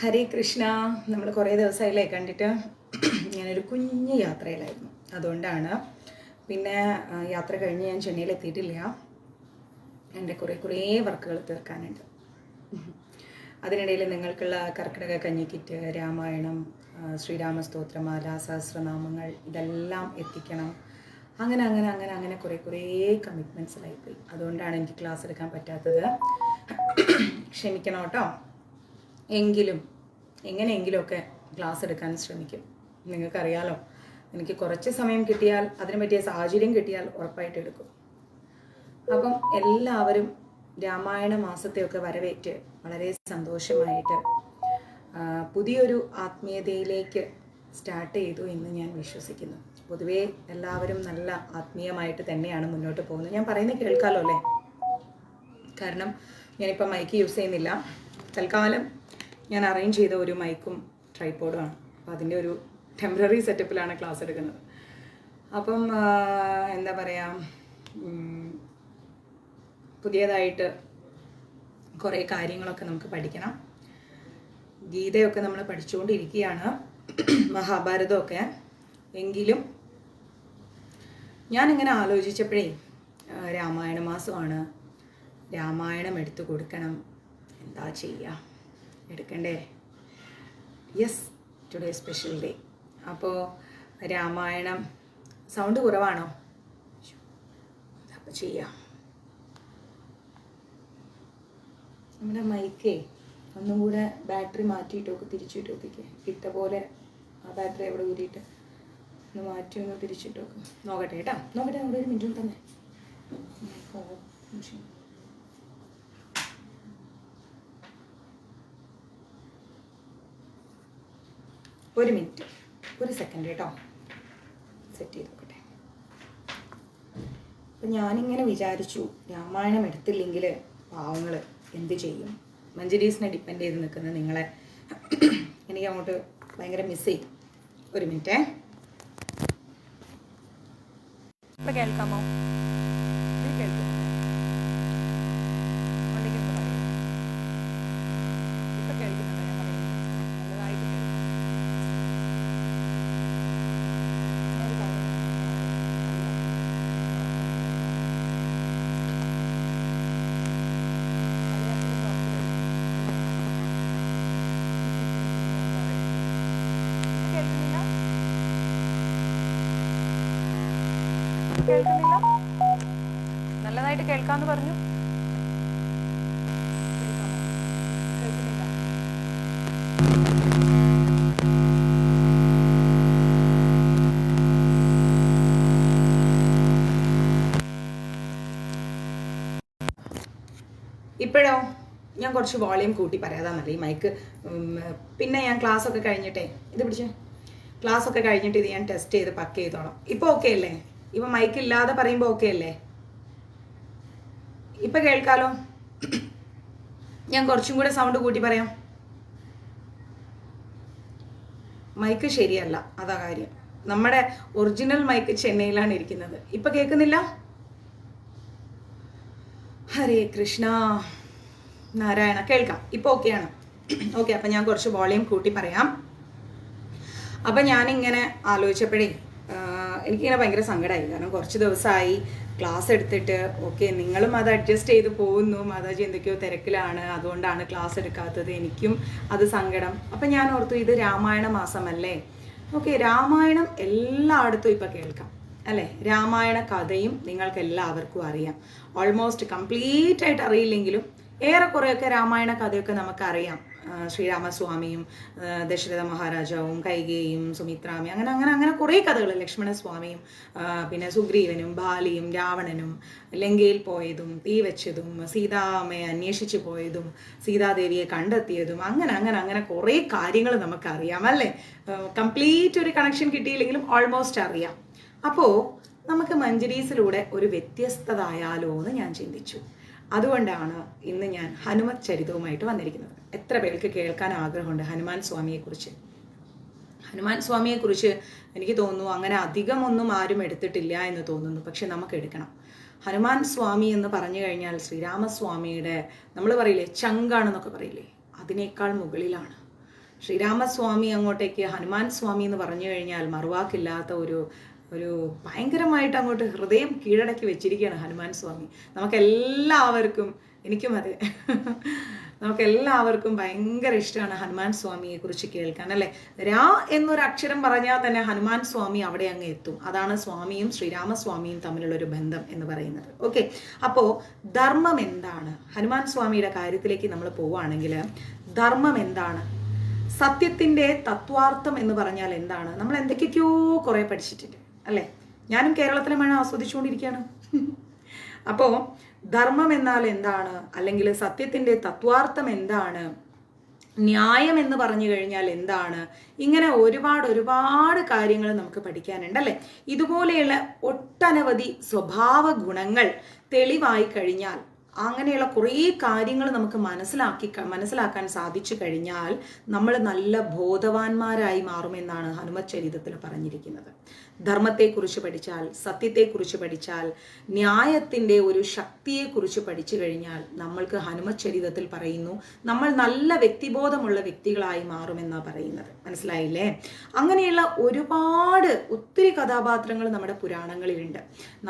ഹരേ കൃഷ്ണ. നമ്മൾ കുറേ ദിവസമായില്ലേ കണ്ടിട്ട്. ഞാനൊരു കുഞ്ഞു യാത്രയിലായിരുന്നു, അതുകൊണ്ടാണ്. പിന്നെ യാത്ര കഴിഞ്ഞ് ഞാൻ ചെന്നൈയിലെത്തിയിട്ടില്ല. എൻ്റെ കുറേ വർക്കുകൾ തീർക്കാനുണ്ട്. അതിനിടയിൽ നിങ്ങൾക്കുള്ള കർക്കിടക കഞ്ഞിക്കിറ്റ്, രാമായണം, ശ്രീരാമസ്തോത്രമാല, സഹസ്രനാമങ്ങൾ ഇതെല്ലാം എത്തിക്കണം. അങ്ങനെ കുറേ കമ്മിറ്റ്മെൻറ്റ്സിലായിപ്പോയി. അതുകൊണ്ടാണ് എനിക്ക് ക്ലാസ് എടുക്കാൻ പറ്റാത്തത്. ക്ഷമിക്കണം കേട്ടോ. എങ്കിലും എങ്ങനെയെങ്കിലുമൊക്കെ ക്ലാസ് എടുക്കാൻ ശ്രമിക്കും. നിങ്ങൾക്കറിയാലോ, എനിക്ക് കുറച്ച് സമയം കിട്ടിയാൽ, അതിന് പറ്റിയ സാഹചര്യം കിട്ടിയാൽ ഉറപ്പായിട്ട് എടുക്കും. അപ്പം എല്ലാവരും രാമായണ മാസത്തെയൊക്കെ വരവേറ്റ് വളരെ സന്തോഷമായിട്ട് പുതിയൊരു ആത്മീയതയിലേക്ക് സ്റ്റാർട്ട് ചെയ്തു എന്ന് ഞാൻ വിശ്വസിക്കുന്നു. പൊതുവേ എല്ലാവരും നല്ല ആത്മീയമായിട്ട് തന്നെയാണ് മുന്നോട്ട് പോകുന്നത്. ഞാൻ പറയുന്നത് കേൾക്കാമല്ലോ അല്ലേ? കാരണം ഞാനിപ്പോൾ മൈക്ക് യൂസ് ചെയ്യുന്നില്ല. തൽക്കാലം ഞാൻ അറേഞ്ച് ചെയ്ത ഒരു മൈക്കും ട്രൈപോഡുമാണ്. അപ്പോൾ അതിൻ്റെ ഒരു ടെമ്പററി സെറ്റപ്പിലാണ് ക്ലാസ് എടുക്കുന്നത്. അപ്പം എന്താ പറയുക, പുതിയതായിട്ട് കുറേ കാര്യങ്ങളൊക്കെ നമുക്ക് പഠിക്കണം. ഗീതയൊക്കെ നമ്മൾ പഠിച്ചുകൊണ്ടിരിക്കുകയാണ്, മഹാഭാരതമൊക്കെ. എങ്കിലും ഞാനിങ്ങനെ ആലോചിച്ചപ്പോഴേ, രാമായണ മാസമാണ്, രാമായണം എടുത്തു കൊടുക്കണം. എന്താ ചെയ്യുക, എടുക്കണ്ടേ? Yes, today special day. അപ്പോൾ രാമായണം സൗണ്ട് കുറവാണോ? അപ്പോൾ ചെയ്യാം. നമ്മുടെ മൈക്കേ ഒന്നും കൂടെ ബാറ്ററി മാറ്റിയിട്ടൊക്കെ തിരിച്ചിട്ടൊക്കെ ഇട്ട പോലെ ആ ബാറ്ററി എവിടെ ഊരിയിട്ട് ഒന്ന് മാറ്റി ഒന്ന് തിരിച്ചിട്ടൊക്കെ നോക്കട്ടെ കേട്ടോ. നോക്കട്ടെ, അവിടെ ഒരു മിനിറ്റ് തന്നെ. ഒരു മിനിറ്റ്, ഒരു സെക്കൻഡ് കേട്ടോ, സെറ്റ് ചെയ്ത് നോക്കട്ടെ. അപ്പം ഞാനിങ്ങനെ വിചാരിച്ചു, രാമായണം എടുത്തില്ലെങ്കിൽ പാവങ്ങൾ എന്ത് ചെയ്യും? മഞ്ജരീസിനെ ഡിപ്പെൻഡ് ചെയ്ത് നിൽക്കുന്ന നിങ്ങളെ എനിക്ക് അങ്ങോട്ട് ഭയങ്കര മിസ് ചെയ്യും. ഒരു മിനിറ്റേ. ഇപ്പം കേൾക്കാമോ? കേൾക്കും. ഇപ്പം കേൾക്കുന്നുണ്ടോ? ഞാൻ പറയുന്നത് നല്ലതായിട്ട് കേൾക്കും. കേൾക്കുന്നില്ല? നല്ലതായിട്ട് കേൾക്കാന്ന് പറഞ്ഞു. കേൾക്കുന്നില്ല? ഇപ്പോഴോ? ഞാൻ കുറച്ച് വോളിയം കൂട്ടി പറയാതാന്നല്ല ഈ മൈക്ക്. പിന്നെ ഞാൻ ക്ലാസ് ഒക്കെ കഴിഞ്ഞിട്ടേ ഇത് പിടിച്ചേ, ക്ലാസ് ഒക്കെ കഴിഞ്ഞിട്ട് ഇത് ഞാൻ ടെസ്റ്റ് ചെയ്ത് പക്ക് ചെയ്തോളാം. ഇപ്പോൾ ഓക്കെ അല്ലേ? ഇപ്പം മൈക്ക് ഇല്ലാതെ പറയുമ്പോൾ ഓക്കെ അല്ലേ? ഇപ്പം കേൾക്കാലോ? ഞാൻ കുറച്ചും കൂടെ സൗണ്ട് കൂട്ടി പറയാം. മൈക്ക് ശരിയല്ല, അതാ കാര്യം. നമ്മുടെ ഒറിജിനൽ മൈക്ക് ചെന്നൈയിലാണ് ഇരിക്കുന്നത്. ഇപ്പം കേൾക്കുന്നില്ല? ഹരേ കൃഷ്ണ, നാരായണ. കേൾക്കാം, ഇപ്പോൾ ഓക്കെയാണ്. ഓക്കെ, അപ്പം ഞാൻ കുറച്ച് വോളിയം കൂട്ടി പറയാം. അപ്പം ഞാനിങ്ങനെ ആലോചിച്ചപ്പോഴേ എനിക്കിങ്ങനെ ഭയങ്കര സങ്കടമായി. കാരണം കുറച്ച് ദിവസമായി ക്ലാസ് എടുത്തിട്ട്. ഓക്കെ, നിങ്ങളും അത് അഡ്ജസ്റ്റ് ചെയ്ത് പോകുന്നു. മാതാജി എന്തൊക്കെയോ തിരക്കിലാണ്, അതുകൊണ്ടാണ് ക്ലാസ് എടുക്കാത്തത്. എനിക്കും അത് സങ്കടം. അപ്പം ഞാൻ ഓർത്തു, ഇത് രാമായണ മാസമല്ലേ? ഓക്കെ, രാമായണം എല്ലായിടത്തും ഇപ്പം കേൾക്കാം അല്ലേ? രാമായണ കഥയും നിങ്ങൾക്ക് എല്ലാവർക്കും അറിയാം. ഓൾമോസ്റ്റ് കംപ്ലീറ്റ് ആയിട്ട് അറിയില്ലെങ്കിലും ഏറെക്കുറെയൊക്കെ രാമായണ കഥയൊക്കെ നമുക്കറിയാം. ശ്രീരാമസ്വാമിയും ദശരഥ മഹാരാജാവും കൈകേയും സുമിത്രാമി, അങ്ങനെ കുറേ കഥകൾ. ലക്ഷ്മണസ്വാമിയും പിന്നെ സുഗ്രീവനും ബാലിയും രാവണനും ലങ്കയിൽ പോയതും തീ വെച്ചതും സീതാമ്മയെ അന്വേഷിച്ച് പോയതും സീതാദേവിയെ കണ്ടെത്തിയതും അങ്ങനെ കുറേ കാര്യങ്ങൾ നമുക്കറിയാം അല്ലേ? കംപ്ലീറ്റ് ഒരു കണക്ഷൻ കിട്ടിയില്ലെങ്കിലും ഓൾമോസ്റ്റ് അറിയാം. അപ്പോൾ നമുക്ക് മഞ്ജരീസിലൂടെ ഒരു വ്യത്യസ്തതായാലോ എന്ന് ഞാൻ ചിന്തിച്ചു. അതുകൊണ്ടാണ് ഇന്ന് ഞാൻ ഹനുമത് ചരിതവുമായിട്ട് വന്നിരിക്കുന്നത്. എത്ര പേർക്ക് കേൾക്കാൻ ആഗ്രഹമുണ്ട് ഹനുമാൻ സ്വാമിയെക്കുറിച്ച്? ഹനുമാൻ സ്വാമിയെക്കുറിച്ച് എനിക്ക് തോന്നുന്നു അങ്ങനെ അധികമൊന്നും ആരും എടുത്തിട്ടില്ല എന്ന് തോന്നുന്നു. പക്ഷെ നമുക്ക് എടുക്കണം. ഹനുമാൻ സ്വാമി എന്ന് പറഞ്ഞു കഴിഞ്ഞാൽ ശ്രീരാമസ്വാമിയുടെ, നമ്മൾ പറയില്ലേ ചങ്കാണെന്നൊക്കെ പറയില്ലേ, അതിനേക്കാൾ മുകളിലാണ്. ശ്രീരാമസ്വാമി അങ്ങോട്ടേക്ക് ഹനുമാൻ സ്വാമി എന്ന് പറഞ്ഞു കഴിഞ്ഞാൽ മറുവാക്കില്ലാത്ത ഒരു ഒരു ഭയങ്കരമായിട്ട് അങ്ങോട്ട് ഹൃദയം കീഴടക്കി വെച്ചിരിക്കുകയാണ് ഹനുമാൻ സ്വാമി. നമുക്കെല്ലാവർക്കും, എനിക്കും അതെ, നമുക്കെല്ലാവർക്കും ഭയങ്കര ഇഷ്ടമാണ് ഹനുമാൻ സ്വാമിയെ കുറിച്ച് കേൾക്കാൻ, അല്ലേ? രാ എന്നൊരു അക്ഷരം പറഞ്ഞാൽ തന്നെ ഹനുമാൻ സ്വാമി അവിടെ അങ്ങ് എത്തും. അതാണ് സ്വാമിയും ശ്രീരാമസ്വാമിയും തമ്മിലുള്ളൊരു ബന്ധം എന്ന് പറയുന്നത്. ഓക്കെ, അപ്പോൾ ധർമ്മം എന്താണ്? ഹനുമാൻ സ്വാമിയുടെ കാര്യത്തിലേക്ക് നമ്മൾ പോവുകയാണെങ്കിൽ ധർമ്മം എന്താണ്? സത്യത്തിൻ്റെ തത്വാർത്ഥം എന്ന് പറഞ്ഞാൽ എന്താണ്? നമ്മൾ എന്തൊക്കെയൊക്കെയോ കുറേ പഠിച്ചിട്ടുണ്ട്, അല്ലേ? ഞാനും കേരളത്തിലെ മഴ ആസ്വദിച്ചുകൊണ്ടിരിക്കുകയാണ്. അപ്പോൾ ധർമ്മം എന്നാൽ എന്താണ്, അല്ലെങ്കിൽ സത്യത്തിൻ്റെ തത്വാർത്ഥം എന്താണ്, ന്യായം എന്ന് പറഞ്ഞു കഴിഞ്ഞാൽ എന്താണ്, ഇങ്ങനെ ഒരുപാട് കാര്യങ്ങൾ നമുക്ക് പഠിക്കാനുണ്ട്, അല്ലേ? ഇതുപോലെയുള്ള ഒട്ടനവധി സ്വഭാവ ഗുണങ്ങൾ തെളിവായി കഴിഞ്ഞാൽ, അങ്ങനെയുള്ള കുറേ കാര്യങ്ങൾ നമുക്ക് മനസ്സിലാക്കാൻ സാധിച്ചു കഴിഞ്ഞാൽ നമ്മൾ നല്ല ബോധവാന്മാരായി മാറുമെന്നാണ് ഹനുമത് ചരിതത്തിൽ പറഞ്ഞിരിക്കുന്നത്. ധർമ്മത്തെക്കുറിച്ച് പഠിച്ചാൽ, സത്യത്തെക്കുറിച്ച് പഠിച്ചാൽ, ന്യായത്തിൻ്റെ ഒരു ശക്തിയെക്കുറിച്ച് പഠിച്ചു കഴിഞ്ഞാൽ നമ്മൾക്ക് ഹനുമത് ചരിതത്തിൽ പറയുന്നു നമ്മൾ നല്ല വ്യക്തിബോധമുള്ള വ്യക്തികളായി മാറുമെന്നാണ് പറയുന്നത്. മനസ്സിലായില്ലേ? അങ്ങനെയുള്ള ഒത്തിരി കഥാപാത്രങ്ങൾ നമ്മുടെ പുരാണങ്ങളിലുണ്ട്.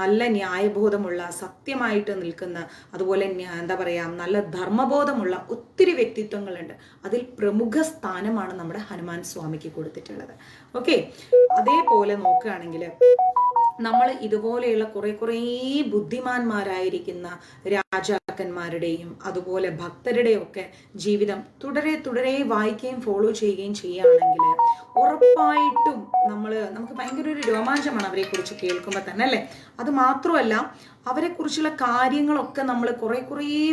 നല്ല ന്യായബോധമുള്ള, സത്യമായിട്ട് നിൽക്കുന്ന, അതുപോലെ എന്താ പറയുക, നല്ല ധർമ്മബോധമുള്ള ഒത്തിരി വ്യക്തിത്വങ്ങളുണ്ട്. അതിൽ പ്രമുഖ സ്ഥാനമാണ് നമ്മുടെ ഹനുമാൻ സ്വാമിക്ക് കൊടുത്തിട്ടുള്ളത്. ഓക്കെ, അതേപോലെ നോക്കുകയാണെങ്കിൽ നമ്മൾ ഇതുപോലെയുള്ള കുറേ ബുദ്ധിമാന്മാരായിരിക്കുന്ന രാജാക്കന്മാരുടെയും അതുപോലെ ഭക്തരുടെയും ഒക്കെ ജീവിതം തുടരെ വായിക്കുകയും ഫോളോ ചെയ്യുകയും ചെയ്യുകയാണെങ്കിൽ ഉറപ്പായിട്ടും നമുക്ക് ഭയങ്കര ഒരു രോമാഞ്ചമാണ് അവരെ കുറിച്ച് കേൾക്കുമ്പോൾ തന്നെ, അല്ലേ? അത് മാത്രമല്ല, അവരെക്കുറിച്ചുള്ള കാര്യങ്ങളൊക്കെ നമ്മൾ കുറേ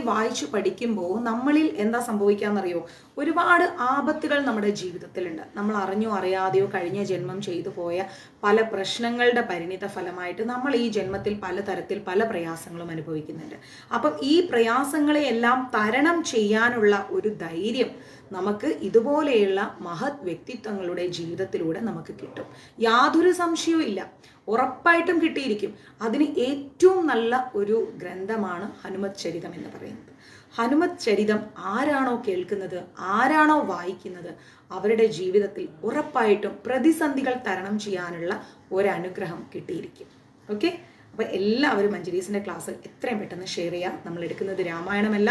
വായിച്ചു പഠിക്കുമ്പോൾ നമ്മളിൽ എന്താ സംഭവിക്കാന്നറിയോ? ഒരുപാട് ആപത്തുകൾ നമ്മുടെ ജീവിതത്തിലുണ്ട്. നമ്മൾ അറിഞ്ഞോ അറിയാതെയോ കഴിഞ്ഞ ജന്മം ചെയ്തു പോയ പല പ്രശ്നങ്ങളുടെ പരിണിത ഫലമായിട്ട് നമ്മൾ ഈ ജന്മത്തിൽ പലതരത്തിൽ പല പ്രയാസങ്ങളും അനുഭവിക്കുന്നുണ്ട്. അപ്പം ഈ പ്രയാസങ്ങളെയെല്ലാം തരണം ചെയ്യാനുള്ള ഒരു ധൈര്യം നമുക്ക് ഇതുപോലെയുള്ള മഹത് വ്യക്തിത്വങ്ങളുടെ ജീവിതത്തിലൂടെ നമുക്ക് കിട്ടും. യാതൊരു സംശയവും ഇല്ല, ഉറപ്പായിട്ടും കിട്ടിയിരിക്കും. അതിന് ഏറ്റവും നല്ല ഒരു ഗ്രന്ഥമാണ് ഹനുമത് ചരിതം എന്ന് പറയുന്നത്. ഹനുമത് ചരിതം ആരാണോ കേൾക്കുന്നത്, ആരാണോ വായിക്കുന്നത്, അവരുടെ ജീവിതത്തിൽ ഉറപ്പായിട്ടും പ്രതിസന്ധികൾ തരണം ചെയ്യാനുള്ള ഒരനുഗ്രഹം കിട്ടിയിരിക്കും. ഓക്കെ, അപ്പോൾ എല്ലാവരും മഞ്ജരീസിൻ്റെ ക്ലാസ് എത്രയും പെട്ടെന്ന് ഷെയർ ചെയ്യുക. നമ്മൾ എടുക്കുന്നത് രാമായണമല്ല.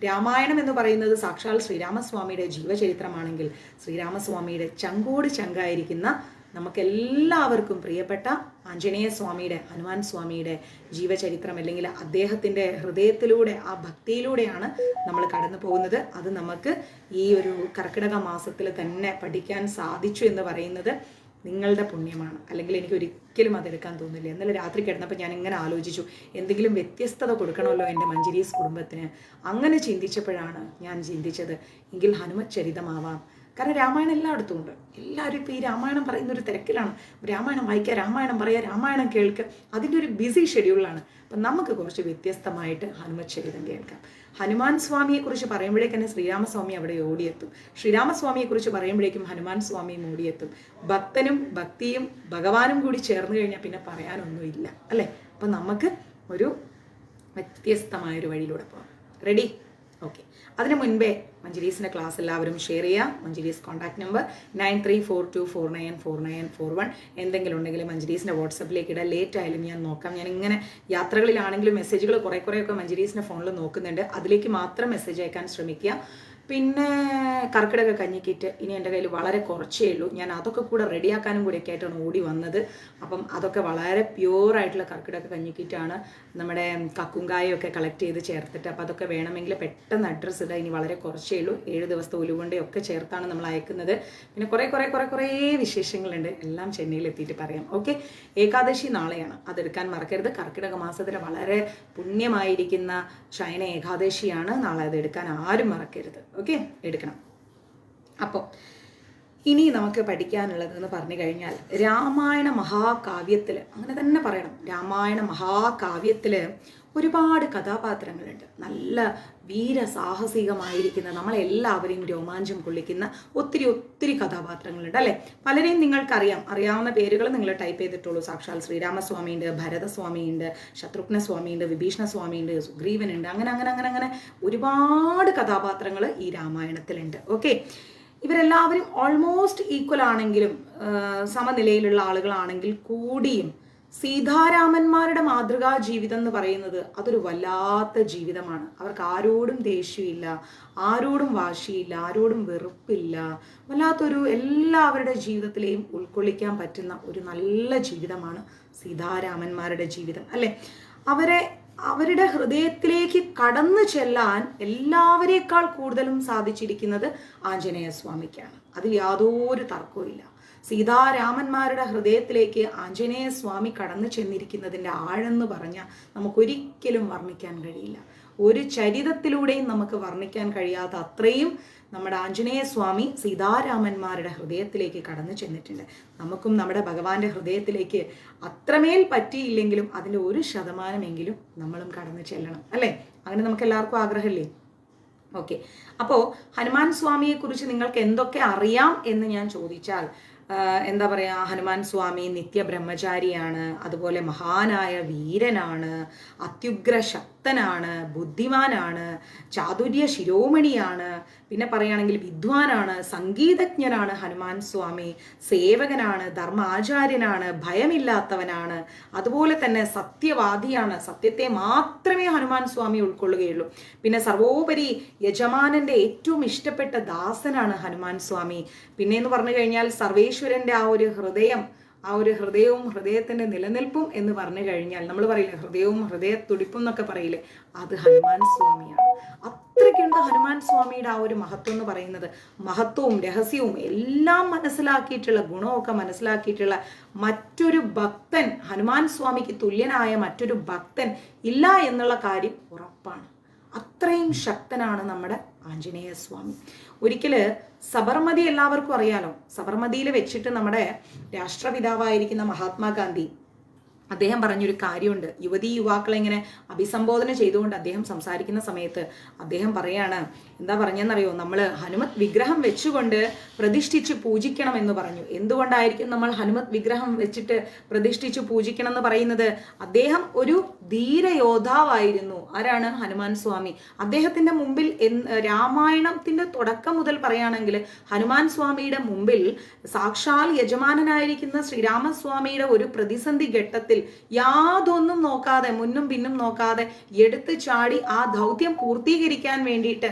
രാമായണം എന്ന് പറയുന്നത് സാക്ഷാൽ ശ്രീരാമസ്വാമിയുടെ ജീവചരിത്രമാണെങ്കിൽ ശ്രീരാമസ്വാമിയുടെ ചങ്കോട് ചങ്കായിരിക്കുന്ന നമുക്കെല്ലാവർക്കും പ്രിയപ്പെട്ട ആഞ്ജനേയ സ്വാമിയുടെ, ഹനുമാൻ സ്വാമിയുടെ ജീവചരിത്രം, അല്ലെങ്കിൽ അദ്ദേഹത്തിൻ്റെ ഹൃദയത്തിലൂടെ, ആ ഭക്തിയിലൂടെയാണ് നമ്മൾ കടന്നു പോകുന്നത്. അത് നമുക്ക് ഈ ഒരു കർക്കിടക മാസത്തിൽ തന്നെ പഠിക്കാൻ സാധിച്ചു എന്ന് പറയുന്നത് നിങ്ങളുടെ പുണ്യമാണ്. അല്ലെങ്കിൽ എനിക്ക് ഒരിക്കലും അതെടുക്കാൻ തോന്നില്ല. ഇന്നലെ രാത്രി കിടന്നപ്പോൾ ഞാൻ ഇങ്ങനെ ആലോചിച്ചു, എന്തെങ്കിലും വ്യത്യസ്തത കൊടുക്കണമല്ലോ എൻ്റെ മഞ്ജരീസ് കുടുംബത്തിന്. അങ്ങനെ ചിന്തിച്ചപ്പോഴാണ് ഞാൻ ചിന്തിച്ചത്, എങ്കിൽ ഹനുമത് ചരിതമാവാം. കാരണം രാമായണം എല്ലായിടത്തും ഉണ്ട്. എല്ലാവരും ഇപ്പോൾ ഈ രാമായണം പറയുന്ന ഒരു തിരക്കിലാണ്. രാമായണം വായിക്കുക, രാമായണം പറയുക, രാമായണം കേൾക്കുക, അതിൻ്റെ ഒരു ബിസി ഷെഡ്യൂളിലാണ്. അപ്പം നമുക്ക് കുറച്ച് വ്യത്യസ്തമായിട്ട് ഹനുമത് ചരിതം കേൾക്കാം. ഹനുമാൻ സ്വാമിയെക്കുറിച്ച് പറയുമ്പോഴേക്കും തന്നെ ശ്രീരാമസ്വാമി അവിടെ ഓടിയെത്തും. ശ്രീരാമസ്വാമിയെക്കുറിച്ച് പറയുമ്പോഴേക്കും ഹനുമാൻ സ്വാമിയും ഓടിയെത്തും. ഭക്തനും ഭക്തിയും ഭഗവാനും കൂടി ചേർന്ന് കഴിഞ്ഞാൽ പിന്നെ പറയാനൊന്നുമില്ല, അല്ലേ? അപ്പം നമുക്ക് ഒരു വ്യത്യസ്തമായൊരു വഴിയിലൂടെ പോകാം. റെഡി? ഓക്കെ, അതിന് മുൻപേ മഞ്ജരീസിൻ്റെ ക്ലാസ് എല്ലാവരും ഷെയർ ചെയ്യുക. Manjaris contact number 9342494941. എന്തെങ്കിലും ഉണ്ടെങ്കിൽ മഞ്ജരീസിൻ്റെ വാട്സപ്പിലേക്ക് ഇടാം. ലേറ്റ് ആയാലും ഞാൻ നോക്കാം. ഞാൻ ഇങ്ങനെ യാത്രകളിലാണെങ്കിലും മെസ്സേജുകൾ കുറേയൊക്കെ മഞ്ജരീസിൻ്റെ ഫോണിൽ നോക്കുന്നുണ്ട്. അതിലേക്ക് മാത്രം മെസ്സേജ് അയക്കാൻ ശ്രമിക്കുക. പിന്നെ കർക്കിടക കഞ്ഞിക്കിറ്റ് ഇനി എൻ്റെ കയ്യിൽ വളരെ കുറച്ചേ ഉള്ളൂ. ഞാൻ അതൊക്കെ കൂടെ റെഡിയാക്കാനും കൂടെയൊക്കെ ആയിട്ടാണ് ഓടി വന്നത്. അപ്പം അതൊക്കെ വളരെ പ്യുവറായിട്ടുള്ള കർക്കിടക കഞ്ഞിക്കിറ്റാണ്. നമ്മുടെ കക്കുങ്കായൊക്കെ കളക്ട് ചെയ്ത് ചേർത്തിട്ട്, അപ്പോൾ അതൊക്കെ വേണമെങ്കിൽ പെട്ടെന്ന് അഡ്രസ്സ് ഇടാം. ഇനി വളരെ കുറച്ചേ ഉള്ളൂ. 7 ദിവസത്തെ ഉലുവണ്ടയൊക്കെ ചേർത്താണ് നമ്മൾ അയക്കുന്നത്. പിന്നെ കുറേ വിശേഷങ്ങളുണ്ട്. എല്ലാം ചെന്നൈയിൽ എത്തിയിട്ട് പറയാം. ഓക്കെ, ഏകാദശി നാളെയാണ്, അതെടുക്കാൻ മറക്കരുത്. കർക്കിടക മാസത്തിൽ വളരെ പുണ്യമായിരിക്കുന്ന ശയന ഏകാദശിയാണ് നാളെ. അതെടുക്കാൻ ആരും മറക്കരുത്. ഓക്കെ, എടുക്കണം. അപ്പോൾ ഇനി നമുക്ക് പഠിക്കാനുള്ളതെന്ന് പറഞ്ഞു കഴിഞ്ഞാൽ രാമായണ മഹാകാവ്യത്തിൽ, അങ്ങനെ തന്നെ പറയണം, രാമായണ മഹാകാവ്യത്തിൽ ഒരുപാട് കഥാപാത്രങ്ങളുണ്ട്. നല്ല വീരസാഹസികമായിരിക്കുന്ന, നമ്മളെല്ലാവരെയും രോമാഞ്ചം കൊള്ളിക്കുന്ന ഒത്തിരി കഥാപാത്രങ്ങളുണ്ട്, അല്ലേ? പലരെയും നിങ്ങൾക്കറിയാം. അറിയാവുന്ന പേരുകൾ നിങ്ങൾ ടൈപ്പ് ചെയ്തിട്ടുള്ളൂ. സാക്ഷാൽ ശ്രീരാമസ്വാമിയുണ്ട്, ഭരതസ്വാമിയുണ്ട്, ശത്രുഘ്നസ്വാമിയുണ്ട്, വിഭീഷണസ്വാമിയുണ്ട്, സുഗ്രീവനുണ്ട്. അങ്ങനെ ഒരുപാട് കഥാപാത്രങ്ങൾ ഈ രാമായണത്തിലുണ്ട്. ഓക്കെ, ഇവരെല്ലാവരും ഓൾമോസ്റ്റ് ഈക്വൽ ആണെങ്കിലും സമനിലയിലുള്ള ആളുകളാണെങ്കിൽ കൂടിയും സീതാരാമന്മാരുടെ മാതൃകാ ജീവിതം എന്ന് പറയുന്നത് അതൊരു വല്ലാത്ത ജീവിതമാണ്. അവർക്ക് ആരോടും ദേഷ്യമില്ല, ആരോടും വാശിയില്ല, ആരോടും വെറുപ്പില്ല. വല്ലാത്തൊരു എല്ലാവരുടെ ജീവിതത്തിലെയും ഉൾക്കൊള്ളിക്കാൻ പറ്റുന്ന ഒരു നല്ല ജീവിതമാണ് സീതാരാമന്മാരുടെ ജീവിതം, അല്ലേ? അവരുടെ ഹൃദയത്തിലേക്ക് കടന്നു ചെല്ലാൻ എല്ലാവരേക്കാൾ കൂടുതലും സാധിച്ചിരിക്കുന്നത് ആഞ്ജനേയ സ്വാമിക്കാണ്. അതിൽ യാതൊരു തർക്കവുമില്ല. സീതാരാമന്മാരുടെ ഹൃദയത്തിലേക്ക് ആഞ്ജനേയ സ്വാമി കടന്നു ചെന്നിരിക്കുന്നതിൻ്റെ ആഴെന്ന് പറഞ്ഞാൽ നമുക്കൊരിക്കലും വർണ്ണിക്കാൻ കഴിയില്ല. ഒരു ചരിതത്തിലൂടെയും നമുക്ക് വർണ്ണിക്കാൻ കഴിയാത്ത അത്രയും നമ്മുടെ ആഞ്ജനേയ സ്വാമി സീതാരാമന്മാരുടെ ഹൃദയത്തിലേക്ക് കടന്നു ചെന്നിട്ടുണ്ട്. നമുക്കും നമ്മുടെ ഭഗവാന്റെ ഹൃദയത്തിലേക്ക് അത്രമേൽ പറ്റിയില്ലെങ്കിലും അതിൻ്റെ 1% നമ്മളും കടന്നു ചെല്ലണം, അല്ലേ? അങ്ങനെ നമുക്ക് എല്ലാവർക്കും ആഗ്രഹമില്ലേ? ഓക്കെ, അപ്പോൾ ഹനുമാൻ സ്വാമിയെക്കുറിച്ച് നിങ്ങൾക്ക് എന്തൊക്കെ അറിയാം എന്ന് ഞാൻ ചോദിച്ചാൽ എന്താ പറയുക, ഹനുമാൻ സ്വാമി നിത്യബ്രഹ്മചാരിയാണ്, അതുപോലെ മഹാനായ വീരനാണ്, അത്യുഗ്ര ശക്തനാണ്, ബുദ്ധിമാനാണ്, ചാതുര്യ ശിരോമണിയാണ്, പിന്നെ പറയുകയാണെങ്കിൽ വിദ്വാനാണ്, സംഗീതജ്ഞനാണ് ഹനുമാൻ സ്വാമി, സേവകനാണ്, ധർമാചാര്യനാണ്, ഭയമില്ലാത്തവനാണ്, അതുപോലെ തന്നെ സത്യവാദിയാണ്. സത്യത്തെ മാത്രമേ ഹനുമാൻ സ്വാമി ഉൾക്കൊള്ളുകയുള്ളൂ. പിന്നെ സർവോപരി യജമാനന്റെ ഏറ്റവും ഇഷ്ടപ്പെട്ട ദാസനാണ് ഹനുമാൻ സ്വാമി. പിന്നെ എന്ന് പറഞ്ഞു കഴിഞ്ഞാൽ സർവേശ്വരന്റെ ആ ഒരു ഹൃദയവും ഹൃദയത്തിന്റെ നിലനിൽപ്പും എന്ന് പറഞ്ഞു കഴിഞ്ഞാൽ നമ്മൾ പറയില്ലേ, ഹൃദയവും ഹൃദയത്തുടിപ്പും എന്നൊക്കെ പറയില്ലേ, അത് ഹനുമാൻ സ്വാമിയാണ്. അത്രയ്ക്കുണ്ട് ഹനുമാൻ സ്വാമിയുടെ ആ ഒരു മഹത്വം എന്ന് പറയുന്നത്. മഹത്വവും രഹസ്യവും എല്ലാം മനസ്സിലാക്കിയിട്ടുള്ള, ഗുണമൊക്കെ മനസ്സിലാക്കിയിട്ടുള്ള മറ്റൊരു ഭക്തൻ, ഹനുമാൻ സ്വാമിക്ക് തുല്യനായ മറ്റൊരു ഭക്തൻ ഇല്ല എന്നുള്ള കാര്യം ഉറപ്പാണ്. അത്രയും ശക്തനാണ് നമ്മുടെ ആഞ്ജനേയ സ്വാമി. ഒരിക്കല് സബർമതി എല്ലാവർക്കും അറിയാലോ. സബർമതിയിൽ വെച്ചിട്ട് നമ്മുടെ രാഷ്ട്രപിതാവായിരിക്കുന്ന മഹാത്മാഗാന്ധി അദ്ദേഹം പറഞ്ഞൊരു കാര്യമുണ്ട്. യുവതീ യുവാക്കളെ ഇങ്ങനെ അഭിസംബോധന ചെയ്തുകൊണ്ട് അദ്ദേഹം സംസാരിക്കുന്ന സമയത്ത് അദ്ദേഹം പറയാണ്, എന്താ പറഞ്ഞെന്നറിയോ, നമ്മൾ ഹനുമത് വിഗ്രഹം വെച്ചുകൊണ്ട് പ്രതിഷ്ഠിച്ച് പൂജിക്കണം എന്ന് പറഞ്ഞു. എന്തുകൊണ്ടായിരിക്കും നമ്മൾ ഹനുമത് വിഗ്രഹം വെച്ചിട്ട് പ്രതിഷ്ഠിച്ച് പൂജിക്കണം എന്ന് പറയുന്നത്? അദ്ദേഹം ഒരു ധീരയോദ്ധാവായിരുന്നു. ആരാണ്? ഹനുമാൻ സ്വാമി. അദ്ദേഹത്തിന്റെ മുമ്പിൽ രാമായണത്തിന്റെ തുടക്കം മുതൽ പറയുകയാണെങ്കിൽ ഹനുമാൻ സ്വാമിയുടെ മുമ്പിൽ സാക്ഷാൽ യജമാനനായിരിക്കുന്ന ശ്രീരാമസ്വാമിയുടെ ഒരു പ്രതിസന്ധി ഘട്ടത്തിൽ യാതൊന്നും നോക്കാതെ, മുന്നും പിന്നും നോക്കാതെ എടുത്തു ചാടി ആ ദൗത്യം പൂർത്തീകരിക്കാൻ വേണ്ടിയിട്ട്,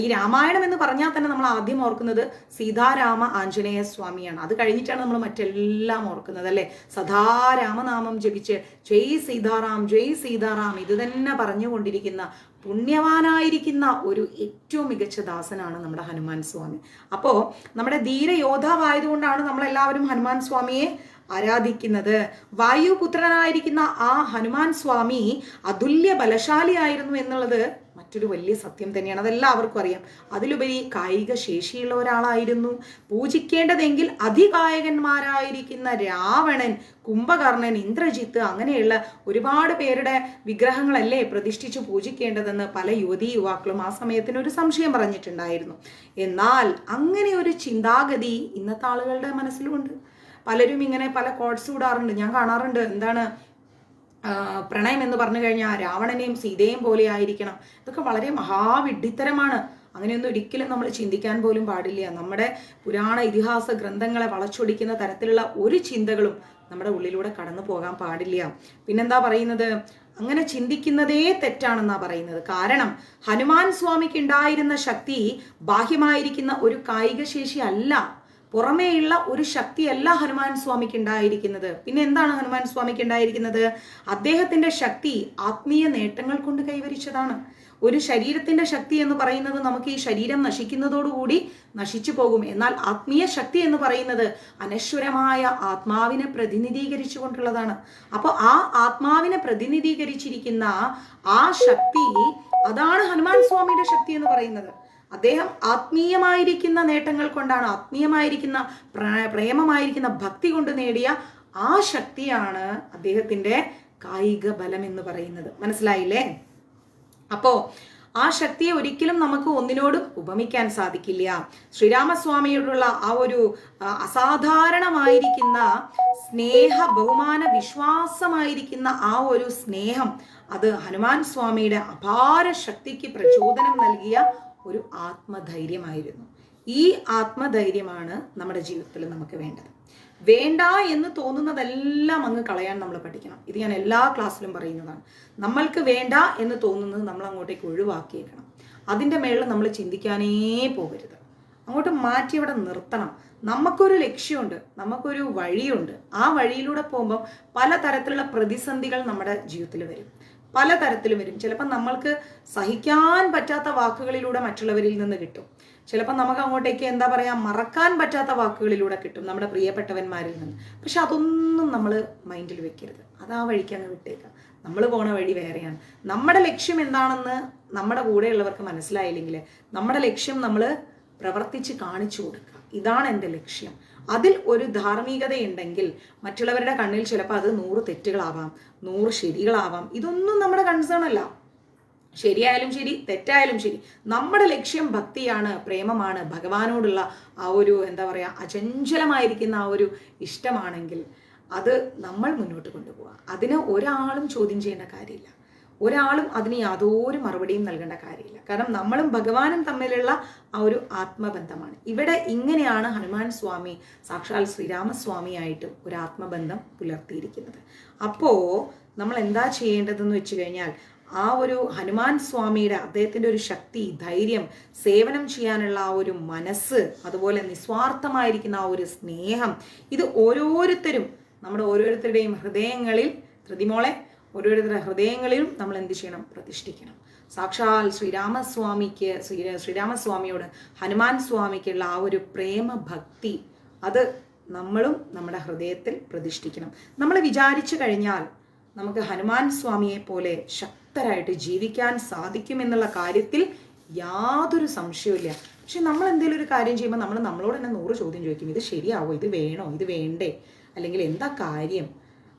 ഈ രാമായണം എന്ന് പറഞ്ഞാൽ തന്നെ നമ്മൾ ആദ്യം ഓർക്കുന്നത് സീതാരാമ ആഞ്ജനേയ സ്വാമിയാണ്. അത് കഴിഞ്ഞിട്ടാണ് നമ്മൾ മറ്റെല്ലാം ഓർക്കുന്നത്, അല്ലെ? സദാ രാമനാമം ജപിച്ച് ജയ് സീതാറാം ജയ് സീതാറാം ഇത് തന്നെ പറഞ്ഞുകൊണ്ടിരിക്കുന്ന പുണ്യവാനായിരിക്കുന്ന ഒരു ഏറ്റവും മികച്ച ദാസനാണ് നമ്മുടെ ഹനുമാൻ സ്വാമി. അപ്പോ നമ്മുടെ ധീരയോദ്ധാവായതുകൊണ്ടാണ് നമ്മളെല്ലാവരും ഹനുമാൻ സ്വാമിയെ ആരാധിക്കുന്നത്. വായുപുത്രനായിരിക്കുന്ന ആ ഹനുമാൻ സ്വാമി അതുല്യ ബലശാലിയായിരുന്നു എന്നുള്ളത് മറ്റൊരു വലിയ സത്യം തന്നെയാണ്. അതെല്ലാവർക്കും അറിയാം. അതിലുപരി കായിക ശേഷിയുള്ള ഒരാളായിരുന്നു. പൂജിക്കേണ്ടതെങ്കിൽ അതികായകന്മാരായിരിക്കുന്ന രാവണൻ, കുംഭകർണൻ, ഇന്ദ്രജിത്ത്, അങ്ങനെയുള്ള ഒരുപാട് പേരുടെ വിഗ്രഹങ്ങളല്ലേ പ്രതിഷ്ഠിച്ച് പൂജിക്കേണ്ടതെന്ന് പല യുവതീ യുവാക്കളും ആ സമയത്തിന് ഒരു സംശയം പറഞ്ഞിട്ടുണ്ടായിരുന്നു. എന്നാൽ അങ്ങനെ ഒരു ചിന്താഗതി ഇന്നത്തെ ആളുകളുടെ മനസ്സിലുമുണ്ട്. പലരും ഇങ്ങനെ പല കോഡ്സ് വിടാറുണ്ട്, ഞാൻ കാണാറുണ്ട്. എന്താണ്, പ്രണയം എന്ന് പറഞ്ഞു കഴിഞ്ഞാൽ രാവണനെയും സീതയും പോലെ ആയിരിക്കണം. ഇതൊക്കെ വളരെ മഹാവിഡ്ഢിത്തരമാണ്. അങ്ങനെയൊന്നും ഒരിക്കലും നമ്മൾ ചിന്തിക്കാൻ പോലും പാടില്ല. നമ്മുടെ പുരാണ ഇതിഹാസ ഗ്രന്ഥങ്ങളെ വളച്ചൊടിക്കുന്ന തരത്തിലുള്ള ഒരു ചിന്തകളും നമ്മുടെ ഉള്ളിലൂടെ കടന്നു പോകാൻ പാടില്ല. പിന്നെന്താ പറയുന്നത്, അങ്ങനെ ചിന്തിക്കുന്നതേ തെറ്റാണെന്നാ പറയുന്നത്. കാരണം ഹനുമാൻ സ്വാമിക്ക് ഉണ്ടായിരുന്ന ശക്തി ബാഹ്യമായിരിക്കുന്ന ഒരു കായിക ശേഷി അല്ല, പുറമേയുള്ള ഒരു ശക്തിയല്ല ഹനുമാൻ സ്വാമിക്ക് ഉണ്ടായിരിക്കുന്നത്. പിന്നെ എന്താണ് ഹനുമാൻ സ്വാമിക്ക് ഉണ്ടായിരിക്കുന്നത്? അദ്ദേഹത്തിന്റെ ശക്തി ആത്മീയ നേട്ടങ്ങൾ കൊണ്ട് കൈവരിച്ചതാണ്. ഒരു ശരീരത്തിന്റെ ശക്തി എന്ന് പറയുന്നത് നമുക്ക് ഈ ശരീരം നശിക്കുന്നതോടുകൂടി നശിച്ചു പോകും. എന്നാൽ ആത്മീയ ശക്തി എന്ന് പറയുന്നത് അനശ്വരമായ ആത്മാവിനെ പ്രതിനിധീകരിച്ചു കൊണ്ടുള്ളതാണ്. അപ്പോൾ ആ ആത്മാവിനെ പ്രതിനിധീകരിച്ചിരിക്കുന്ന ആ ശക്തി, അതാണ് ഹനുമാൻ സ്വാമിയുടെ ശക്തി എന്ന് പറയുന്നത്. അദ്ദേഹം ആത്മീയമായിരിക്കുന്ന നേട്ടങ്ങൾ കൊണ്ടാണ്, ആത്മീയമായിരിക്കുന്ന പ്രേമമായിരിക്കുന്ന ഭക്തി കൊണ്ട് നേടിയ ആ ശക്തിയാണ് അദ്ദേഹത്തിന്റെ കായിക ബലം എന്ന് പറയുന്നത്. മനസ്സിലായില്ലേ? അപ്പോ ആ ശക്തിയെ ഒരിക്കലും നമുക്ക് ഒന്നിനോടും ഉപമിക്കാൻ സാധിക്കില്ല. ശ്രീരാമസ്വാമിയോടുള്ള ആ ഒരു അസാധാരണമായിരിക്കുന്ന സ്നേഹ, ബഹുമാന, വിശ്വാസമായിരിക്കുന്ന ആ ഒരു സ്നേഹം, അത് ഹനുമാൻ സ്വാമിയുടെ അപാര ശക്തിക്ക് പ്രചോദനം നൽകിയ ഒരു ആത്മധൈര്യമായിരുന്നു. ഈ ആത്മധൈര്യമാണ് നമ്മുടെ ജീവിതത്തിൽ നമുക്ക് വേണ്ടത്. വേണ്ട എന്ന് തോന്നുന്നതെല്ലാം അങ്ങ് കളയാൻ നമ്മൾ പഠിക്കണം. ഇത് ഞാൻ എല്ലാ ക്ലാസ്സിലും പറയുന്നതാണ്. നമ്മൾക്ക് വേണ്ട എന്ന് തോന്നുന്നത് നമ്മൾ അങ്ങോട്ടേക്ക് ഒഴിവാക്കിയേക്കണം. അതിൻ്റെ മേളിൽ നമ്മൾ ചിന്തിക്കാനേ പോകരുത്. അങ്ങോട്ട് മാറ്റി അവിടെ നിർത്തണം. നമുക്കൊരു ലക്ഷ്യമുണ്ട്, നമുക്കൊരു വഴിയുണ്ട്. ആ വഴിയിലൂടെ പോകുമ്പോൾ പലതരത്തിലുള്ള പ്രതിസന്ധികൾ നമ്മുടെ ജീവിതത്തിൽ വരും, പലതരത്തിലും വരും. ചിലപ്പോൾ നമ്മൾക്ക് സഹിക്കാൻ പറ്റാത്ത വാക്കുകളിലൂടെ മറ്റുള്ളവരിൽ നിന്ന് കിട്ടും. ചിലപ്പോൾ നമുക്ക് അങ്ങോട്ടേക്ക് എന്താ പറയുക, മറക്കാൻ പറ്റാത്ത വാക്കുകളിലൂടെ കിട്ടും നമ്മുടെ പ്രിയപ്പെട്ടവന്മാരിൽ നിന്ന്. പക്ഷെ അതൊന്നും നമ്മൾ മൈൻഡിൽ വെക്കരുത്. അത് ആ വഴിക്ക് അങ്ങ് വിട്ടേക്കാം. നമ്മൾ പോണ വഴി വേറെയാണ്. നമ്മുടെ ലക്ഷ്യം എന്താണെന്ന് നമ്മുടെ കൂടെയുള്ളവർക്ക് മനസ്സിലായില്ലെങ്കിൽ നമ്മുടെ ലക്ഷ്യം നമ്മൾ പ്രവർത്തിച്ച് കാണിച്ചു കൊടുക്കുക. ഇതാണ് എൻ്റെ ലക്ഷ്യം. അതിൽ ഒരു ധാർമ്മികതയുണ്ടെങ്കിൽ മറ്റുള്ളവരുടെ കണ്ണിൽ ചിലപ്പോൾ അത് 100 തെറ്റുകളാവാം, 100 ശരികളാവാം. ഇതൊന്നും നമ്മുടെ കൺസേൺ അല്ല. ശരിയായാലും ശരി, തെറ്റായാലും ശരി, നമ്മുടെ ലക്ഷ്യം ഭക്തിയാണ്, പ്രേമമാണ്, ഭഗവാനോടുള്ള ആ ഒരു എന്താ പറയുക, അചഞ്ചലമായിരിക്കുന്ന ആ ഒരു ഇഷ്ടമാണെങ്കിൽ അത് നമ്മൾ മുന്നോട്ട് കൊണ്ടുപോവുക. അതിന് ഒരാളും ചോദ്യം ചെയ്യേണ്ട കാര്യമില്ല, ഒരാളും അതിന് യാതൊരു മറുപടിയും നൽകേണ്ട കാര്യമില്ല. കാരണം നമ്മളും ഭഗവാനും തമ്മിലുള്ള ആ ഒരു ആത്മബന്ധമാണ്. ഇവിടെ ഇങ്ങനെയാണ് ഹനുമാൻ സ്വാമി സാക്ഷാൽ ശ്രീരാമസ്വാമിയായിട്ട് ഒരു ആത്മബന്ധം പുലർത്തിയിരിക്കുന്നത്. അപ്പോൾ നമ്മൾ എന്താ ചെയ്യേണ്ടതെന്ന് വെച്ച് കഴിഞ്ഞാൽ, ആ ഒരു ഹനുമാൻ സ്വാമിയുടെ അദ്ദേഹത്തിൻ്റെ ഒരു ശക്തി, ധൈര്യം, സേവനം ചെയ്യാനുള്ള ആ ഒരു മനസ്സ്, അതുപോലെ നിസ്വാർത്ഥമായിരിക്കുന്ന ആ ഒരു സ്നേഹം, ഇത് ഓരോരുത്തരും നമ്മുടെ ഓരോരുത്തരുടെയും ഹൃദയങ്ങളിൽ, ധൃതിമോളെ, ഓരോരുത്തരുടെ ഹൃദയങ്ങളിലും നമ്മൾ എന്ത് ചെയ്യണം, പ്രതിഷ്ഠിക്കണം. സാക്ഷാൽ ശ്രീരാമസ്വാമിയോട് ഹനുമാൻ സ്വാമിക്കുള്ള ആ ഒരു പ്രേമ ഭക്തി, അത് നമ്മളും നമ്മുടെ ഹൃദയത്തിൽ പ്രതിഷ്ഠിക്കണം. നമ്മൾ വിചാരിച്ചു കഴിഞ്ഞാൽ നമുക്ക് ഹനുമാൻ സ്വാമിയെ പോലെ ശക്തരായിട്ട് ജീവിക്കാൻ സാധിക്കുമെന്നുള്ള കാര്യത്തിൽ യാതൊരു സംശയവുമില്ല. പക്ഷെ നമ്മൾ എന്തെങ്കിലും ഒരു കാര്യം ചെയ്യുമ്പോൾ നമ്മൾ നമ്മളോട് തന്നെ 100 ചോദ്യം ചോദിക്കും. ഇത് ശരിയാവോ, ഇത് വേണോ, ഇത് വേണ്ടേ, അല്ലെങ്കിൽ എന്താ കാര്യം,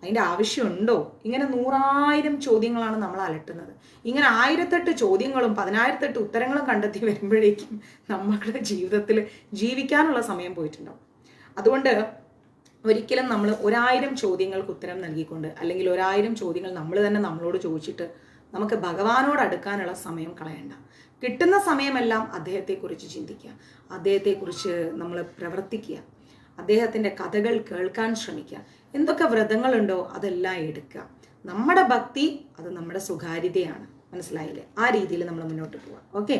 അതിൻ്റെ ആവശ്യമുണ്ടോ? ഇങ്ങനെ 100,000 ചോദ്യങ്ങളാണ് നമ്മൾ അലട്ടുന്നത്. ഇങ്ങനെ 1008 ചോദ്യങ്ങളും 1008 ഉത്തരങ്ങളും കണ്ടെത്തി വരുമ്പോഴേക്കും നമ്മളുടെ ജീവിതത്തിൽ ജീവിക്കാനുള്ള സമയം പോയിട്ടുണ്ടാവും. അതുകൊണ്ട് ഒരിക്കലും നമ്മൾ 1000 ചോദ്യങ്ങൾക്ക് ഉത്തരം നൽകിക്കൊണ്ട്, അല്ലെങ്കിൽ 1000 ചോദ്യങ്ങൾ നമ്മൾ തന്നെ നമ്മളോട് ചോദിച്ചിട്ട് നമുക്ക് ഭഗവാനോട് അടുക്കാനുള്ള സമയം കളയണ്ട. കിട്ടുന്ന സമയമെല്ലാം അദ്ദേഹത്തെക്കുറിച്ച് ചിന്തിക്കുക, അദ്ദേഹത്തെക്കുറിച്ച് നമ്മൾ പ്രവർത്തിക്കുക, അദ്ദേഹത്തിൻ്റെ കഥകൾ കേൾക്കാൻ ശ്രമിക്കുക. എന്തൊക്കെ വ്രതങ്ങളുണ്ടോ അതെല്ലാം എടുക്കുക. നമ്മുടെ ഭക്തി അത് നമ്മുടെ സ്വകാര്യതയാണ്, മനസ്സിലായില്ലേ? ആ രീതിയിൽ നമ്മൾ മുന്നോട്ട് പോവാം. ഓക്കെ.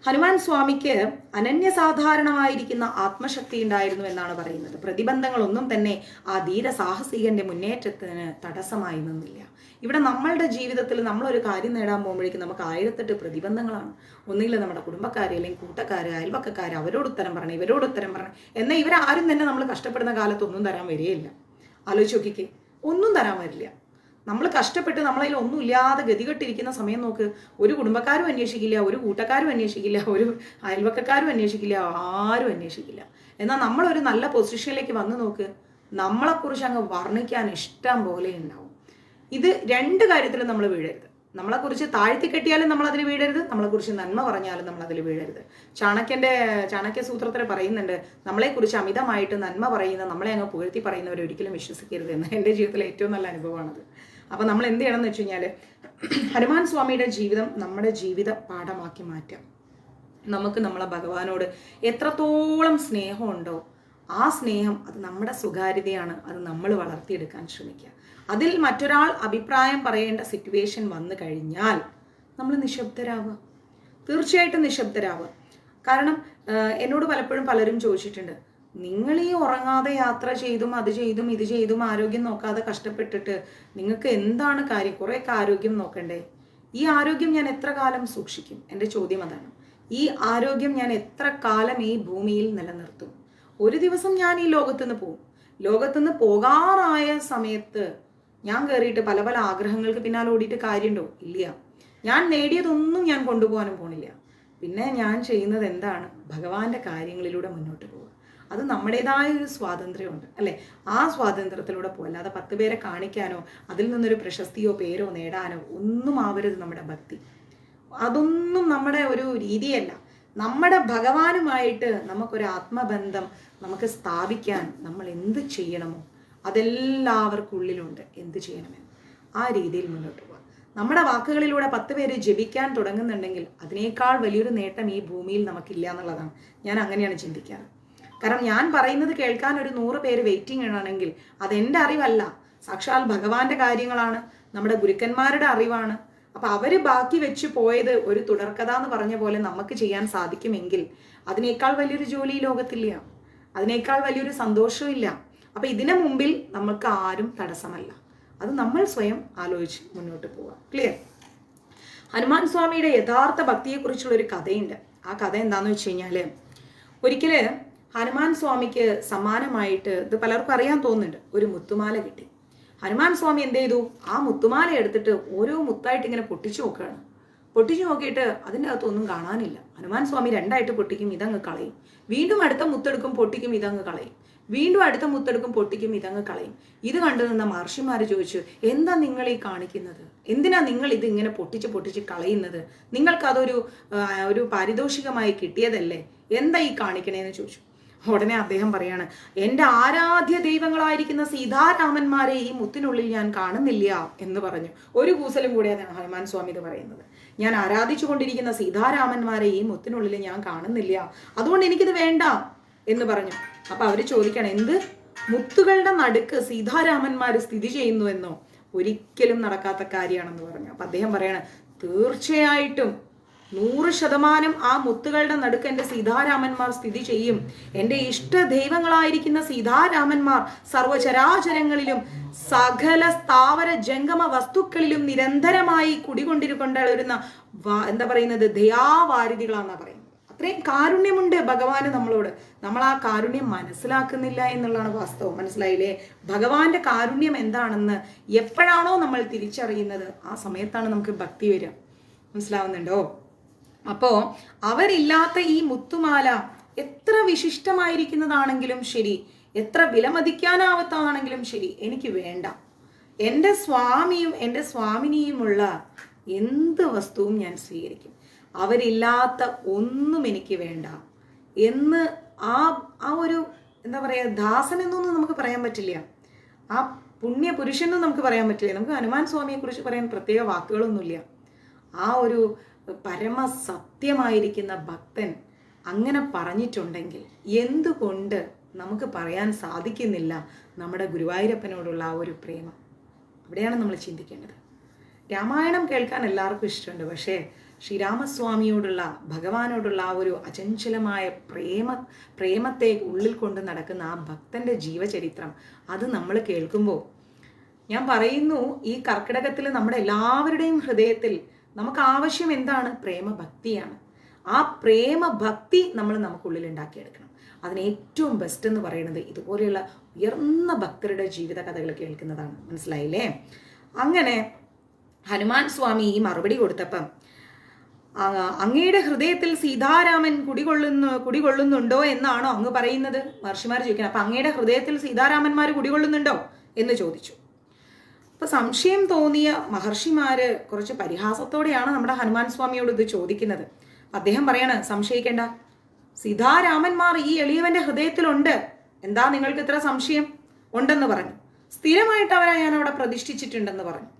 ഹനുമാൻ സ്വാമിക്ക് അനന്യസാധാരണമായിരിക്കുന്ന ആത്മശക്തി ഉണ്ടായിരുന്നു എന്നാണ് പറയുന്നത്. പ്രതിബന്ധങ്ങളൊന്നും തന്നെ ആ ധീരസാഹസികന്റെ മുന്നേറ്റത്തിന് തടസ്സമായി നിന്നില്ല. ഇവിടെ നമ്മളുടെ ജീവിതത്തിൽ നമ്മളൊരു കാര്യം നേടാൻ പോകുമ്പോഴേക്കും നമുക്ക് 1008 പ്രതിബന്ധങ്ങളാണ്. ഒന്നുകിൽ നമ്മുടെ കുടുംബക്കാർ, അല്ലെങ്കിൽ കൂട്ടക്കാർ, അയൽവക്കക്കാർ, അവരോട് ഉത്തരം പറയണം, ഇവരോട് ഉത്തരം പറയണം. എന്നാൽ ഇവരാരും തന്നെ നമ്മൾ കഷ്ടപ്പെടുന്ന കാലത്ത് ഒന്നും തരാൻ വരികയില്ല. ആലോചിച്ച് നോക്കിക്കേ, ഒന്നും തരാൻ വരില്ല. നമ്മൾ കഷ്ടപ്പെട്ട് നമ്മളതിൽ ഒന്നും ഇല്ലാതെ ഗതികെട്ടിരിക്കുന്ന സമയം നോക്ക്, ഒരു കുടുംബക്കാരും അന്വേഷിക്കില്ല, ഒരു കൂട്ടക്കാരും അന്വേഷിക്കില്ല, ഒരു അയൽവക്കക്കാരും അന്വേഷിക്കില്ല, ആരും അന്വേഷിക്കില്ല. എന്നാൽ നമ്മളൊരു നല്ല പൊസിഷനിലേക്ക് വന്ന് നോക്ക്, നമ്മളെക്കുറിച്ച് അങ്ങ് വർണ്ണിക്കാൻ ഇഷ്ടം പോലെ ഉണ്ടാവും. ഇത് 2 കാര്യത്തിലും നമ്മൾ വീഴരുത്. നമ്മളെക്കുറിച്ച് താഴ്ത്തി കെട്ടിയാലും നമ്മൾ അതിൽ വീഴരുത്, നമ്മളെക്കുറിച്ച് നന്മ പറഞ്ഞാലും നമ്മൾ അതിൽ വീഴരുത്. ചാണക്യ സൂത്രത്തിൽ പറയുന്നുണ്ട്, നമ്മളെക്കുറിച്ച് അമിതമായിട്ട് നന്മ പറയുന്ന, നമ്മളെ അങ്ങ് പുകഴ്ത്തി പറയുന്നവരെ ഒരിക്കലും വിശ്വസിക്കരുത് എന്ന്. എൻ്റെ ജീവിതത്തിലെ ഏറ്റവും നല്ല അനുഭവമാണത്. അപ്പോൾ നമ്മൾ എന്ത് ചെയ്യണം എന്ന് വെച്ച് കഴിഞ്ഞാൽ, ഹനുമാൻ സ്വാമിയുടെ ജീവിതം നമ്മുടെ ജീവിത പാഠമാക്കി മാറ്റാം. നമുക്ക് നമ്മളെ ഭഗവാനോട് എത്രത്തോളം സ്നേഹമുണ്ടോ ആ സ്നേഹം അത് നമ്മുടെ സ്വകാര്യതയാണ്, അത് നമ്മൾ വളർത്തിയെടുക്കാൻ ശ്രമിക്കുക. അതിൽ മറ്റൊരാൾ അഭിപ്രായം പറയേണ്ട സിറ്റുവേഷൻ വന്നു കഴിഞ്ഞാൽ നമ്മൾ നിശബ്ദരാവുക, തീർച്ചയായിട്ടും നിശബ്ദരാവുക. കാരണം എന്നോട് പലപ്പോഴും പലരും ചോദിച്ചിട്ടുണ്ട്, നിങ്ങൾ ഈ ഉറങ്ങാതെ യാത്ര ചെയ്തും അത് ചെയ്തും ഇത് ചെയ്തും ആരോഗ്യം നോക്കാതെ കഷ്ടപ്പെട്ടിട്ട് നിങ്ങൾക്ക് എന്താണ് കാര്യം? കുറേയൊക്കെ ആരോഗ്യം നോക്കണ്ടേ? ഈ ആരോഗ്യം ഞാൻ എത്ര കാലം സൂക്ഷിക്കും? എൻ്റെ ചോദ്യം അതാണ്. ഈ ആരോഗ്യം ഞാൻ എത്ര കാലം ഈ ഭൂമിയിൽ നിലനിർത്തും? ഒരു ദിവസം ഞാൻ ഈ ലോകത്തുനിന്ന് പോകും. ലോകത്തുനിന്ന് പോകാറായ സമയത്ത് ഞാൻ കയറിയിട്ട് പല പല ആഗ്രഹങ്ങൾക്ക് പിന്നാലെ ഓടിയിട്ട് കാര്യമുണ്ടോ? ഇല്ല. ഞാൻ നേടിയതൊന്നും ഞാൻ കൊണ്ടുപോകാനും പോണില്ല. പിന്നെ ഞാൻ ചെയ്യുന്നത് എന്താണ്? ഭഗവാന്റെ കാര്യങ്ങളിലൂടെ മുന്നോട്ട് പോവുക. അത് നമ്മുടേതായ ഒരു സ്വാതന്ത്ര്യമുണ്ട്, അല്ലേ? ആ സ്വാതന്ത്ര്യത്തിലൂടെ പോകും. അല്ലാതെ 10 പേരെ കാണിക്കാനോ അതിൽ നിന്നൊരു പ്രശസ്തിയോ പേരോ നേടാനോ ഒന്നും ആവരുത് നമ്മുടെ ഭക്തി. അതൊന്നും നമ്മുടെ ഒരു രീതിയല്ല. നമ്മുടെ ഭഗവാനുമായിട്ട് നമുക്കൊരു ആത്മബന്ധം നമുക്ക് സ്ഥാപിക്കാൻ നമ്മൾ എന്ത് ചെയ്യണമോ അതെല്ലാവർക്കുള്ളിലുണ്ട്, എന്ത് ചെയ്യണമെന്ന്. ആ രീതിയിൽ മുന്നോട്ട് പോകാം. നമ്മുടെ വാക്കുകളിലൂടെ 10 പേര് ജപിക്കാൻ തുടങ്ങുന്നുണ്ടെങ്കിൽ അതിനേക്കാൾ വലിയൊരു നേട്ടം ഈ ഭൂമിയിൽ നമുക്കില്ല എന്നുള്ളതാണ്. ഞാൻ അങ്ങനെയാണ് ചിന്തിക്കാറ്. കാരണം ഞാൻ പറയുന്നത് കേൾക്കാൻ ഒരു 100 പേര് വെയിറ്റിംഗ് ആണെങ്കിൽ അതെൻ്റെ അറിവല്ല, സാക്ഷാൽ ഭഗവാന്റെ കാര്യങ്ങളാണ്, നമ്മുടെ ഗുരുക്കന്മാരുടെ അറിവാണ്. അപ്പൊ അവര് ബാക്കി വെച്ച് പോയത് ഒരു തുടർക്കഥ എന്ന് പറഞ്ഞ പോലെ നമുക്ക് ചെയ്യാൻ സാധിക്കുമെങ്കിൽ അതിനേക്കാൾ വലിയൊരു ജോലി ഈ ലോകത്തില്ല, അതിനേക്കാൾ വലിയൊരു സന്തോഷവും ഇല്ല. അപ്പൊ ഇതിനു മുമ്പിൽ നമുക്ക് ആരും തടസ്സമല്ല. അത് നമ്മൾ സ്വയം ആലോചിച്ച് മുന്നോട്ട് പോവാം. ക്ലിയർ? ഹനുമാൻ സ്വാമിയുടെ യഥാർത്ഥ ഭക്തിയെക്കുറിച്ചുള്ള ഒരു കഥയുണ്ട്. ആ കഥ എന്താണെന്ന് വെച്ച് കഴിഞ്ഞാല്, ഒരിക്കല് ഹനുമാൻ സ്വാമിക്ക് സമ്മാനമായിട്ട്, ഇത് പലർക്കും അറിയാൻ തോന്നുന്നുണ്ട്, ഒരു മുത്തുമാല കിട്ടി. ഹനുമാൻ സ്വാമി എന്ത് ചെയ്തു? ആ മുത്തുമാല എടുത്തിട്ട് ഓരോ മുത്തായിട്ട് ഇങ്ങനെ പൊട്ടിച്ചു നോക്കുകയാണ്. പൊട്ടിച്ചു നോക്കിയിട്ട് അതിൻ്റെ അകത്തൊന്നും കാണാനില്ല. ഹനുമാൻ സ്വാമി 2ആയിട്ട് പൊട്ടിക്കും, ഇതങ്ങ് കളയും. വീണ്ടും അടുത്ത മുത്തെടുക്കും, പൊട്ടിക്കും, ഇതങ്ങ് കളയും. വീണ്ടും അടുത്ത മുത്തെടുക്കും, പൊട്ടിക്കും, ഇതങ്ങ് കളയും. ഇത് കണ്ടു നിന്ന മഹർഷിമാർ ചോദിച്ചു, എന്താ നിങ്ങൾ ഈ കാണിക്കുന്നത്? എന്തിനാ നിങ്ങൾ ഇത് ഇങ്ങനെ പൊട്ടിച്ച് പൊട്ടിച്ച് കളയുന്നത്? നിങ്ങൾക്കതൊരു പാരിതോഷികമായി കിട്ടിയതല്ലേ? എന്താ ഈ കാണിക്കണേന്ന് ചോദിച്ചു. ഉടനെ അദ്ദേഹം പറയാണ്, എൻ്റെ ആരാധ്യ ദൈവങ്ങളായിരിക്കുന്ന സീതാരാമന്മാരെ ഈ മുത്തിനുള്ളിൽ ഞാൻ കാണുന്നില്ല എന്ന് പറഞ്ഞു. ഒരു കൂസലും കൂടിയാണ് ഹനുമാൻ സ്വാമി ഇത് പറയുന്നത്. ഞാൻ ആരാധിച്ചു കൊണ്ടിരിക്കുന്ന സീതാരാമന്മാരെ ഈ മുത്തിനുള്ളിൽ ഞാൻ കാണുന്നില്ല, അതുകൊണ്ട് എനിക്കിത് വേണ്ട എന്ന് പറഞ്ഞു. അപ്പൊ അവര് ചോദിക്കണം, എന്ത്? മുത്തുകളുടെ നടുക്ക് സീതാരാമന്മാര് സ്ഥിതി ചെയ്യുന്നു എന്നോ? ഒരിക്കലും നടക്കാത്ത കാര്യമാണെന്ന് പറഞ്ഞു. അപ്പൊ അദ്ദേഹം പറയാണ്, തീർച്ചയായിട്ടും 100% ആ മുത്തുകളുടെ നടുക്ക് എൻ്റെ സീതാരാമന്മാർ സ്ഥിതി ചെയ്യും. എൻ്റെ ഇഷ്ട ദൈവങ്ങളായിരിക്കുന്ന സീതാരാമന്മാർ സർവചരാചരങ്ങളിലും സകല സ്ഥാവര ജംഗമ വസ്തുക്കളിലും നിരന്തരമായി കുടികൊണ്ടിരുന്ന എന്താ പറയുന്നത്, ദയാവാരിധികളാണെന്നാ പറയുന്നത്. അത്രയും കാരുണ്യമുണ്ട് ഭഗവാന് നമ്മളോട്. നമ്മൾ ആ കാരുണ്യം മനസ്സിലാക്കുന്നില്ല എന്നുള്ളതാണ് വാസ്തവം. മനസ്സിലായില്ലേ? ഭഗവാന്റെ കാരുണ്യം എന്താണെന്ന് എപ്പോഴാണോ നമ്മൾ തിരിച്ചറിയുന്നത് ആ സമയത്താണ് നമുക്ക് ഭക്തി വരിക. മനസ്സിലാവുന്നുണ്ടോ? അപ്പോ അവരില്ലാത്ത ഈ മുത്തുമാല എത്ര വിശിഷ്ടമായിരിക്കുന്നതാണെങ്കിലും ശരി, എത്ര വിലമതിക്കാനാവത്താണെങ്കിലും ശരി, എനിക്ക് വേണ്ട. എൻ്റെ സ്വാമിയും എൻ്റെ സ്വാമിനിയുമുള്ള എന്ത് വസ്തുവും ഞാൻ സ്വീകരിക്കും. അവരില്ലാത്ത ഒന്നും എനിക്ക് വേണ്ട എന്ന് ആ ഒരു എന്താ പറയുക, ദാസൻ എന്നൊന്നും നമുക്ക് പറയാൻ പറ്റില്ല, ആ പുണ്യ പുരുഷനും നമുക്ക് പറയാൻ പറ്റില്ല. നമുക്ക് ഹനുമാൻ സ്വാമിയെ കുറിച്ച് പറയാൻ പ്രത്യേക വാക്കുകളൊന്നുമില്ല. ആ ഒരു പരമസത്യമായിരിക്കുന്ന ഭക്തൻ അങ്ങനെ പറഞ്ഞിട്ടുണ്ടെങ്കിൽ എന്തുകൊണ്ട് നമുക്ക് പറയാൻ സാധിക്കുന്നില്ല നമ്മുടെ ഗുരുവായൂരപ്പനോടുള്ള ആ ഒരു പ്രേമം? അവിടെയാണ് നമ്മൾ ചിന്തിക്കേണ്ടത്. രാമായണം കേൾക്കാൻ എല്ലാവർക്കും ഇഷ്ടമുണ്ട്, പക്ഷേ ശ്രീരാമസ്വാമിയോടുള്ള, ഭഗവാനോടുള്ള ആ ഒരു അചഞ്ചലമായ പ്രേമത്തെ ഉള്ളിൽ കൊണ്ട് നടക്കുന്ന ആ ഭക്തന്റെ ജീവചരിത്രം അത് നമ്മൾ കേൾക്കുമ്പോൾ, ഞാൻ പറയുന്നു, ഈ കർക്കിടകത്തിൽ നമ്മുടെ എല്ലാവരുടെയും ഹൃദയത്തിൽ നമുക്ക് ആവശ്യം എന്താണ്? പ്രേമഭക്തിയാണ്. ആ പ്രേമഭക്തി നമ്മൾ നമുക്കുള്ളിൽ ഉണ്ടാക്കിയെടുക്കണം. അതിന് ഏറ്റവും ബെസ്റ്റ് എന്ന് പറയുന്നത് ഇതുപോലെയുള്ള ഉയർന്ന ഭക്തരുടെ ജീവിത കഥകൾ കേൾക്കുന്നതാണ്. മനസ്സിലായില്ലേ? അങ്ങനെ ഹനുമാൻ സ്വാമി ഈ മറുപടി കൊടുത്തപ്പം, അങ്ങയുടെ ഹൃദയത്തിൽ സീതാരാമൻ കുടികൊള്ളുന്നുണ്ടോ എന്നാണോ അങ്ങ് പറയുന്നത്? മഹർഷിമാർ ചോദിക്കണം. അപ്പൊ അങ്ങയുടെ ഹൃദയത്തിൽ സീതാരാമന്മാർ കുടികൊള്ളുന്നുണ്ടോ എന്ന് ചോദിച്ചു. അപ്പൊ സംശയം തോന്നിയ മഹർഷിമാര് കുറച്ച് പരിഹാസത്തോടെയാണ് നമ്മുടെ ഹനുമാൻ സ്വാമിയോട് ഇത് ചോദിക്കുന്നത്. അദ്ദേഹം പറയാണ്, സംശയിക്കേണ്ട, സീതാരാമന്മാർ ഈ എളിയവന്റെ ഹൃദയത്തിലുണ്ട്. എന്താ നിങ്ങൾക്ക് ഇത്ര സംശയം? ഉണ്ടെന്ന് പറഞ്ഞു. സ്ഥിരമായിട്ട് അവരെ ഞാൻ അവിടെ പ്രതിഷ്ഠിച്ചിട്ടുണ്ടെന്ന് പറഞ്ഞു.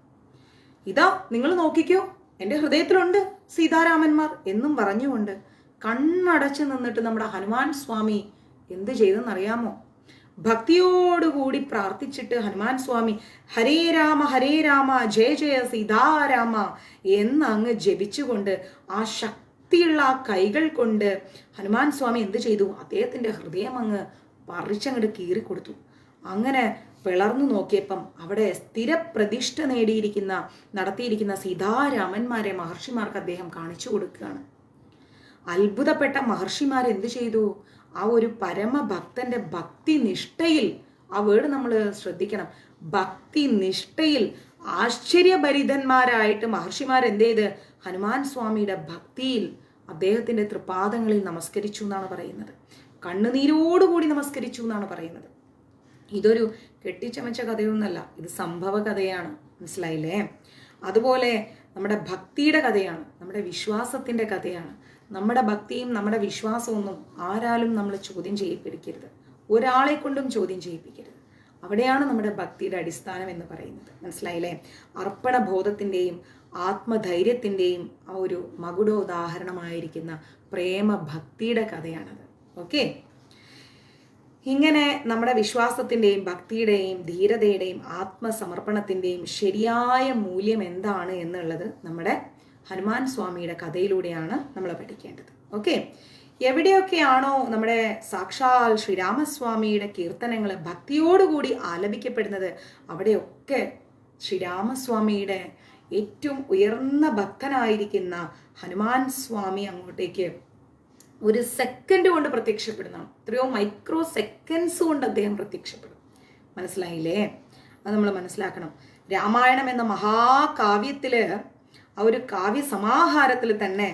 ഇതാ നിങ്ങൾ നോക്കിക്കോ, എൻ്റെ ഹൃദയത്തിലുണ്ട് സീതാരാമന്മാർ എന്നും പറഞ്ഞുകൊണ്ട് കണ്ണടച്ച് നിന്നിട്ട് നമ്മുടെ ഹനുമാൻ സ്വാമി എന്ത് ചെയ്തെന്നറിയാമോ? ഭക്തിയോടുകൂടി പ്രാർത്ഥിച്ചിട്ട് ഹനുമാൻ സ്വാമി ഹരേ രാമ ജയ ജയ സീതാരാമ എന്ന് അങ്ങ് ജപിച്ചുകൊണ്ട് ആ ശക്തിയുള്ള ആ കൈകൾ കൊണ്ട് ഹനുമാൻ സ്വാമി എന്ത് ചെയ്തു? അദ്ദേഹത്തിൻ്റെ ഹൃദയം അങ്ങ് പറിച്ചങ്ങോട്ട് കീറിക്കൊടുത്തു. അങ്ങനെ പിളർന്നു നോക്കിയപ്പം അവിടെ സ്ഥിരപ്രതിഷ്ഠ നടത്തിയിരിക്കുന്ന സീതാരാമന്മാരെ മഹർഷിമാർക്ക് അദ്ദേഹം കാണിച്ചു കൊടുക്കുകയാണ്. അത്ഭുതപ്പെട്ട മഹർഷിമാർ എന്ത് ചെയ്തു? ആ ഒരു പരമഭക്തന്റെ ഭക്തി നിഷ്ഠയിൽ, ആ വേർഡ് നമ്മൾ ശ്രദ്ധിക്കണം, ഭക്തി നിഷ്ഠയിൽ ആശ്ചര്യഭരിതന്മാരായിട്ട് മഹർഷിമാർ എന്ത് ചെയ്ത്? ഹനുമാൻ സ്വാമിയുടെ ഭക്തിയിൽ അദ്ദേഹത്തിന്റെ തൃപാദങ്ങളിൽ നമസ്കരിച്ചു എന്നാണ് പറയുന്നത്. കണ്ണുനീരോടുകൂടി നമസ്കരിച്ചു എന്നാണ് പറയുന്നത്. ഇതൊരു കെട്ടിച്ചമച്ച കഥയൊന്നുമല്ല, ഇത് സംഭവ കഥയാണ്. മനസ്സിലായില്ലേ? അതുപോലെ നമ്മുടെ ഭക്തിയുടെ കഥയാണ്, നമ്മുടെ വിശ്വാസത്തിൻ്റെ കഥയാണ്. നമ്മുടെ ഭക്തിയും നമ്മുടെ വിശ്വാസമൊന്നും ആരാലും നമ്മൾ ചോദ്യം ചെയ്യിപ്പിക്കരുത്, ഒരാളെ കൊണ്ടും ചോദ്യം ചെയ്യിപ്പിക്കരുത്. അവിടെയാണ് നമ്മുടെ ഭക്തിയുടെ അടിസ്ഥാനം എന്ന് പറയുന്നത്. മനസ്സിലായില്ലേ? അർപ്പണബോധത്തിൻ്റെയും ആത്മധൈര്യത്തിൻ്റെയും ആ ഒരു മകുടോദാഹരണമായിരിക്കുന്ന പ്രേമഭക്തിയുടെ കഥയാണത്. ഓക്കെ, ഇങ്ങനെ നമ്മുടെ വിശ്വാസത്തിൻ്റെയും ഭക്തിയുടെയും ധീരതയുടെയും ആത്മസമർപ്പണത്തിൻ്റെയും ശരിയായ മൂല്യം എന്താണ് എന്നുള്ളത് നമ്മുടെ ഹനുമാൻ സ്വാമിയുടെ കഥയിലൂടെയാണ് നമ്മൾ പഠിക്കേണ്ടത്. ഓക്കെ, എവിടെയൊക്കെയാണോ നമ്മുടെ സാക്ഷാൽ ശ്രീരാമസ്വാമിയുടെ കീർത്തനങ്ങൾ ഭക്തിയോടുകൂടി ആലപിക്കപ്പെടുന്നത്, അവിടെയൊക്കെ ശ്രീരാമസ്വാമിയുടെ ഏറ്റവും ഉയർന്ന ഭക്തനായിരിക്കുന്ന ഹനുമാൻ സ്വാമി അങ്ങോട്ടേക്ക് ഒരു സെക്കൻഡ് കൊണ്ട് പ്രത്യക്ഷപ്പെടുന്നതാണ്. എത്രയോ മൈക്രോ സെക്കൻഡ്സ് കൊണ്ട് അദ്ദേഹം പ്രത്യക്ഷപ്പെടും. മനസ്സിലായില്ലേ? അത് നമ്മൾ മനസ്സിലാക്കണം. രാമായണം എന്ന മഹാകാവ്യത്തില്, ആ ഒരു കാവ്യ സമാഹാരത്തിൽ തന്നെ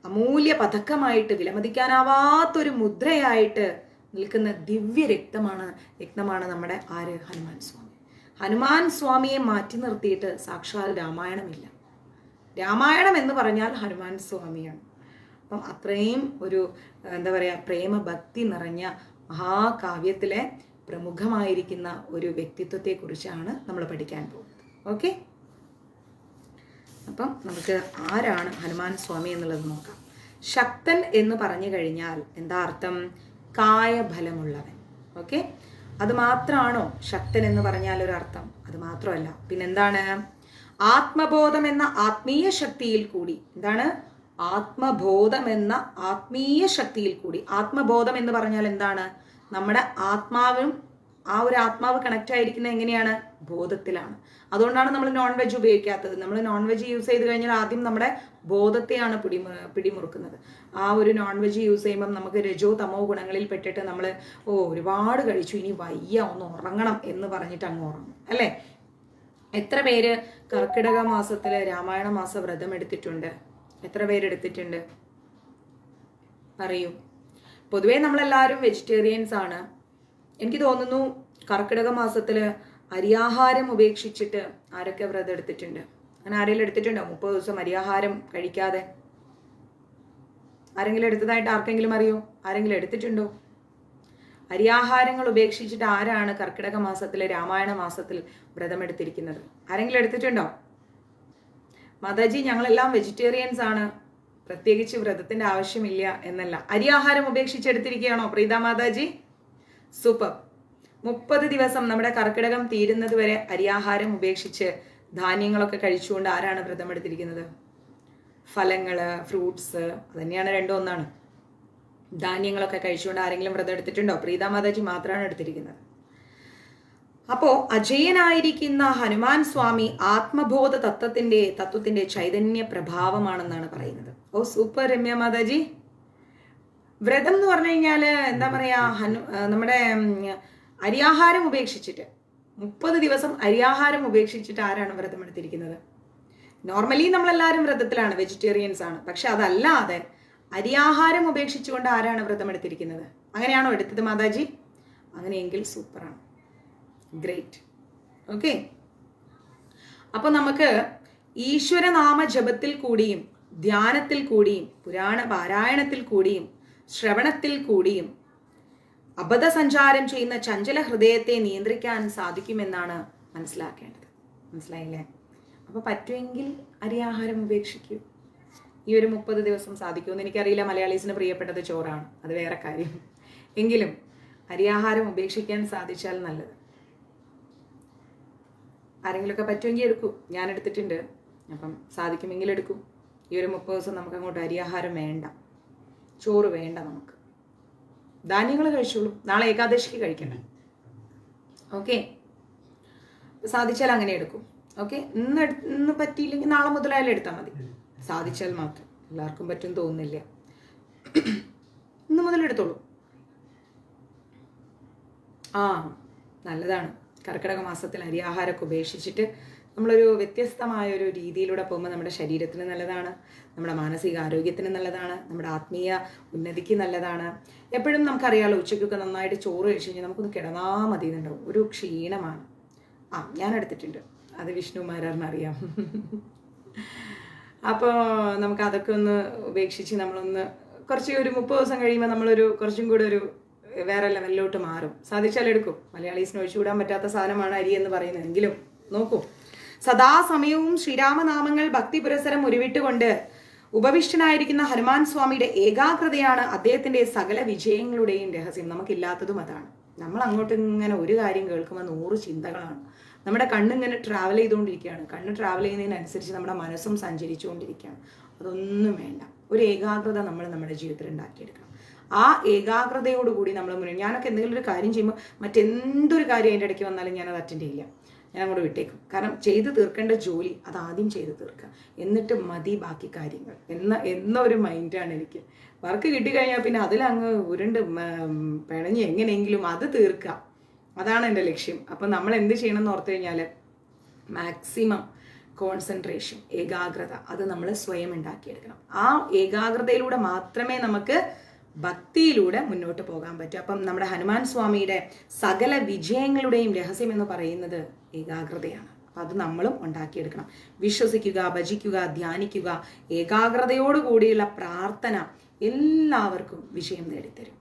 അമൂല്യ പതക്കമായിട്ട് വിലമതിക്കാനാവാത്തൊരു മുദ്രയായിട്ട് നിൽക്കുന്ന ദിവ്യ രക്തമാണ് നമ്മുടെ ആര്? ഹനുമാൻ സ്വാമി. ഹനുമാൻ സ്വാമിയെ മാറ്റി നിർത്തിയിട്ട് സാക്ഷാൽ രാമായണമില്ല. രാമായണം എന്ന് പറഞ്ഞാൽ ഹനുമാൻ സ്വാമിയാണ്. അപ്പം അത്രയും ഒരു എന്താ പറയുക, പ്രേമഭക്തി നിറഞ്ഞ മഹാകാവ്യത്തിലെ പ്രമുഖമായിരിക്കുന്ന ഒരു വ്യക്തിത്വത്തെക്കുറിച്ചാണ് നമ്മൾ പഠിക്കാൻ പോകുന്നത്. ഓക്കെ, അപ്പം നമുക്ക് ആരാണ് ഹനുമാൻ സ്വാമി എന്നുള്ളത് നോക്കാം. ശക്തൻ എന്ന് പറഞ്ഞു കഴിഞ്ഞാൽ എന്താ അർത്ഥം? കായബലമുള്ളവൻ. ഓക്കെ, അത് മാത്രമാണോ ശക്തൻ എന്ന് പറഞ്ഞാൽ ഒരു അർത്ഥം? അത് മാത്രമല്ല, പിന്നെന്താണ്? ആത്മബോധം എന്ന ആത്മീയ ശക്തിയിൽ കൂടി. എന്താണ്? ആത്മബോധം എന്ന ആത്മീയ ശക്തിയിൽ കൂടി. ആത്മബോധം എന്ന് പറഞ്ഞാൽ എന്താണ്? നമ്മുടെ ആത്മാവും ആ ഒരു ആത്മാവ് കണക്റ്റ് ആയിരിക്കുന്നത് എങ്ങനെയാണ്? ബോധത്തിലാണ്. അതുകൊണ്ടാണ് നമ്മൾ നോൺ വെജ് ഉപയോഗിക്കാത്തത്. നമ്മൾ നോൺ വെജ് യൂസ് ചെയ്ത് കഴിഞ്ഞാൽ ആദ്യം നമ്മുടെ ബോധത്തെയാണ് പിടിമുറുക്കുന്നത്. ആ ഒരു നോൺ വെജ് യൂസ് ചെയ്യുമ്പം നമുക്ക് രജോ തമോ ഗുണങ്ങളിൽ പെട്ടിട്ട് നമ്മൾ ഒരുപാട് കഴിച്ചു, ഇനി വയ്യ, ഒന്ന് ഉറങ്ങണം എന്ന് പറഞ്ഞിട്ട് അങ്ങ് ഉറങ്ങും, അല്ലേ? എത്ര പേര് കർക്കിടക മാസത്തില് രാമായണ മാസ വ്രതം എടുത്തിട്ടുണ്ട്? എത്ര പേരെടുത്തിട്ടുണ്ട്? പറയൂ. പൊതുവേ നമ്മളെല്ലാവരും വെജിറ്റേറിയൻസ് ആണ്. എനിക്ക് തോന്നുന്നു കർക്കിടക മാസത്തിൽ അരിയാഹാരം ഉപേക്ഷിച്ചിട്ട് ആരൊക്കെ വ്രതം എടുത്തിട്ടുണ്ട്? അങ്ങനെ ആരെങ്കിലും എടുത്തിട്ടുണ്ടോ? 30 ദിവസം അരിയാഹാരം കഴിക്കാതെ ആരെങ്കിലും എടുത്തതായിട്ട് ആർക്കെങ്കിലും അറിയോ? ആരെങ്കിലും എടുത്തിട്ടുണ്ടോ? അരിയാഹാരങ്ങൾ ഉപേക്ഷിച്ചിട്ട് ആരാണ് കർക്കിടക മാസത്തിൽ രാമായണ മാസത്തിൽ വ്രതമെടുത്തിരിക്കുന്നത്? ആരെങ്കിലും എടുത്തിട്ടുണ്ടോ? മാതാജി, ഞങ്ങളെല്ലാം വെജിറ്റേറിയൻസ് ആണ്, പ്രത്യേകിച്ച് വ്രതത്തിന്റെ ആവശ്യമില്ല എന്നല്ല. അരിയാഹാരം ഉപേക്ഷിച്ചെടുത്തിരിക്കുകയാണോ പ്രീത മാതാജി? സൂപ്പർ. 30 ദിവസം നമ്മുടെ കർക്കിടകം തീരുന്നത് വരെ അരിയാഹാരം ഉപേക്ഷിച്ച് ധാന്യങ്ങളൊക്കെ കഴിച്ചുകൊണ്ട് ആരാണ് വ്രതം എടുത്തിരിക്കുന്നത്? ഫലങ്ങള്, ഫ്രൂട്ട്സ്, അതന്നെയാണ് രണ്ടും ഒന്നാണ്. ധാന്യങ്ങളൊക്കെ കഴിച്ചുകൊണ്ട് ആരെങ്കിലും വ്രതം എടുത്തിട്ടുണ്ടോ? പ്രീത മാതാജി മാത്രമാണ് എടുത്തിരിക്കുന്നത്. അപ്പോ അജയനായിരിക്കുന്ന ഹനുമാൻ സ്വാമി ആത്മബോധ തത്വത്തിന്റെ ചൈതന്യ പ്രഭാവമാണെന്നാണ് പറയുന്നത്. ഓ സൂപ്പർ രമ്യ മാതാജി. വ്രതം എന്ന് പറഞ്ഞു കഴിഞ്ഞാല് എന്താ പറയാ, നമ്മുടെ അരിയാഹാരം ഉപേക്ഷിച്ചിട്ട് 30 ദിവസം അരിയാഹാരം ഉപേക്ഷിച്ചിട്ട് ആരാണ് വ്രതം എടുത്തിരിക്കുന്നത്? നോർമലി നമ്മളെല്ലാവരും വ്രതത്തിലാണ്, വെജിറ്റേറിയൻസ് ആണ്. പക്ഷെ അതല്ലാതെ അരിയാഹാരം ഉപേക്ഷിച്ചുകൊണ്ട് ആരാണ് വ്രതം എടുത്തിരിക്കുന്നത്? അങ്ങനെയാണോ എടുത്തത് മാതാജി? അങ്ങനെയെങ്കിൽ സൂപ്പറാണ്, ഗ്രേറ്റ്. ഓക്കെ, അപ്പൊ നമുക്ക് ഈശ്വരനാമ ജപത്തിൽ കൂടിയും ധ്യാനത്തിൽ കൂടിയും പുരാണ പാരായണത്തിൽ കൂടിയും ശ്രവണത്തിൽ കൂടിയും അബദ്ധസഞ്ചാരം ചെയ്യുന്ന ചഞ്ചല ഹൃദയത്തെ നിയന്ത്രിക്കാൻ സാധിക്കുമെന്നാണ് മനസ്സിലാക്കേണ്ടത്. മനസ്സിലായില്ലേ? അപ്പൊ പറ്റുമെങ്കിൽ അരിയാഹാരം ഉപേക്ഷിക്കൂ. ഈ ഒരു 30 ദിവസം സാധിക്കുമെന്ന് എനിക്കറിയില്ല. മലയാളീസിന് പ്രിയപ്പെട്ടത് ചോറാണ്, അത് വേറെ കാര്യം. എങ്കിലും അരിയാഹാരം ഉപേക്ഷിക്കാൻ സാധിച്ചാൽ നല്ലത്. ആരെങ്കിലുമൊക്കെ പറ്റുമെങ്കിൽ എടുക്കൂ. ഞാൻ എടുത്തിട്ടുണ്ട്. അപ്പം സാധിക്കുമെങ്കിൽ എടുക്കൂ. ഈ ഒരു 30 ദിവസം നമുക്ക് അങ്ങോട്ട് അരിയാഹാരം വേണ്ട, ചോറ് വേണ്ട, നമുക്ക് ധാന്യങ്ങൾ കഴിച്ചോളൂ. നാളെ ഏകാദശിക്ക് കഴിക്കണം. ഓക്കെ, സാധിച്ചാൽ അങ്ങനെ എടുക്കും. ഓക്കെ, ഇന്ന് പറ്റിയില്ലെങ്കിൽ നാളെ മുതലായാലും എടുത്താൽ മതി. സാധിച്ചാൽ മാത്രം. എല്ലാവർക്കും പറ്റും തോന്നുന്നില്ല. ഇന്ന് മുതൽ എടുത്തോളൂ. നല്ലതാണ്. കർക്കിടക മാസത്തിൽ അരിയാഹാരമൊക്കെ ഉപേക്ഷിച്ചിട്ട് നമ്മളൊരു വ്യത്യസ്തമായ ഒരു രീതിയിലൂടെ പോകുമ്പോൾ നമ്മുടെ ശരീരത്തിന് നല്ലതാണ്, നമ്മുടെ മാനസിക ആരോഗ്യത്തിന് നല്ലതാണ്, നമ്മുടെ ആത്മീയ ഉന്നതിക്ക് നല്ലതാണ്. എപ്പോഴും നമുക്കറിയാമല്ലോ, ഉച്ചയ്ക്കൊക്കെ നന്നായിട്ട് ചോറ് കഴിച്ച് കഴിഞ്ഞാൽ നമുക്കൊന്ന് കിടന്നാൽ മതി എന്നുണ്ടാവും, ഒരു ക്ഷീണമാണ്. ഞാൻ എടുത്തിട്ടുണ്ട്, അത് വിഷ്ണു മാരാറിനറിയാം. അപ്പോൾ നമുക്ക് അതൊക്കെ ഒന്ന് ഉപേക്ഷിച്ച് നമ്മളൊന്ന് ഒരു 30 ദിവസം കഴിയുമ്പോൾ നമ്മളൊരു കുറച്ചും കൂടെ ഒരു വേറെ ലെവലിലോട്ട് മാറും. സാധിച്ചാൽ എടുക്കും. മലയാളീസിന് ഒഴിച്ചുകൂടാൻ പറ്റാത്ത സാധനമാണ് അരി എന്ന് പറയുന്നത്. എങ്കിലും നോക്കൂ, സദാസമയവും ശ്രീരാമനാമങ്ങൾ ഭക്തി പുരസരം ഉരുവിട്ടുകൊണ്ട് ഉപവിഷ്ടനായിരിക്കുന്ന ഹനുമാൻ സ്വാമിയുടെ ഏകാഗ്രതയാണ് അദ്ദേഹത്തിന്റെ സകല വിജയങ്ങളുടെയും രഹസ്യം. നമുക്കില്ലാത്തതും അതാണ്. നമ്മൾ അങ്ങോട്ട് ഇങ്ങനെ ഒരു കാര്യം കേൾക്കുമ്പോൾ 100 ചിന്തകളാണ്. നമ്മുടെ കണ്ണിങ്ങനെ ട്രാവൽ ചെയ്തുകൊണ്ടിരിക്കുകയാണ്. കണ്ണ് ട്രാവൽ ചെയ്യുന്നതിനനുസരിച്ച് നമ്മുടെ മനസ്സും സഞ്ചരിച്ചുകൊണ്ടിരിക്കുകയാണ്. അതൊന്നും വേണ്ട. ഒരു ഏകാഗ്രത നമ്മൾ നമ്മുടെ ജീവിതത്തിൽ ഉണ്ടാക്കിയെടുക്കണം. ആ ഏകാഗ്രതയോടുകൂടി നമ്മൾ ഞാനൊക്കെ എന്തെങ്കിലും ഒരു കാര്യം ചെയ്യുമ്പോൾ മറ്റെന്തൊരു കാര്യം അതിൻ്റെ ഇടയ്ക്ക് വന്നാലും ഞാനത് അറ്റൻഡ് ചെയ്യില്ല. ഞാൻ അങ്ങോട്ട് വിട്ടേക്കും. കാരണം ചെയ്ത് തീർക്കേണ്ട ജോലി അതാദ്യം ചെയ്ത് തീർക്കുക, എന്നിട്ട് മതി ബാക്കി കാര്യങ്ങൾ എന്നൊരു മൈൻഡാണ് എനിക്ക്. വർക്ക് കിട്ടിക്കഴിഞ്ഞാൽ പിന്നെ അതിലങ്ങ് ഉരുണ്ട് പിണഞ്ഞ് എങ്ങനെയെങ്കിലും അത് തീർക്കുക, അതാണ് എൻ്റെ ലക്ഷ്യം. അപ്പം നമ്മൾ എന്ത് ചെയ്യണം എന്ന് ഓർത്തു കഴിഞ്ഞാൽ മാക്സിമം കോൺസെൻട്രേഷൻ, ഏകാഗ്രത, അത് നമ്മൾ സ്വയം ഉണ്ടാക്കിയെടുക്കണം. ആ ഏകാഗ്രതയിലൂടെ മാത്രമേ നമുക്ക് ഭക്തിയിലൂടെ മുന്നോട്ട് പോകാൻ പറ്റും. അപ്പം നമ്മുടെ ഹനുമാൻ സ്വാമിയുടെ സകല വിജയങ്ങളുടെയും രഹസ്യം എന്ന് പറയുന്നത് ഏകാഗ്രതയാണ്. അപ്പം അത് നമ്മളും ഉണ്ടാക്കിയെടുക്കണം. വിശ്വസിക്കുക, ഭജിക്കുക, ധ്യാനിക്കുക, ഏകാഗ്രതയോടുകൂടിയുള്ള പ്രാർത്ഥന എല്ലാവർക്കും വിജയം നേടിത്തരും.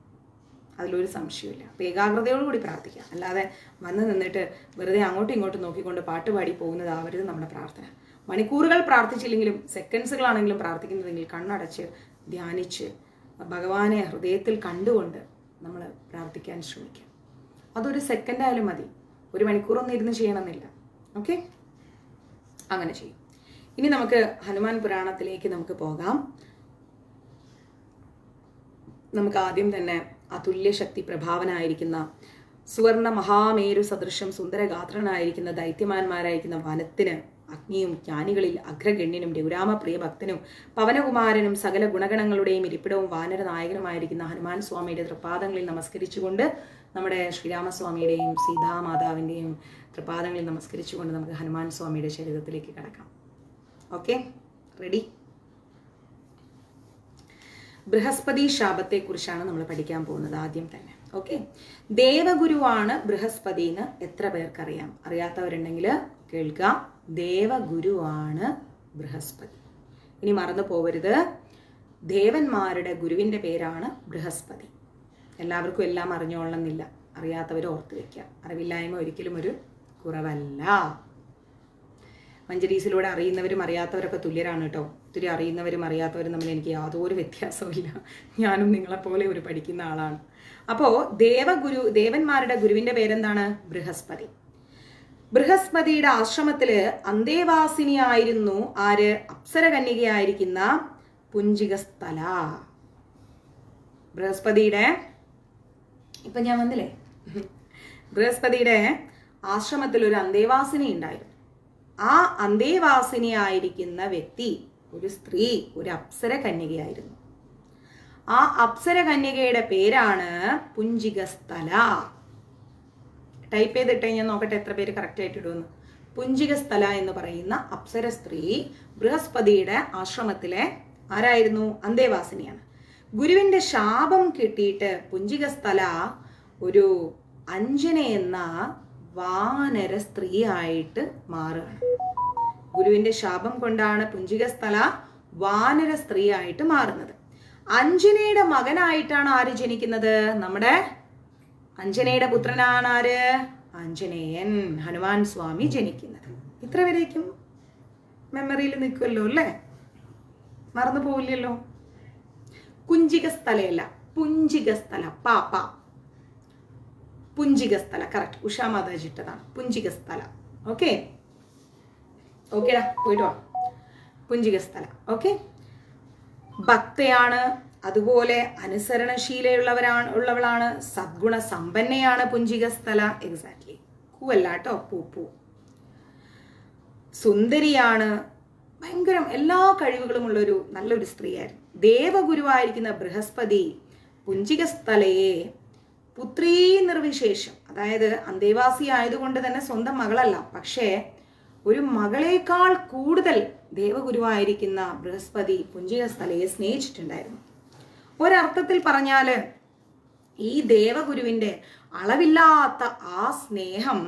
അതിലൊരു സംശയമില്ല. അപ്പം ഏകാഗ്രതയോടുകൂടി പ്രാർത്ഥിക്കുക. അല്ലാതെ വന്ന് നിന്നിട്ട് വെറുതെ അങ്ങോട്ടും ഇങ്ങോട്ടും നോക്കിക്കൊണ്ട് പാട്ടുപാടി പോകുന്നതാവരുത് നമ്മുടെ പ്രാർത്ഥന. മണിക്കൂറുകൾ പ്രാർത്ഥിച്ചില്ലെങ്കിലും സെക്കൻഡ്സുകളാണെങ്കിലും പ്രാർത്ഥിക്കുന്നതെങ്കിൽ കണ്ണടച്ച് ധ്യാനിച്ച് ഭഗവാനെ ഹൃദയത്തിൽ കണ്ടുകൊണ്ട് നമ്മൾ പ്രാർത്ഥിക്കാൻ ശ്രമിക്കാം. അതൊരു സെക്കൻഡായാലും മതി, 1 മണിക്കൂറൊന്നും ഇരുന്ന് ചെയ്യണമെന്നില്ല. ഓക്കെ, അങ്ങനെ ചെയ്യും. ഇനി നമുക്ക് ഹനുമാൻ പുരാണത്തിലേക്ക് നമുക്ക് പോകാം. നമുക്ക് ആദ്യം തന്നെ അതുല്യ ശക്തി പ്രഭാവനായിരിക്കുന്ന സുവർണ മഹാമേരു സദൃശം സുന്ദരഗാത്രനായിരിക്കുന്ന ദൈത്യമാന്മാരായിരിക്കുന്ന വനത്തിന് അഗ്നിയും ജ്ഞാനികളിൽ അഗ്രഗണ്യനും രഘുരാമപ്രിയ ഭക്തനും പവനകുമാരനും സകല ഗുണഗണങ്ങളുടെയും ഇരിപ്പിടവും വാനര നായകനുമായിരിക്കുന്ന ഹനുമാൻ സ്വാമിയുടെ തൃപ്പാദങ്ങളിൽ നമസ്കരിച്ചുകൊണ്ട് നമ്മുടെ ശ്രീരാമസ്വാമിയുടെയും സീതാമാതാവിൻ്റെയും തൃപ്പാദങ്ങളിൽ നമസ്കരിച്ചുകൊണ്ട് നമുക്ക് ഹനുമാൻ സ്വാമിയുടെ ചരിത്രത്തിലേക്ക് കടക്കാം. Okay, ready? ബൃഹസ്പതി ശാപത്തെക്കുറിച്ചാണ് നമ്മൾ പഠിക്കാൻ പോകുന്നത് ആദ്യം തന്നെ. ഓക്കെ, ദേവഗുരുവാണ് ബൃഹസ്പതി എന്ന് എത്ര പേർക്കറിയാം? അറിയാത്തവരുണ്ടെങ്കിൽ കേൾക്കുക. ദേവഗുരുവാണ് ബൃഹസ്പതി. ഇനി മറന്നു പോവരുത്, ദേവന്മാരുടെ ഗുരുവിൻ്റെ പേരാണ് ബൃഹസ്പതി. എല്ലാവർക്കും എല്ലാം അറിഞ്ഞോളണമെന്നില്ല. അറിയാത്തവർ ഓർത്ത് വയ്ക്കുക. അറിവില്ലായ്മ ഒരിക്കലും ഒരു കുറവല്ല. മഞ്ജരീസിലൂടെ അറിയുന്നവരും അറിയാത്തവരൊക്കെ തുല്യരാണ് കേട്ടോ. ഒത്തിരി അറിയുന്നവരും അറിയാത്തവരും തമ്മിൽ എനിക്ക് യാതൊരു വ്യത്യാസമില്ല. ഞാനും നിങ്ങളെപ്പോലെ ഒരു പഠിക്കുന്ന ആളാണ്. അപ്പോൾ ദേവന്മാരുടെ ഗുരുവിൻ്റെ പേരെന്താണ്? ബൃഹസ്പതി. ബൃഹസ്പതിയുടെ ആശ്രമത്തില് അന്തേവാസിനിയായിരുന്നു ആര്? അപ്സരകന്യകയായിരിക്കുന്ന പുഞ്ചികസ്ഥല. ബൃഹസ്പതിയുടെ ഇപ്പൊ ഞാൻ വന്നില്ലേ, ബൃഹസ്പതിയുടെ ആശ്രമത്തിൽ ഒരു അന്തേവാസിനി ഉണ്ടായിരുന്നു. ആ അന്തേവാസിനിയായിരിക്കുന്ന വ്യക്തി ഒരു സ്ത്രീ, ഒരു അപ്സര കന്യകയായിരുന്നു. ആ അപ്സര കന്യകയുടെ പേരാണ് പുഞ്ചികസ്ഥല. ടൈപ്പ് ചെയ്തിട്ടേ ഞാൻ നോക്കട്ടെ എത്ര പേര് കറക്റ്റ് ആയിട്ട് ഇടുമെന്ന്. പുഞ്ചികസ്ഥല എന്ന് പറയുന്ന അപ്സര സ്ത്രീ ബൃഹസ്പതിയുടെ ആശ്രമത്തിലെ ആരായിരുന്നു? അന്തേവാസിനിയാണ്. ഗുരുവിന്റെ ശാപം കിട്ടിയിട്ട് പുഞ്ചികസ്ഥല ഒരു അഞ്ജന എന്ന വാനര സ്ത്രീയായിട്ട് മാറുകയാണ്. ഗുരുവിന്റെ ശാപം കൊണ്ടാണ് പുഞ്ചികസ്ഥല വാനര സ്ത്രീയായിട്ട് മാറുന്നത്. അഞ്ജനയുടെ മകനായിട്ടാണ് ആര് ജനിക്കുന്നത്? നമ്മുടെ അഞ്ജനയുടെ പുത്രനാണ് ആര്? ആഞ്ജനേയൻ, ഹനുമാൻ സ്വാമി ജനിക്കുന്നത്. ഇത്ര വരേക്കും മെമ്മറിയിൽ നിൽക്കുമല്ലോ അല്ലേ, മറന്നു പോവില്ലല്ലോ. കുഞ്ചികസ്ഥലയല്ല, പുഞ്ചികസ്ഥല. പാപ്പ പുഞ്ചികസ്ഥല, കറക്റ്റ്. ഉഷാമാതാജി ഇട്ടതാണ് പുഞ്ചികസ്ഥല. ഓക്കെ, ഓക്കേടാ, പോയിട്ട് വാ. പുഞ്ചികസ്ഥല. ഓക്കെ, ഭക്തയാണ്, അതുപോലെ അനുസരണശീലയുള്ളവളാണ്, സദ്ഗുണ സമ്പന്നയാണ് പുഞ്ചികസ്ഥല. എക്സാക്ട്ലി, കൂവല്ല കേട്ടോ, പൂ. സുന്ദരിയാണ്, ഭയങ്കര എല്ലാ കഴിവുകളുമുള്ളൊരു നല്ലൊരു സ്ത്രീയായിരുന്നു. ദേവഗുരുവായിരിക്കുന്ന ബൃഹസ്പതി പുഞ്ചികസ്ഥലയെ പുത്രീ നിർവിശേഷം, അതായത് അന്തേവാസി ആയതുകൊണ്ട് തന്നെ സ്വന്തം മകളല്ല, പക്ഷേ ഒരു മകളേക്കാൾ കൂടുതൽ ദേവഗുരുവായിരിക്കുന്ന ബൃഹസ്പതി പുഞ്ചികസ്ഥലയെ സ്നേഹിച്ചിട്ടുണ്ടായിരുന്നു. ഒരർത്ഥത്തിൽ പറഞ്ഞാൽ ഈ ദേവഗുരുവിൻ്റെ അളവില്ലാത്ത ആ സ്നേഹം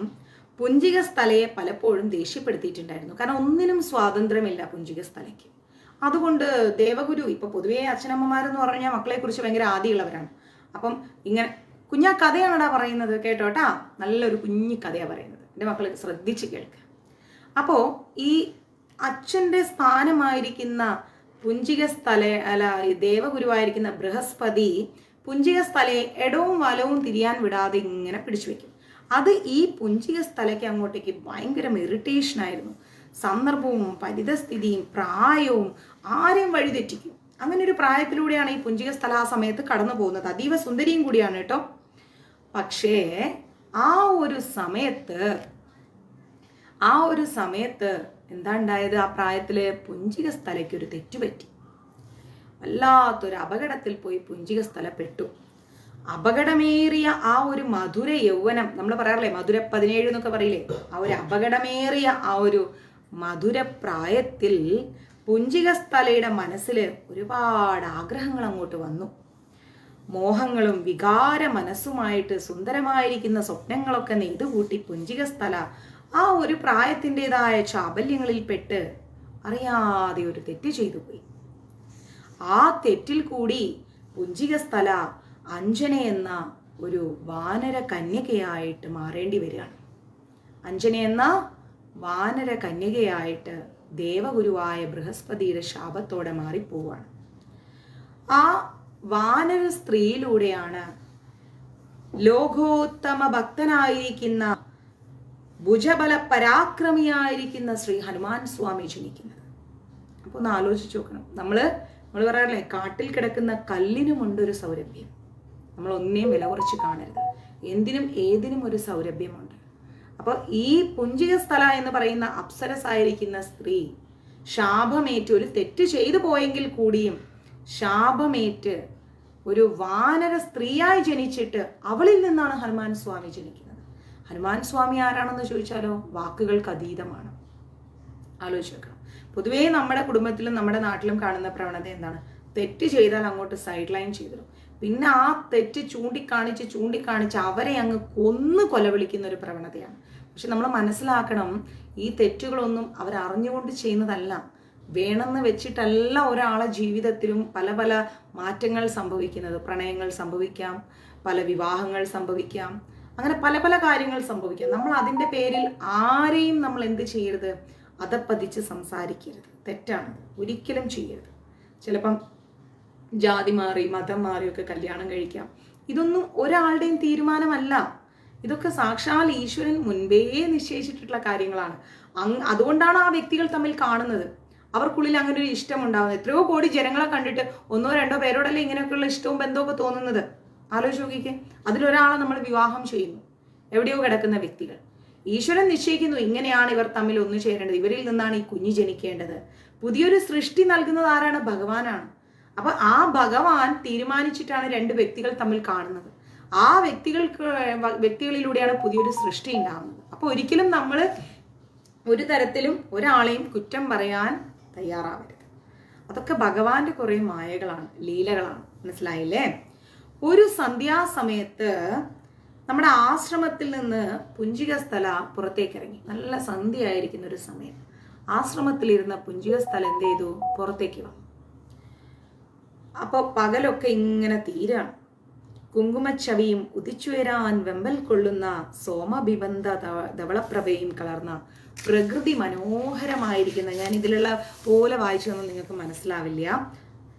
പുഞ്ചികസ്ഥലയെ പലപ്പോഴും ദേഷ്യപ്പെടുത്തിയിട്ടുണ്ടായിരുന്നു. കാരണം ഒന്നിനും സ്വാതന്ത്ര്യമില്ല പുഞ്ചികസ്ഥലയ്ക്ക്. അതുകൊണ്ട് ദേവഗുരു, ഇപ്പൊ പൊതുവേ അച്ഛനമ്മമാരെന്ന് പറഞ്ഞാൽ മക്കളെക്കുറിച്ച് ഭയങ്കര ആദിയുള്ളവരാണ്. അപ്പം ഇങ്ങനെ കുഞ്ഞാ കഥയാണടാ പറയുന്നത്, കേട്ടോട്ടാ, നല്ലൊരു കുഞ്ഞു കഥയാണ് പറയുന്നത്. എൻ്റെ മക്കൾ ശ്രദ്ധിച്ച് കേൾക്കുക. അപ്പോൾ ഈ അച്ഛൻ്റെ സ്ഥാനമായിരിക്കുന്ന ദേവഗുരുവായിരിക്കുന്ന ബൃഹസ്പതി പുഞ്ചിക സ്ഥലയെ ഇടവും വലവും തിരിയാൻ വിടാതെ ഇങ്ങനെ പിടിച്ചു വെക്കും. അത് ഈ പുഞ്ചിക സ്ഥലയ്ക്ക് അങ്ങോട്ടേക്ക് ഭയങ്കര ഇറിറ്റേഷനായിരുന്നു. സന്ദർഭവും പരിതസ്ഥിതിയും പ്രായവും ആരെയും വഴിതെറ്റിക്കും. അങ്ങനെ ഒരു പ്രായത്തിലൂടെയാണ് ഈ പുഞ്ചിക സ്ഥല ആ സമയത്ത് കടന്നു പോകുന്നത്. അതീവ സുന്ദരിയും കൂടിയാണ് കേട്ടോ. പക്ഷേ ആ ഒരു സമയത്ത് എന്താ ഉണ്ടായത്? ആ പ്രായത്തില് പുഞ്ചിക സ്ഥലയ്ക്ക് ഒരു തെറ്റുപറ്റി. വല്ലാത്തൊരു അപകടത്തിൽ പോയി പുഞ്ചിക സ്ഥലപ്പെട്ടു. അപകടമേറിയ ആ ഒരു മധുര യൗവനം, നമ്മൾ പറയാറില്ലേ മധുര 17 എന്നൊക്കെ പറയില്ലേ, ആ ഒരു അപകടമേറിയ ആ ഒരു മധുരപ്രായത്തിൽ പുഞ്ചിക സ്ഥലയുടെ മനസ്സിൽ ഒരുപാട് ആഗ്രഹങ്ങൾ അങ്ങോട്ട് വന്നു. മോഹങ്ങളും വികാര മനസ്സുമായിട്ട് സുന്ദരമായിരിക്കുന്ന സ്വപ്നങ്ങളൊക്കെ നെയ്തുകൂട്ടി പുഞ്ചിക സ്ഥല ആ ഒരു പ്രായത്തിൻ്റെതായ ചാബല്യങ്ങളിൽപ്പെട്ട് അറിയാതെ ഒരു തെറ്റ് ചെയ്തു പോയി. ആ തെറ്റിൽ കൂടി പുഞ്ചിക സ്ഥല അഞ്ജന എന്ന ഒരു വാനര കന്യകയായിട്ട് മാറേണ്ടി വരികയാണ്. അഞ്ജന എന്ന വാനര കന്യകയായിട്ട് ദേവഗുരുവായ ബൃഹസ്പതിയുടെ ശാപത്തോടെ മാറിപ്പോവാണ്. ആ വാനര സ്ത്രീയിലൂടെയാണ് ലോകോത്തമ ഭക്തനായിരിക്കുന്ന ഭുജബല പരാക്രമിയായിരിക്കുന്ന ശ്രീ ഹനുമാൻ സ്വാമി ജനിക്കുന്നത്. അപ്പോൾ ഒന്ന് ആലോചിച്ച് നോക്കണം. നമ്മൾ പറയാറില്ലേ, കാട്ടിൽ കിടക്കുന്ന കല്ലിനുമുണ്ട് ഒരു സൗരഭ്യം. നമ്മൾ ഒന്നിനെയും വില കുറച്ച് കാണരുത്. എന്തിനും ഏതിനും ഒരു സൗരഭ്യമുണ്ട്. അപ്പോൾ ഈ പുഞ്ചിക സ്ഥല എന്ന് പറയുന്ന അപ്സരസായിരിക്കുന്ന സ്ത്രീ ശാപമേറ്റ് ഒരു തെറ്റ് ചെയ്തു പോയെങ്കിൽ കൂടിയും ശാപമേറ്റ് ഒരു വാനര സ്ത്രീയായി ജനിച്ചിട്ട് അവളിൽ നിന്നാണ് ഹനുമാൻ സ്വാമി ജനിക്കുന്നത്. ഹനുമാൻ സ്വാമി ആരാണെന്ന് ചോദിച്ചാലോ വാക്കുകൾക്ക് അതീതമാണ്. ആലോചിച്ച് വെക്കണം. പൊതുവേ നമ്മുടെ കുടുംബത്തിലും നമ്മുടെ നാട്ടിലും കാണുന്ന പ്രവണത എന്താണ്? തെറ്റ് ചെയ്താൽ അങ്ങോട്ട് സൈഡ് ലൈൻ ചെയ്തിടും. പിന്നെ ആ തെറ്റ് ചൂണ്ടിക്കാണിച്ച് അവരെ അങ്ങ് കൊലവിളിക്കുന്ന ഒരു പ്രവണതയാണ്. പക്ഷെ നമ്മൾ മനസ്സിലാക്കണം, ഈ തെറ്റുകളൊന്നും അവരറിഞ്ഞുകൊണ്ട് ചെയ്യുന്നതല്ല. വേണമെന്ന് വെച്ചിട്ടല്ല ഒരാളെ ജീവിതത്തിലും പല പല മാറ്റങ്ങൾ സംഭവിക്കുന്നത്. പ്രണയങ്ങൾ സംഭവിക്കാം, പല വിവാഹങ്ങൾ സംഭവിക്കാം, അങ്ങനെ പല പല കാര്യങ്ങൾ സംഭവിക്കാം. നമ്മൾ അതിൻ്റെ പേരിൽ ആരെയും നമ്മൾ എന്ത് ചെയ്യരുത്? അതപ്പതിച്ച് സംസാരിക്കരുത്. തെറ്റാണ്, ഒരിക്കലും ചെയ്യരുത്. ചിലപ്പം ജാതി മാറി മതം മാറിയൊക്കെ കല്യാണം കഴിക്കാം. ഇതൊന്നും ഒരാളുടെയും തീരുമാനമല്ല. ഇതൊക്കെ സാക്ഷാൽ ഈശ്വരൻ മുൻപേ നിശ്ചയിച്ചിട്ടുള്ള കാര്യങ്ങളാണ്. അതുകൊണ്ടാണ് ആ വ്യക്തികൾ തമ്മിൽ കാണുന്നത്. അവർക്കുള്ളിൽ അങ്ങനെ ഒരു ഇഷ്ടം ഉണ്ടാകുന്നത്. എത്രയോ കോടി ജനങ്ങളെ കണ്ടിട്ട് 1-2 പേരോടല്ലേ ഇങ്ങനെയൊക്കെയുള്ള ഇഷ്ടവും ബന്ധമൊക്കെ തോന്നുന്നത്. ആലോചിച്ച് നോക്കിക്കേ. അതിലൊരാളെ നമ്മൾ വിവാഹം ചെയ്യുന്നു. എവിടെയോ കിടക്കുന്ന വ്യക്തികൾ. ഈശ്വരൻ നിശ്ചയിക്കുന്നു ഇങ്ങനെയാണ് ഇവർ തമ്മിൽ ഒന്നു ചേരേണ്ടത്, ഇവരിൽ നിന്നാണ് ഈ കുഞ്ഞ് ജനിക്കേണ്ടത്. പുതിയൊരു സൃഷ്ടി നൽകുന്നത് ആരാണ്? ഭഗവാനാണ്. അപ്പൊ ആ ഭഗവാൻ തീരുമാനിച്ചിട്ടാണ് 2 വ്യക്തികൾ തമ്മിൽ കാണുന്നത്. ആ വ്യക്തികളിലൂടെയാണ് പുതിയൊരു സൃഷ്ടി ഉണ്ടാകുന്നത്. അപ്പൊ ഒരിക്കലും നമ്മൾ ഒരു തരത്തിലും ഒരാളെയും കുറ്റം പറയാൻ തയ്യാറാവരുത്. അതൊക്കെ ഭഗവാന്റെ കുറെ മായകളാണ്, ലീലകളാണ്. മനസ്സിലായില്ലേ? ഒരു സന്ധ്യാസമയത്ത് നമ്മുടെ ആശ്രമത്തിൽ നിന്ന് പുഞ്ചിക സ്ഥല പുറത്തേക്ക് ഇറങ്ങി. നല്ല സന്ധ്യയായിരിക്കുന്ന ഒരു സമയം. ആശ്രമത്തിലിരുന്ന പുഞ്ചിക സ്ഥലം എന്ത് ചെയ്തു? പുറത്തേക്ക് വന്നു. അപ്പോൾ പകലൊക്കെ ഇങ്ങനെ തീരാണ്. കുങ്കുമച്ചവിയും ഉദിച്ചുയരാൻ വെമ്പൽ കൊള്ളുന്ന സോമബിബന്ധ ധവളപ്രഭയും കളർന്ന പ്രകൃതി മനോഹരമായിരിക്കുന്ന, ഞാൻ ഇതിലുള്ള പോലെ വായിച്ചൊന്നും നിങ്ങൾക്ക് മനസ്സിലാവില്ല,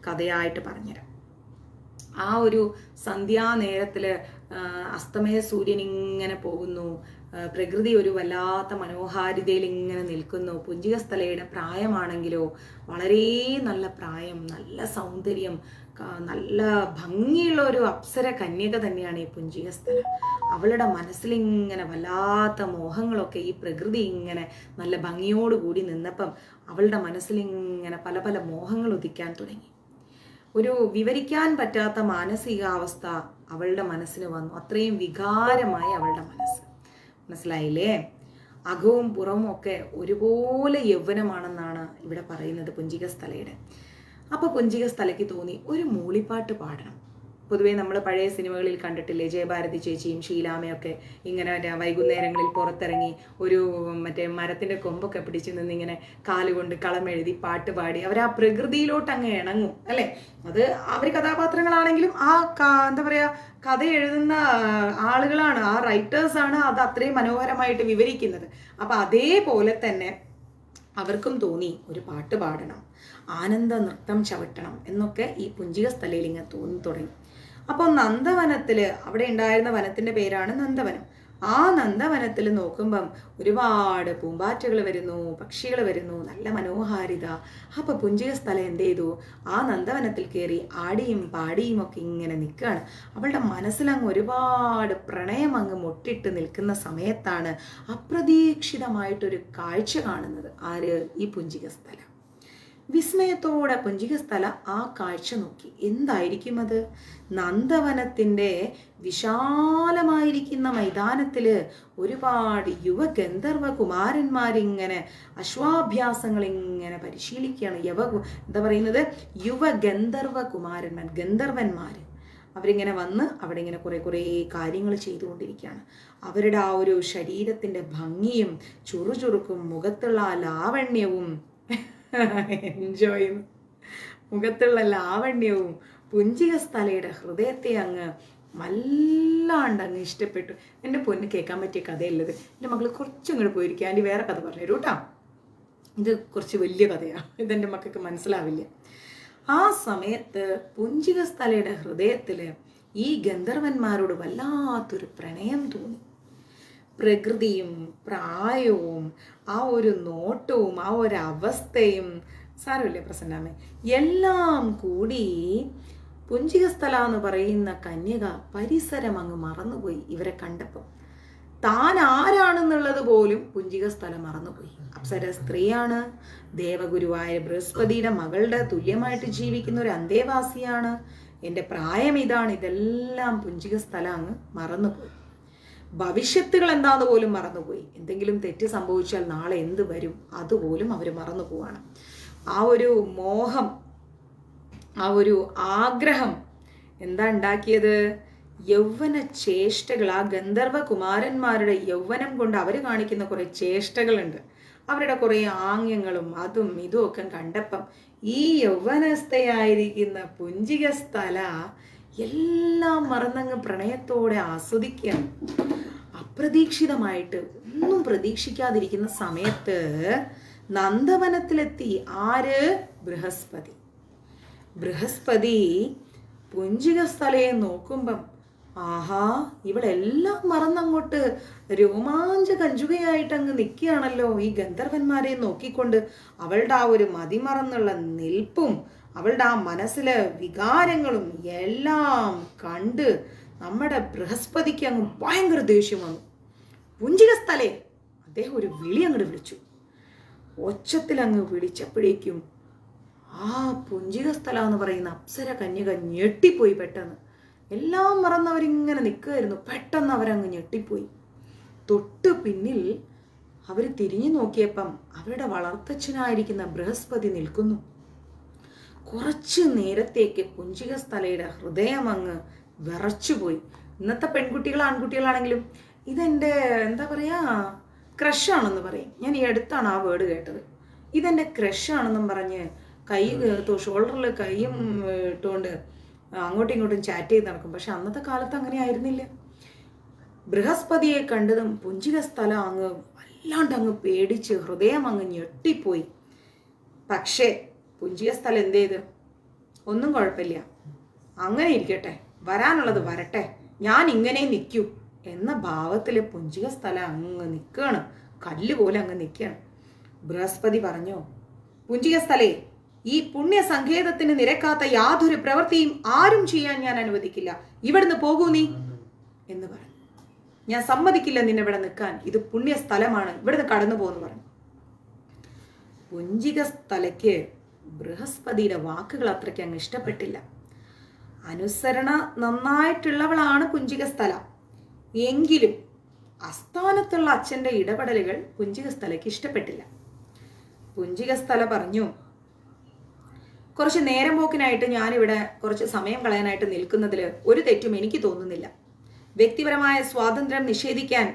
കഥയായിട്ട് പറഞ്ഞുതരാം. ആ ഒരു സന്ധ്യാനേരത്തിൽ അസ്തമയ സൂര്യൻ ഇങ്ങനെ പോകുന്നു. പ്രകൃതി ഒരു വല്ലാത്ത മനോഹാരിതയിൽ ഇങ്ങനെ നിൽക്കുന്നു. പുഞ്ചിക സ്ഥലയുടെ പ്രായമാണെങ്കിലോ വളരെ നല്ല പ്രായം, നല്ല സൗന്ദര്യം, നല്ല ഭംഗിയുള്ള ഒരു അപ്സര കന്യക തന്നെയാണ് ഈ പുഞ്ചിക സ്ഥലം. അവളുടെ മനസ്സിലിങ്ങനെ വല്ലാത്ത മോഹങ്ങളൊക്കെ ഈ പ്രകൃതി ഇങ്ങനെ നല്ല ഭംഗിയോടുകൂടി നിന്നപ്പം അവളുടെ മനസ്സിലിങ്ങനെ പല പല മോഹങ്ങൾ ഉദിക്കാൻ തുടങ്ങി. ഒരു വിവരിക്കാൻ പറ്റാത്ത മാനസികാവസ്ഥ അവളുടെ മനസ്സിന് വന്നു. അത്രയും വികാരമായി അവളുടെ മനസ്സ്. മനസ്സിലായില്ലേ? അകവും പുറവും ഒക്കെ ഒരുപോലെ യൗവനമാണെന്നാണ് ഇവിടെ പറയുന്നത് പുഞ്ചിക സ്ഥലയുടെ. അപ്പോൾ പുഞ്ചിക സ്ഥലയ്ക്ക് തോന്നി ഒരു മൂളിപ്പാട്ട് പാടണം. പൊതുവേ നമ്മൾ പഴയ സിനിമകളിൽ കണ്ടിട്ടില്ലേ, ജയഭാരതി ചേച്ചിയും ഷീലാമയൊക്കെ ഇങ്ങനെ വൈകുന്നേരങ്ങളിൽ പുറത്തിറങ്ങി ഒരു മറ്റേ മരത്തിൻ്റെ കൊമ്പൊക്കെ പിടിച്ച് നിന്ന് ഇങ്ങനെ കാലുകൊണ്ട് കളമെഴുതി പാട്ട് പാടി അവർ ആ പ്രകൃതിയിലോട്ട് അങ്ങ് ഇണങ്ങും അല്ലേ. അത് അവർ കഥാപാത്രങ്ങളാണെങ്കിലും ആ എന്താ പറയുക, കഥ എഴുതുന്ന ആളുകളാണ്, ആ റൈറ്റേഴ്സാണ് അത് അത്രയും മനോഹരമായിട്ട് വിവരിക്കുന്നത്. അപ്പം അതേപോലെ തന്നെ അവർക്കും തോന്നി ഒരു പാട്ട് പാടണം, ആനന്ദ നൃത്തം ചവിട്ടണം എന്നൊക്കെ ഈ പുഞ്ചികസ്ഥലയിൽ ഇങ്ങനെ തോന്നി തുടങ്ങി. അപ്പോൾ നന്ദവനത്തിൽ, അവിടെ ഉണ്ടായിരുന്ന വനത്തിൻ്റെ പേരാണ് നന്ദവനം. ആ നന്ദവനത്തിൽ നോക്കുമ്പം ഒരുപാട് പൂമ്പാറ്റകൾ വരുന്നു, പക്ഷികൾ വരുന്നു, നല്ല മനോഹാരിത. അപ്പോൾ പുഞ്ചികസ്ഥലം എന്ത് ചെയ്തു, ആ നന്ദവനത്തിൽ കയറി ആടിയും പാടിയും ഒക്കെ ഇങ്ങനെ നിൽക്കുകയാണ്. അവളുടെ മനസ്സിലങ്ങ് ഒരുപാട് പ്രണയം അങ്ങ് മുട്ടിട്ട് നിൽക്കുന്ന സമയത്താണ് അപ്രതീക്ഷിതമായിട്ടൊരു കാഴ്ച കാണുന്നത്. ആര്? ഈ പുഞ്ചികസ്ഥലം. വിസ്മയത്തോടെ പുഞ്ചികസ്ഥല ആ കാഴ്ച നോക്കി. എന്തായിരിക്കും അത്? നന്ദവനത്തിൻ്റെ വിശാലമായിരിക്കുന്ന മൈതാനത്തിൽ ഒരുപാട് യുവഗന്ധർവ കുമാരന്മാരിങ്ങനെ അശ്വാഭ്യാസങ്ങൾ ഇങ്ങനെ പരിശീലിക്കുകയാണ്. എന്താ പറയുന്നത്, യുവഗന്ധർവ കുമാരന്മാർ, ഗന്ധർവന്മാർ. അവരിങ്ങനെ വന്ന് അവിടെ ഇങ്ങനെ കുറേ കാര്യങ്ങൾ ചെയ്തുകൊണ്ടിരിക്കുകയാണ്. അവരുടെ ആ ഒരു ശരീരത്തിൻ്റെ ഭംഗിയും ചുറുചുറുക്കും മുഖത്തുള്ള ആ ലാവണ്യവും എൻജോയ് ചെയ്യുന്നു, മുഖത്തുള്ള ലാവണ്യവും പുഞ്ചികസ്ഥലയുടെ ഹൃദയത്തെ അങ്ങ് വല്ലാണ്ട് അങ്ങ് ഇഷ്ടപ്പെട്ടു. എൻ്റെ പൊന്ന് കേൾക്കാൻ പറ്റിയ കഥയുള്ളത്. എൻ്റെ മകൾ കുറച്ചങ്ങോട്ട് പോയിരിക്കുക, ആൻറ്റി വേറെ കഥ പറഞ്ഞു തരൂ കേട്ടോ, ഇത് കുറച്ച് വലിയ കഥയാണ്, ഇതെൻ്റെ മക്കൾക്ക് മനസ്സിലാവില്ല. ആ സമയത്ത് പുഞ്ചികസ്ഥലയുടെ ഹൃദയത്തിൽ ഈ ഗന്ധർവന്മാരോട് വല്ലാത്തൊരു പ്രണയം തോന്നി. പ്രകൃതിയും പ്രായവും ആ ഒരു നോട്ടവും ആ ഒരു അവസ്ഥയും, സാരമില്ലേ പ്രസന്നാമേ, എല്ലാം കൂടി പുഞ്ചികസ്ഥല എന്ന് പറയുന്ന കന്യക പരിസരം അങ്ങ് മറന്നുപോയി. ഇവരെ കണ്ടപ്പോൾ താൻ ആരാണെന്നുള്ളത് പോലും പുഞ്ചികസ്ഥല മറന്നുപോയി. അപ്സര സ്ത്രീയാണ്, ദേവഗുരുവായ ബൃഹസ്പതിയുടെ മകളുടെ തുല്യമായിട്ട് ജീവിക്കുന്ന ഒരു അന്തേവാസിയാണ്, എൻ്റെ പ്രായം ഇതാണ്, ഇതെല്ലാം പുഞ്ചികസ്ഥല അങ്ങ് മറന്നുപോയി. ഭവിഷ്യത്തുകൾ എന്താന്ന് പോലും മറന്നുപോയി. എന്തെങ്കിലും തെറ്റ് സംഭവിച്ചാൽ നാളെ എന്ത് വരും അതുപോലും അവർ മറന്നു പോവാണ്. ആ ഒരു മോഹം, ആ ഒരു ആഗ്രഹം എന്താ ഉണ്ടാക്കിയത്? യൗവന ചേഷ്ടകൾ, ആ ഗന്ധർവ കുമാരന്മാരുടെ യൗവനം കൊണ്ട് അവർ കാണിക്കുന്ന കുറേ ചേഷ്ടകളുണ്ട്, അവരുടെ കുറേ ആംഗ്യങ്ങളും അതും ഇതും ഒക്കെ കണ്ടപ്പം ഈ യൗവനസ്ഥയായിരിക്കുന്ന പുഞ്ചികസ്ഥല എല്ലാം മറന്നങ്ങ് പ്രണയത്തോടെ ആസ്വദിക്കുകയാണ്. അപ്രതീക്ഷിതമായിട്ട്, ഒന്നും പ്രതീക്ഷിക്കാതിരിക്കുന്ന സമയത്ത് നന്ദവനത്തിലെത്തി ആര്? ബൃഹസ്പതി. ബൃഹസ്പതി പുഞ്ചികസ്ഥലയെ നോക്കുമ്പം ആഹാ, ഇവളെല്ലാം മറന്നങ്ങോട്ട് രോമാഞ്ച കഞ്ചുകയായിട്ട് അങ്ങ് നിൽക്കുകയാണല്ലോ ഈ ഗന്ധർവന്മാരെ നോക്കിക്കൊണ്ട്. അവളുടെ ആ ഒരു മതിമറന്നുള്ള നിൽപ്പും അവളുടെ ആ മനസ്സിലെ വികാരങ്ങളും എല്ലാം കണ്ട് നമ്മുടെ ബൃഹസ്പതിക്ക് അങ്ങ് ഭയങ്കര ദേഷ്യം വന്നു. പുഞ്ചികസ്ഥലേ, അദ്ദേഹം ഒരു വിളി അങ്ങോട്ട് വിളിച്ചു. ഒച്ചത്തിൽ അങ്ങ് വിളിച്ചപ്പോഴേക്കും ആ പുഞ്ചികസ്ഥല എന്ന് പറയുന്ന അപ്സര കന്യക ഞെട്ടിപ്പോയി. പെട്ടെന്ന് എല്ലാം മറന്നവരിങ്ങനെ നിൽക്കുകയായിരുന്നു. പെട്ടെന്ന് അവരങ്ങ് ഞെട്ടിപ്പോയി. തൊട്ട് പിന്നിൽ അവർ തിരിഞ്ഞു നോക്കിയപ്പം അവരുടെ വളർത്തച്ഛനായിരിക്കുന്ന ബൃഹസ്പതി നിൽക്കുന്നു. കുറച്ചു നേരത്തേക്ക് പുഞ്ചികസ്ഥലയുടെ ഹൃദയം അങ്ങ് വിറച്ചുപോയി. ഇന്നത്തെ പെൺകുട്ടികൾ ആൺകുട്ടികളാണെങ്കിലും ഇതെൻ്റെ എന്താ പറയുക, ക്രഷാണെന്ന് പറയും. ഞാൻ ഈ അടുത്താണ് ആ വേർഡ് കേട്ടത്. ഇതെൻ്റെ ക്രഷാണെന്നും പറഞ്ഞ് കൈ ഷോൾഡറിൽ കൈയും ഇട്ടുകൊണ്ട് അങ്ങോട്ടും ഇങ്ങോട്ടും ചാറ്റ് ചെയ്ത് നടക്കും. പക്ഷെ അന്നത്തെ കാലത്ത് അങ്ങനെ ആയിരുന്നില്ല. ബൃഹസ്പതിയെ കണ്ടതും പുഞ്ചികസ്ഥല അങ്ങ് വല്ലാണ്ട് അങ്ങ് പേടിച്ച് ഹൃദയം അങ്ങ് ഞെട്ടിപ്പോയി. പക്ഷേ പുഞ്ചികസ്ഥല എന്ത് ചെയ്ത്? ഒന്നും കുഴപ്പമില്ല, അങ്ങനെ ഇരിക്കട്ടെ, വരാനുള്ളത് വരട്ടെ, ഞാൻ ഇങ്ങനെ നിൽക്കൂ എന്ന ഭാവത്തിൽ പുഞ്ചികസ്ഥല അങ്ങ് നിൽക്കുകയാണ്, കല്ലുപോലെ അങ്ങ് നിൽക്കുകയാണ്. ബൃഹസ്പതി പറഞ്ഞു, പുഞ്ചികസ്ഥലേ, ഈ പുണ്യസങ്കേതത്തിന് നിരക്കാത്ത യാതൊരു പ്രവൃത്തിയും ആരും ചെയ്യാൻ ഞാൻ അനുവദിക്കില്ല. ഇവിടുന്ന് പോകൂ നീ എന്ന് പറഞ്ഞു. ഞാൻ സമ്മതിക്കില്ല നിന്നെ നിൽക്കാൻ, ഇത് പുണ്യസ്ഥലമാണ്, ഇവിടുന്ന് കടന്നു പോകുന്നു പറഞ്ഞു. പുഞ്ചികസ്ഥലയ്ക്ക് ബൃഹസ്പതിയുടെ വാക്കുകൾ അത്രയ്ക്ക് അങ്ങ് ഇഷ്ടപ്പെട്ടില്ല. അനുസരണ നന്നായിട്ടുള്ളവളാണ് പുഞ്ചികസ്ഥല, എങ്കിലും അസ്ഥാനത്തുള്ള അച്ഛൻ്റെ ഇടപെടലുകൾ പുഞ്ചികസ്ഥലയ്ക്ക് ഇഷ്ടപ്പെട്ടില്ല. പുഞ്ചികസ്ഥല പറഞ്ഞു, കുറച്ച് നേരം പോക്കിനായിട്ട് ഞാനിവിടെ കുറച്ച് സമയം കളയാനായിട്ട് നിൽക്കുന്നതിൽ ഒരു തെറ്റും എനിക്ക് തോന്നുന്നില്ല. വ്യക്തിപരമായ സ്വാതന്ത്ര്യം നിഷേധിക്കാൻ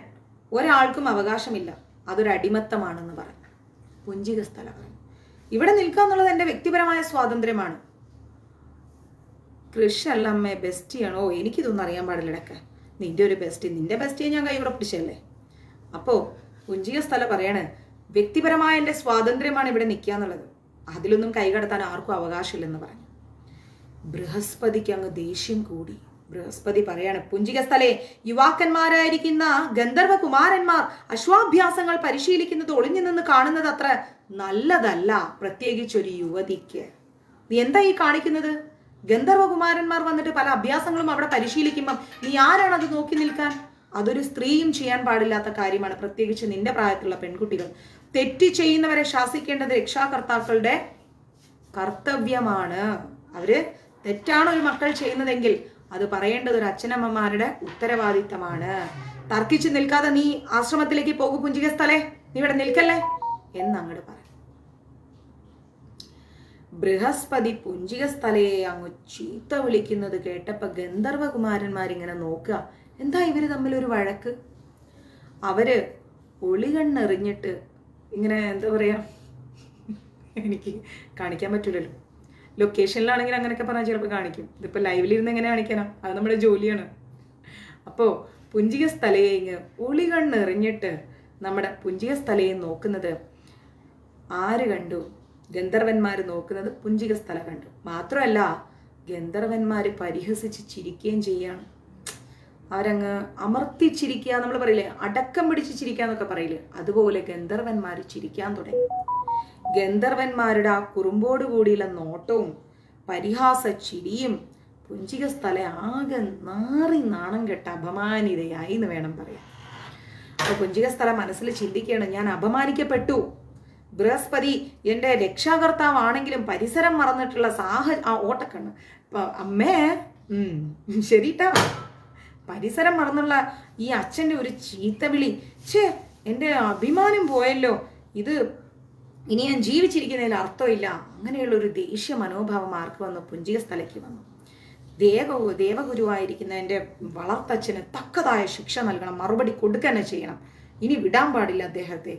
ഒരാൾക്കും അവകാശമില്ല, അതൊരു അടിമത്തമാണെന്ന് പറഞ്ഞു പുഞ്ചികസ്ഥല. ഇവിടെ നിൽക്കുക എന്നുള്ളത് എൻ്റെ വ്യക്തിപരമായ സ്വാതന്ത്ര്യമാണ്. കൃഷല്ല അമ്മേ, ബെസ്റ്റിയാണോ? എനിക്കിതൊന്നും അറിയാൻ പാടില്ല. ഇടയ്ക്ക് നിന്റെ ഒരു ബെസ്റ്റി, നിന്റെ ബെസ്റ്റിയെ ഞാൻ കൈ പിടിച്ചല്ലേ. അപ്പോൾ പുഞ്ചികസ്ഥല പറയാണ്, വ്യക്തിപരമായ എൻ്റെ സ്വാതന്ത്ര്യമാണ് ഇവിടെ നിൽക്കുക എന്നുള്ളത്, അതിലൊന്നും കൈകടത്താൻ ആർക്കും അവകാശമില്ലെന്ന് പറഞ്ഞു. ബൃഹസ്പതിക്ക് അങ്ങ് ദേഷ്യം കൂടി. ബൃഹസ്പതി പറയാണ്, പുഞ്ചികസ്ഥലെ, യുവാക്കന്മാരായിരിക്കുന്ന ഗന്ധർവ കുമാരന്മാർ അശ്വാഭ്യാസങ്ങൾ പരിശീലിക്കുന്നത് ഒളിഞ്ഞു നിന്ന് കാണുന്നത് അത്ര നല്ലതല്ല, പ്രത്യേകിച്ചൊരു യുവതിക്ക്. നീ എന്താ ഈ കാണിക്കുന്നത്? ഗന്ധർവകുമാരന്മാർ വന്നിട്ട് പല അഭ്യാസങ്ങളും അവിടെ പരിശീലിക്കുമ്പം നീ ആരാണ് അത് നോക്കി നിൽക്കാൻ? അതൊരു സ്ത്രീയും ചെയ്യാൻ പാടില്ലാത്ത കാര്യമാണ്, പ്രത്യേകിച്ച് നിന്റെ പ്രായത്തിലുള്ള പെൺകുട്ടികൾ. തെറ്റ് ചെയ്യുന്നവരെ ശാസിക്കേണ്ടത് രക്ഷാകർത്താക്കളുടെ കർത്തവ്യമാണ്. അവര് തെറ്റാണ് ഒരു മക്കൾ ചെയ്യുന്നതെങ്കിൽ അത് പറയേണ്ടത് ഒരു അച്ഛനമ്മമാരുടെ ഉത്തരവാദിത്തമാണ്. തർക്കിച്ചു നിൽക്കാതെ നീ ആശ്രമത്തിലേക്ക് പോകും പുഞ്ചികസ്ഥലേ, നീ ഇവിടെ നിൽക്കല്ലേ എന്നങ്ങോട്ട് പറഞ്ഞു. ബൃഹസ്പതി പുഞ്ചികസ്ഥലയെ അങ്ങ് ചീത്ത വിളിക്കുന്നത് കേട്ടപ്പോ ഗന്ധർവകുമാരന്മാരിങ്ങനെ നോക്കുക, എന്താ ഇവര് തമ്മിലൊരു വഴക്ക്? അവര് ഒളികണ്ണെറിഞ്ഞിട്ട് ഇങ്ങനെ എന്താ പറയാ, എനിക്ക് കാണിക്കാൻ പറ്റൂലല്ലോ. ലൊക്കേഷനിലാണെങ്കിൽ അങ്ങനെയൊക്കെ പറഞ്ഞാൽ ചിലപ്പോൾ കാണിക്കും. ഇതിപ്പോൾ ലൈവിലിരുന്ന് എങ്ങനെ കാണിക്കാനാ? അത് നമ്മുടെ ജോലിയാണ്. അപ്പോൾ പുഞ്ചികസ്ഥലയെ ഇങ്ങ് ഒളികണ്ണെറിഞ്ഞിട്ട് നമ്മുടെ പുഞ്ചികസ്ഥലയെ നോക്കുന്നത് ആര് കണ്ടു? ഗന്ധർവന്മാർ നോക്കുന്നത് പുഞ്ചികസ്ഥല കണ്ടു. മാത്രമല്ല ഗന്ധർവന്മാർ പരിഹസിച്ച് ചിരിക്കുകയും ചെയ്യാണ്. അവരങ്ങ് അമർത്തിച്ചിരിക്കുക, നമ്മൾ പറയില്ലേ അടക്കം പിടിച്ച് ചിരിക്കുക എന്നൊക്കെ പറയില്ലേ, അതുപോലെ ഗന്ധർവന്മാർ ചിരിക്കാൻ തുടങ്ങി. ഗന്ധർവന്മാരുടെ ആ കുറുമ്പോട് കൂടിയുള്ള നോട്ടവും പരിഹാസ ചിരിയും പുഞ്ചികസ്ഥല ആകെ നാറി നാണം കെട്ട അപമാനിതയായി എന്ന് വേണം പറയാൻ. അപ്പൊ പുഞ്ചികസ്ഥല മനസ്സിൽ ചിന്തിക്കുകയാണ്, ഞാൻ അപമാനിക്കപ്പെട്ടു. ബൃഹസ്പതി എൻ്റെ രക്ഷാകർത്താവാണെങ്കിലും പരിസരം മറന്നിട്ടുള്ള ഓട്ടക്കണ്ണ്. അമ്മേ ശരിട്ടാ, പരിസരം മറന്നുള്ള ഈ അച്ഛൻ്റെ ഒരു ചീത്തവിളി, എൻ്റെ അഭിമാനം പോയല്ലോ, ഇത് ഇനി ഞാൻ ജീവിച്ചിരിക്കുന്നതിൽ അർത്ഥമില്ല. അങ്ങനെയുള്ളൊരു ദേഷ്യ മനോഭാവം ആർക്ക് വന്നു? പുഞ്ചികസ്ഥലയ്ക്ക് വന്നു. ദേവഗുരുവായിരിക്കുന്ന എൻ്റെ വളർത്തച്ഛന് തക്കതായ ശിക്ഷ നൽകണം, മറുപടി കൊടുക്കുക തന്നെ ചെയ്യണം, ഇനി വിടാൻ പാടില്ല അദ്ദേഹത്തെ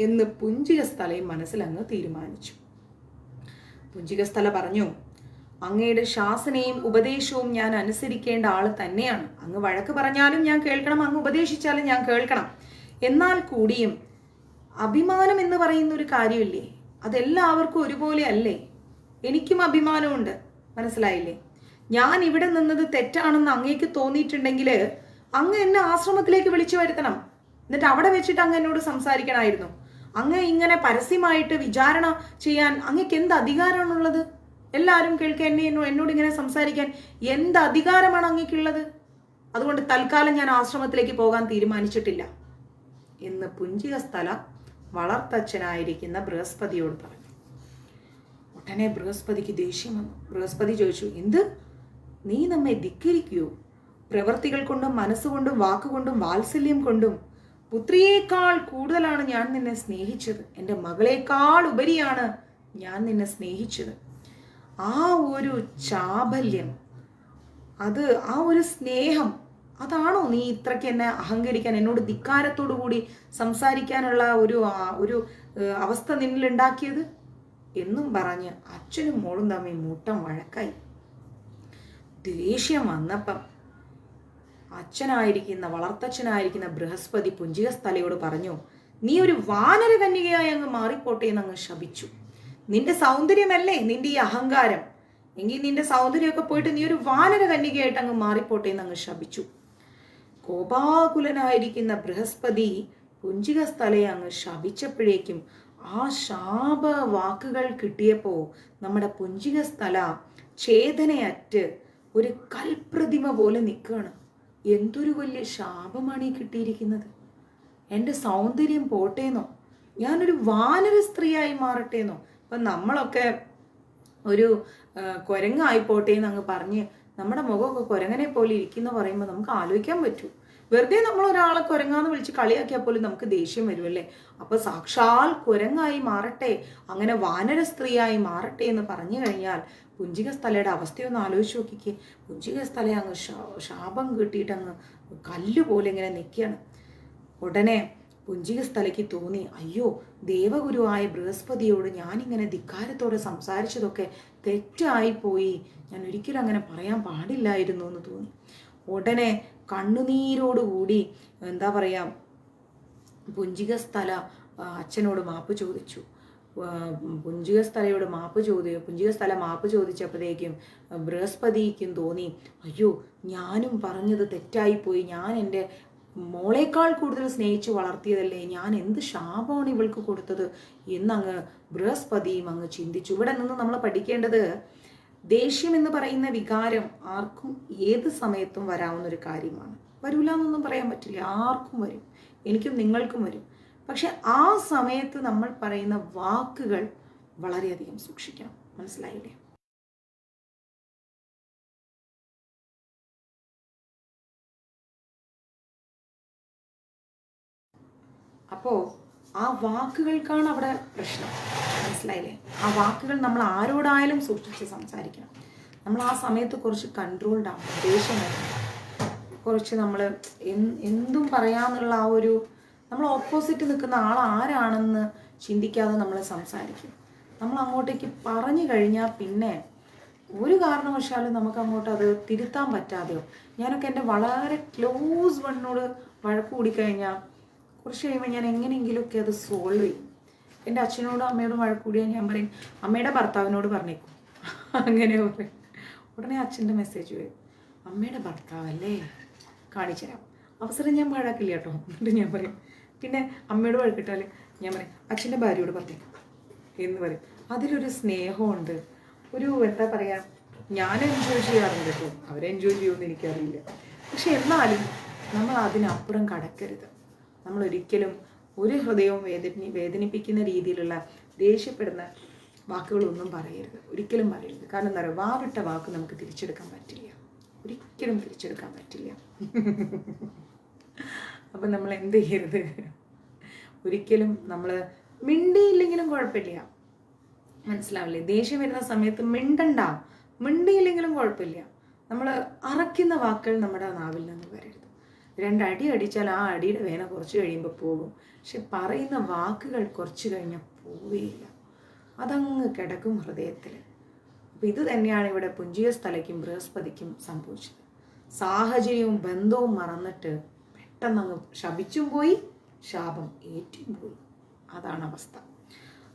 എന്ന് പുഞ്ചികസ്ഥലയും മനസ്സിലങ്ങ് തീരുമാനിച്ചു. പുഞ്ചികസ്ഥല പറഞ്ഞു, അങ്ങയുടെ ശാസനയും ഉപദേശവും ഞാൻ അനുസരിക്കേണ്ട ആൾ തന്നെയാണ്. അങ്ങ് വഴക്ക് പറഞ്ഞാലും ഞാൻ കേൾക്കണം, അങ്ങ് ഉപദേശിച്ചാലും ഞാൻ കേൾക്കണം. എന്നാൽ കൂടിയും അഭിമാനം എന്ന് പറയുന്ന ഒരു കാര്യമില്ലേ, അതെല്ലാവർക്കും ഒരുപോലെ അല്ലേ? എനിക്കും അഭിമാനമുണ്ട്, മനസ്സിലായില്ലേ? ഞാൻ ഇവിടെ നിന്നത് തെറ്റാണെന്ന് അങ്ങേക്ക് തോന്നിയിട്ടുണ്ടെങ്കിൽ അങ്ങ് എന്നെ ആശ്രമത്തിലേക്ക് വിളിച്ചു വരുത്തണം. എന്നിട്ട് അവിടെ വെച്ചിട്ട് അങ്ങ് എന്നോട് സംസാരിക്കണമായിരുന്നു. അങ്ങ് ഇങ്ങനെ പരസ്യമായിട്ട് വിചാരണ ചെയ്യാൻ അങ്ങക്ക് എന്ത് അധികാരമാണുള്ളത്? എല്ലാവരും കേൾക്കാൻ എന്നോട് ഇങ്ങനെ സംസാരിക്കാൻ എന്ത് അധികാരമാണ് അങ്ങക്കുള്ളത്? അതുകൊണ്ട് തൽക്കാലം ഞാൻ ആശ്രമത്തിലേക്ക് പോകാൻ തീരുമാനിച്ചിട്ടില്ല എന്ന് പുഞ്ചികസ്ഥല വളർത്തച്ഛനായിരിക്കുന്ന ബൃഹസ്പതിയോട് പറഞ്ഞു. ഉടനെ ബൃഹസ്പതിക്ക് ദേഷ്യം വന്നു. ബൃഹസ്പതി ചോദിച്ചു, എന്ത്? നീ നമ്മെ ധിക്കരിക്കുകയോ? പ്രവൃത്തികൾ കൊണ്ടും മനസ്സുകൊണ്ടും വാക്കുകൊണ്ടും വാത്സല്യം കൊണ്ടും പുത്രിയേക്കാൾ കൂടുതലാണ് ഞാൻ നിന്നെ സ്നേഹിച്ചത്. എൻ്റെ മകളേക്കാൾ ഉപരിയാണ് ഞാൻ നിന്നെ സ്നേഹിച്ചത്. ആ ഒരു ചാബല്യം, ആ ഒരു സ്നേഹം, അതാണോ നീ ഇത്രയ്ക്ക് എന്നെ അഹങ്കരിക്കാൻ, എന്നോട് ധിക്കാരത്തോടു കൂടി സംസാരിക്കാനുള്ള ഒരു അവസ്ഥ നിന്നിലുണ്ടാക്കിയത് എന്നും പറഞ്ഞ് അച്ഛനും മോളും തമ്മിൽ മൂട്ടം വഴക്കായി. ദേഷ്യം വന്നപ്പം വളർത്തച്ഛനായിരിക്കുന്ന ബൃഹസ്പതി പുഞ്ചികസ്ഥലയോട് പറഞ്ഞു, നീ ഒരു വാനര കന്യകയായി അങ്ങ് മാറിപ്പോട്ടെ എന്ന് അങ്ങ് ശപിച്ചു. നിന്റെ സൗന്ദര്യമല്ലേ നിന്റെ ഈ അഹങ്കാരം, എങ്കിൽ നിന്റെ സൗന്ദര്യമൊക്കെ പോയിട്ട് നീ ഒരു വാനര കന്യകയായിട്ട് അങ്ങ് മാറിപ്പോട്ടെ എന്ന് അങ്ങ് ശപിച്ചു. കോപാകുലനായിരിക്കുന്ന ബൃഹസ്പതി പുഞ്ചികസ്ഥലയെ അങ്ങ് ശപിച്ചപ്പോഴേക്കും ആ ശാപ വാക്കുകൾ കിട്ടിയപ്പോൾ നമ്മുടെ പുഞ്ചികസ്ഥല ചേതനയറ്റ് ഒരു കൽപ്രതിമ പോലെ നിൽക്കുകയാണ്. എന്തൊരു വലിയ ശാപമാണ് ഈ കിട്ടിയിരിക്കുന്നത്. എൻ്റെ സൗന്ദര്യം പോട്ടേന്നോ, ഞാനൊരു വാനര സ്ത്രീയായി മാറട്ടേന്നോ. അപ്പം നമ്മളൊക്കെ ഒരു കുരങ്ങായിപ്പോട്ടേന്ന് അങ്ങ് പറഞ്ഞ് നമ്മുടെ മുഖമൊക്കെ കുരങ്ങനെ പോലെ ഇരിക്കുന്ന പറയുമ്പോൾ നമുക്ക് ആലോചിക്കാൻ പറ്റൂ. വെറുതെ നമ്മൾ ഒരാളെ കുരങ്ങാന്ന് വിളിച്ച് കളിയാക്കിയാൽ പോലും നമുക്ക് ദേഷ്യം വരുമല്ലേ. അപ്പൊ സാക്ഷാൽ കുരങ്ങായി മാറട്ടെ, അങ്ങനെ വാനര സ്ത്രീയായി മാറട്ടെ എന്ന് പറഞ്ഞു കഴിഞ്ഞാൽ പുഞ്ചികസ്ഥലയുടെ അവസ്ഥയൊന്ന് ആലോചിച്ച് നോക്കിക്കേ. പുഞ്ചികസ്ഥല അങ്ങ് ശാപം കിട്ടിയിട്ട് അങ്ങ് കല്ല് പോലെ ഇങ്ങനെ നിൽക്കുകയാണ്. ഉടനെ പുഞ്ചികസ്ഥലയ്ക്ക് തോന്നി, അയ്യോ, ദേവഗുരുവായ ബൃഹസ്പതിയോട് ഞാനിങ്ങനെ ധിക്കാരത്തോടെ സംസാരിച്ചതൊക്കെ തെറ്റായിപ്പോയി, ഞാൻ ഒരിക്കലും അങ്ങനെ പറയാൻ പാടില്ലായിരുന്നു എന്ന് തോന്നി. ഉടനെ കണ്ണുനീരോടുകൂടി എന്താ പറയാ, പുഞ്ചികസ്ഥല അച്ഛനോട് മാപ്പ് ചോദിച്ചു. പുഞ്ചികസ്ഥല മാപ്പ് ചോദിച്ചപ്പോഴേക്കും ബൃഹസ്പതിക്കും തോന്നി, അയ്യോ, ഞാനും പറഞ്ഞത് തെറ്റായിപ്പോയി, ഞാൻ എൻ്റെ മോളേക്കാൾ കൂടുതൽ സ്നേഹിച്ച് വളർത്തിയതല്ലേ, ഞാൻ എന്ത് ശാപമാണ് ഇവൾക്ക് കൊടുത്തത് എന്നങ്ങ് ബൃഹസ്പതിയും അങ്ങ് ചിന്തിച്ചു. ഇവിടെ നിന്ന് നമ്മൾ പഠിക്കേണ്ടത്, ദേഷ്യം എന്ന് പറയുന്ന വികാരം ആർക്കും ഏത് സമയത്തും വരാവുന്നൊരു കാര്യമാണ്. വരൂല എന്നൊന്നും പറയാൻ പറ്റില്ല, ആർക്കും വരും, എനിക്കും നിങ്ങൾക്കും വരും. പക്ഷെ ആ സമയത്ത് നമ്മൾ പറയുന്ന വാക്കുകൾ വളരെയധികം സൂക്ഷിക്കണം. മനസ്സിലായില്ലേ? അപ്പോൾ ആ വാക്കുകൾക്കാണ് അവിടെ പ്രശ്നം. മനസ്സിലായില്ലേ? ആ വാക്കുകൾ നമ്മൾ ആരോടായാലും സൂക്ഷിച്ച് സംസാരിക്കണം. നമ്മൾ ആ സമയത്ത് കുറച്ച് കൺട്രോൾഡ് ആവണം. ദേഷ്യം കുറച്ച് നമ്മൾ എന്തും പറയാന്നുള്ള ആ ഒരു, നമ്മൾ ഓപ്പോസിറ്റ് നിൽക്കുന്ന ആൾ ആരാണെന്ന് ചിന്തിക്കാതെ നമ്മൾ സംസാരിക്കും. നമ്മൾ അങ്ങോട്ടേക്ക് പറഞ്ഞു കഴിഞ്ഞാൽ പിന്നെ ഒരു കാരണവശാലും നമുക്ക് അങ്ങോട്ട് അത് തിരുത്താൻ പറ്റാതെയോ. ഞാനൊക്കെ എൻ്റെ വളരെ ക്ലോസ് വണ്ണോട് വഴക്ക് കൂടിക്കഴിഞ്ഞാൽ കുറച്ച് കഴിയുമ്പോൾ ഞാൻ എങ്ങനെയെങ്കിലുമൊക്കെ അത് സോൾവ് ചെയ്യും. എൻ്റെ അച്ഛനോടും അമ്മയോടും വഴക്ക് കൂടിയാൽ ഞാൻ പറയും, അമ്മയുടെ ഭർത്താവിനോട് പറഞ്ഞേക്കും, അങ്ങനെ പറയും. ഉടനെ അച്ഛൻ്റെ മെസ്സേജ് വരും, അമ്മയുടെ ഭർത്താവല്ലേ, കാണിച്ചു തരാം. അവസരം ഞാൻ വഴക്കില്ല കേട്ടോ. എന്നിട്ട് ഞാൻ പറയും, പിന്നെ അമ്മയോട് വഴക്കിട്ടാൽ ഞാൻ പറയും, അച്ഛൻ്റെ ഭാര്യയോട് പറഞ്ഞേക്കും എന്ന് പറയും. അതിലൊരു സ്നേഹമുണ്ട്, ഒരു എന്താ പറയുക, ഞാൻ എൻജോയ് ചെയ്യാറുണ്ട് കേട്ടോ. അവരെൻജോയ് ചെയ്യുമെന്ന് എനിക്കറിയില്ല. പക്ഷെ എന്നാലും നമ്മൾ അതിനപ്പുറം കടക്കരുത്. നമ്മൾ ഒരിക്കലും ഒരു ഹൃദയവും വേദനിപ്പിക്കുന്ന രീതിയിലുള്ള ദേഷ്യപ്പെടുന്ന വാക്കുകളൊന്നും പറയരുത്, ഒരിക്കലും പറയരുത്. കാരണം എന്താ പറയുക, വാവിട്ട വാക്ക് നമുക്ക് തിരിച്ചെടുക്കാൻ പറ്റില്ല, ഒരിക്കലും തിരിച്ചെടുക്കാൻ പറ്റില്ല. അപ്പം നമ്മൾ എന്ത് ചെയ്യരുത്, ഒരിക്കലും നമ്മൾ മിണ്ടിയില്ലെങ്കിലും കുഴപ്പമില്ല. മനസ്സിലാവില്ലേ? ദേഷ്യം വരുന്ന സമയത്ത് മിണ്ടിയില്ലെങ്കിലും കുഴപ്പമില്ല. നമ്മൾ അറയ്ക്കുന്ന വാക്കുകൾ നമ്മുടെ നാവിൽ നിന്ന് വരരുത്. 2 അടി അടിച്ചാൽ ആ അടിയുടെ വേന കുറച്ച് കഴിയുമ്പോൾ പോകും. പക്ഷെ പറയുന്ന വാക്കുകൾ കുറച്ച് കഴിഞ്ഞാൽ പോവുകയില്ല, അതങ്ങ് കിടക്കും ഹൃദയത്തിൽ. അപ്പം ഇത് തന്നെയാണ് ഇവിടെ പുഞ്ചികസ്ഥലയ്ക്കും ബൃഹസ്പതിക്കും സംഭവിച്ചത്. സാഹചര്യവും ബന്ധവും മറന്നിട്ട് പെട്ടെന്നങ്ങ് ശപിച്ചും പോയി, ശാപം ഏറ്റും പോയി. അതാണ് അവസ്ഥ.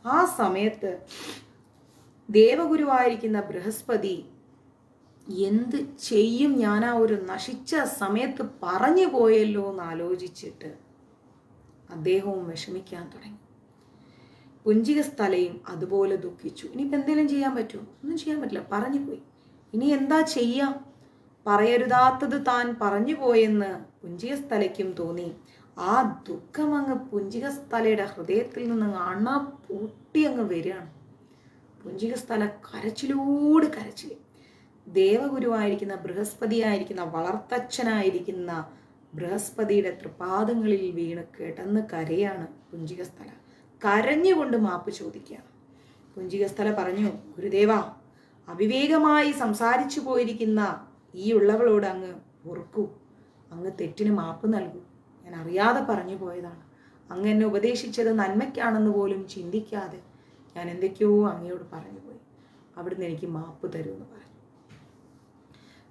ആ സമയത്ത് ദേവഗുരുവായിരിക്കുന്ന ബൃഹസ്പതി എന്ത് ചെയ്യും, ഞാൻ ആ ഒരു നശിച്ച സമയത്ത് പറഞ്ഞു പോയല്ലോ എന്ന് ആലോചിച്ചിട്ട് അദ്ദേഹവും വിഷമിക്കാൻ തുടങ്ങി. പുഞ്ചികസ്ഥലയും അതുപോലെ ദുഃഖിച്ചു. ഇനിയിപ്പോൾ എന്തെങ്കിലും ചെയ്യാൻ പറ്റുമോ? ഒന്നും ചെയ്യാൻ പറ്റില്ല, പറഞ്ഞു പോയി. ഇനി എന്താ ചെയ്യാം? പറയരുതാത്തത് താൻ പറഞ്ഞു പോയെന്ന് പുഞ്ചികസ്ഥലയ്ക്കും തോന്നി. ആ ദുഃഖം അങ്ങ് പുഞ്ചികസ്ഥലയുടെ ഹൃദയത്തിൽ നിന്ന് അണ പൊട്ടി അങ്ങ് വരികയാണ്. പുഞ്ചികസ്ഥല കരച്ചിലോട് കരച്ചിൽ. ദേവഗുരുവായിരിക്കുന്ന ബൃഹസ്പതിയായിരിക്കുന്ന വളർത്തച്ഛനായിരിക്കുന്ന ബൃഹസ്പതിയുടെ തൃപാദങ്ങളിൽ വീണ് കിടന്ന് കരയാണ് പുഞ്ചികസ്ഥല. കരഞ്ഞുകൊണ്ട് മാപ്പ് ചോദിക്കുകയാണ്. പുഞ്ചികസ്ഥല പറഞ്ഞു, ഗുരുദേവ, അവിവേകമായി സംസാരിച്ചു പോയിരിക്കുന്ന ഈ ഉള്ളവളോട് അങ്ങ് ഓർക്കൂ, അങ്ങ് തെറ്റിന് മാപ്പ് നൽകൂ. ഞാൻ അറിയാതെ പറഞ്ഞു പോയതാണ്. അങ്ങ് എന്നെ ഉപദേശിച്ചത് നന്മയ്ക്കാണെന്ന് പോലും ചിന്തിക്കാതെ ഞാൻ എന്തൊക്കെയോ അങ്ങയോട് പറഞ്ഞു പോയി. അവിടുന്ന് എനിക്ക് മാപ്പ് തരുമെന്ന് പറഞ്ഞു.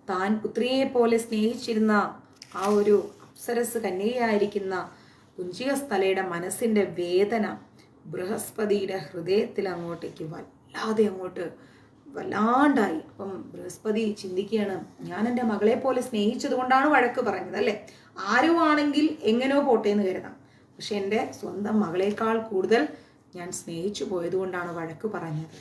താൻ പുത്രിയെ പോലെ സ്നേഹിച്ചിരുന്ന ആ ഒരു അപ്സരസ് കന്യകയായിരിക്കുന്ന പുഞ്ചികസ്ഥലയുടെ മനസ്സിൻ്റെ വേദന ബൃഹസ്പതിയുടെ ഹൃദയത്തിൽ അങ്ങോട്ടേക്ക് വല്ലാണ്ടായി. അപ്പം ബൃഹസ്പതി ചിന്തിക്കുകയാണ്, ഞാൻ എൻ്റെ മകളെ പോലെ സ്നേഹിച്ചത് കൊണ്ടാണ് വഴക്ക് പറഞ്ഞത് അല്ലേ? ആരും ആണെങ്കിൽ എങ്ങനെയോ പോട്ടെ എന്ന് കരുതാം. പക്ഷെ എൻ്റെ സ്വന്തം മകളേക്കാൾ കൂടുതൽ ഞാൻ സ്നേഹിച്ചു പോയതുകൊണ്ടാണ് വഴക്ക് പറഞ്ഞത്.